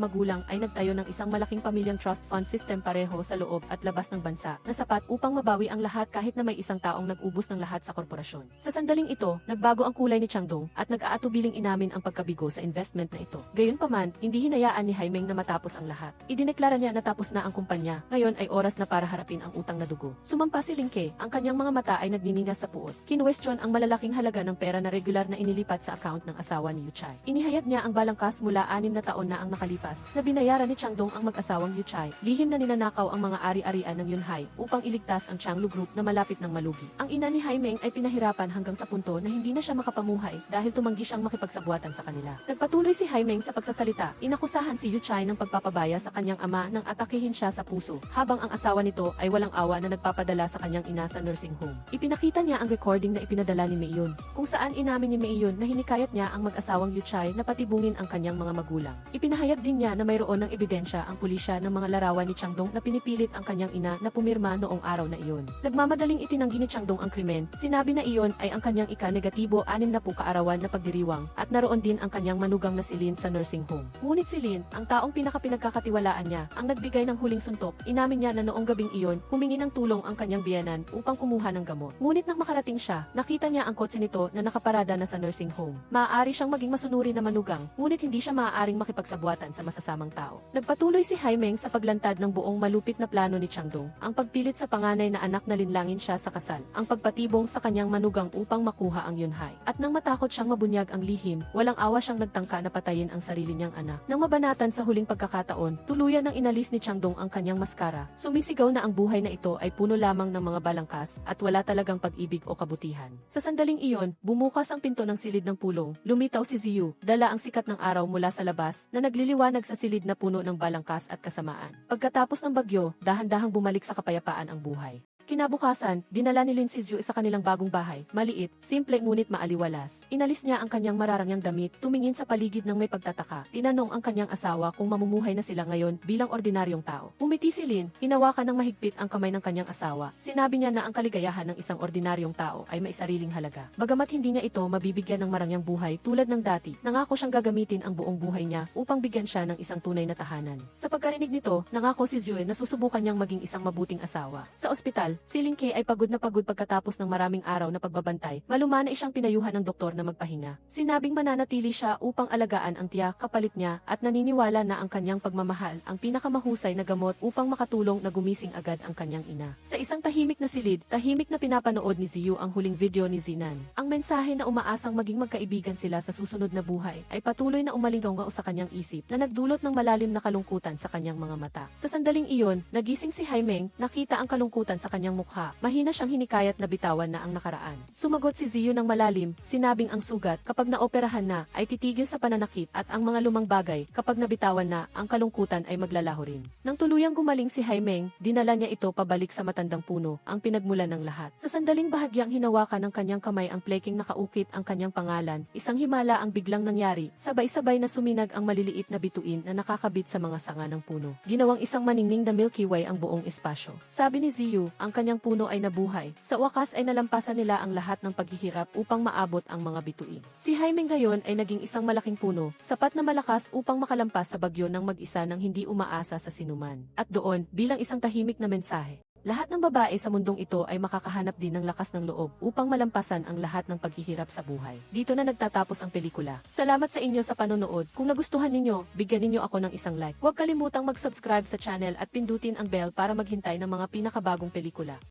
magulang ay nagtayo ng isang malaking pamilyang trust fund system pareho sa loob at labas ng bansa na sapat upang mabawi ang lahat kahit na may isang taong nag-ubos ng lahat sa korporasyon. Sa sandaling ito, nagbago ang kulay ni Changdong at nag-aatubiling inamin ang pagkabigo sa investment na ito. Gayunpaman, hindi hinayaan ni Haimeng na matapos ang lahat. Idineklara niya na tapos na ang kumpanya, ngayon ay oras na para harapin ang utang na dugo. Sumampa si Lingke, ang kanyang mga mata ay nagniningas sa puot. Kinwestiyon ang malalaking halaga ng pera na regular na inilipat sa account ng asawa ni Yuchai. Inihayag niya ang balangkas mula 6 na taon na ang nakalipas, na binayaran ni Changdong ang mag-asawang Yuchai. Lihim na ninanakaw ang mga ari-arian ng Yunhai upang iligtas ang Changlu Group na malapit ng malugi. Ang ina ni Haimeng ay pinahirapan hanggang sa punto na hindi na siya makapamuhay dahil tumanggi siyang makipagsabuatan sa kanila. Nagpatuloy si Haimeng sa pagsasalita, inakusahan si Yuchai ng pagpapabaya sa kanyang ama nang atakihin siya sa puso, habang ang asawa nito ay walang awa na nagpapadala sa kanyang ina sa nursing home. Ipinakita niya ang recording na ipinadala ni Meiyon, kung saan inamin ni Meiyon na hinikayat niya ang mag-asawang Yuchai na patibungin ang kanyang mga magulang. Ipinahayag din niya na mayroon ng ebidensya ang pulisya ng mga larawan ni Changdong na pinipilit ang kanyang ina na pumirma noong araw na iyon. Nagmamadaling itinanggi ni Changdong ang krimen, sinabi na iyon ay ang kanyang ika-negatibo 6 na kaarawan na pagdiriwang, at naroon din ang kanyang manugang na si Lin sa nursing home. Ngunit si Lin, ang taong pinakapinagkakatiwalaan niya, ang nagbigay ng huling suntok. Inamin niya na noong gabing iyon, humingi ng tulong ang kanyang biyenan upang kumuha ng gamot. Ngunit nang makarating siya, nakita niya ang kotse nito na nakaparada na sa nursing home. Maaari siyang maging masunuri na manugang, ngunit hindi siya maaaring makipagsabuatan sa masasamang tao. Nagpatuloy si Haimeng sa paglantad ng buong malupit na plano ni Changdong, ang pagpilit sa panganay na anak na linlangin siya sa kasal, ang pagpatibong sa kanyang manugang upang makuha ang Yunhai. At nang matakot siyang mabunyag ang lihim, walang awa siyang nagtangka na patayin ang sarili niyang anak. Nang mabanatan sa huling pagkakataon, tuluyan nang inalis ni Changdong ang kanyang maskara. Sumisigaw na ang buhay na ito ay puno lamang ng mga balangkas at wala talagang pag-ibig o kabutihan. Sa sandaling iyon, bumukas ang pinto ng silid ng pulong. Lumitaw si Ziyu, dala ang sikat ng araw mula sa labas na nagliliwanag sa silid na puno ng balangkas at kasamaan. Pagkatapos ng bagyo, dahan-dahang bumalik sa kapayapaan ang buhay. Kinabukasan, dinala ni Lin si Zhu sa kanilang bagong bahay, maliit, simple ngunit maaliwalas. Inalis niya ang kanyang mararangyang damit, tumingin sa paligid ng may pagtataka. Tinanong ang kanyang asawa kung mamumuhay na sila ngayon bilang ordinaryong tao. Umiti si Lin, hinawakan ng mahigpit ang kamay ng kanyang asawa. Sinabi niya na ang kaligayahan ng isang ordinaryong tao ay may sariling halaga. Bagamat hindi niya ito mabibigyan ng marangyang buhay tulad ng dati, nangako siyang gagamitin ang buong buhay niya upang bigyan siya ng isang tunay na tahanan. Sa pagkarinig nito, nangako si Zhu na susubukan niyang maging isang mabuting asawa. Sa ospital, si Lin Ke ay pagod na pagod pagkatapos ng maraming araw na pagbabantay. Malumana siyang pinayuhan ng doktor na magpahinga. Sinabing mananatili siya upang alagaan ang tiyak kapalit niya at naniniwala na ang kanyang pagmamahal ang pinakamahusay na gamot upang makatulong na gumising agad ang kanyang ina. Sa isang tahimik na silid, tahimik na pinapanood ni Ziyu ang huling video ni Zinan. Ang mensahe na umaasang maging magkaibigan sila sa susunod na buhay ay patuloy na umalinggaw sa kanyang isip na nagdulot ng malalim na kalungkutan sa kanyang mga mata. Sa sandaling iyon, nagising si Haimeng, nakita ang kalungkutan sa kanyang kanyang mukha. Mahina siyang hinikayat na bitawan na ang nakaraan. Sumagot si Ziyu ng malalim, sinabing ang sugat kapag naoperahan na ay titigil sa pananakit at ang mga lumang bagay kapag nabitawan na ang kalungkutan ay maglalaho rin. Nang tuluyang gumaling si Haimeng, dinala niya ito pabalik sa matandang puno, ang pinagmulan ng lahat. Sa sandaling bahagyang hinawakan ng kanyang kamay ang pleking nakaukit ang kanyang pangalan, isang himala ang biglang nangyari, sabay-sabay na suminag ang maliliit na bituin na nakakabit sa mga sanga ng puno. Ginawang isang maningning na Milky Way ang buong espasyo. Sabi ni Ziyu, ang kanyang puno ay nabuhay. Sa wakas ay nalampasan nila ang lahat ng paghihirap upang maabot ang mga bituin. Si Haimeng ngayon ay naging isang malaking puno, sapat na malakas upang makalampas sa bagyo ng mag-isa nang hindi umaasa sa sinuman. At doon, bilang isang tahimik na mensahe, lahat ng babae sa mundong ito ay makakahanap din ng lakas ng loob upang malampasan ang lahat ng paghihirap sa buhay. Dito na nagtatapos ang pelikula. Salamat sa inyo sa panonood. Kung nagustuhan ninyo, bigyan ninyo ako ng isang like. Huwag kalimutang mag-subscribe sa channel at pindutin ang bell para maghintay ng mga pinakabagong pelikula.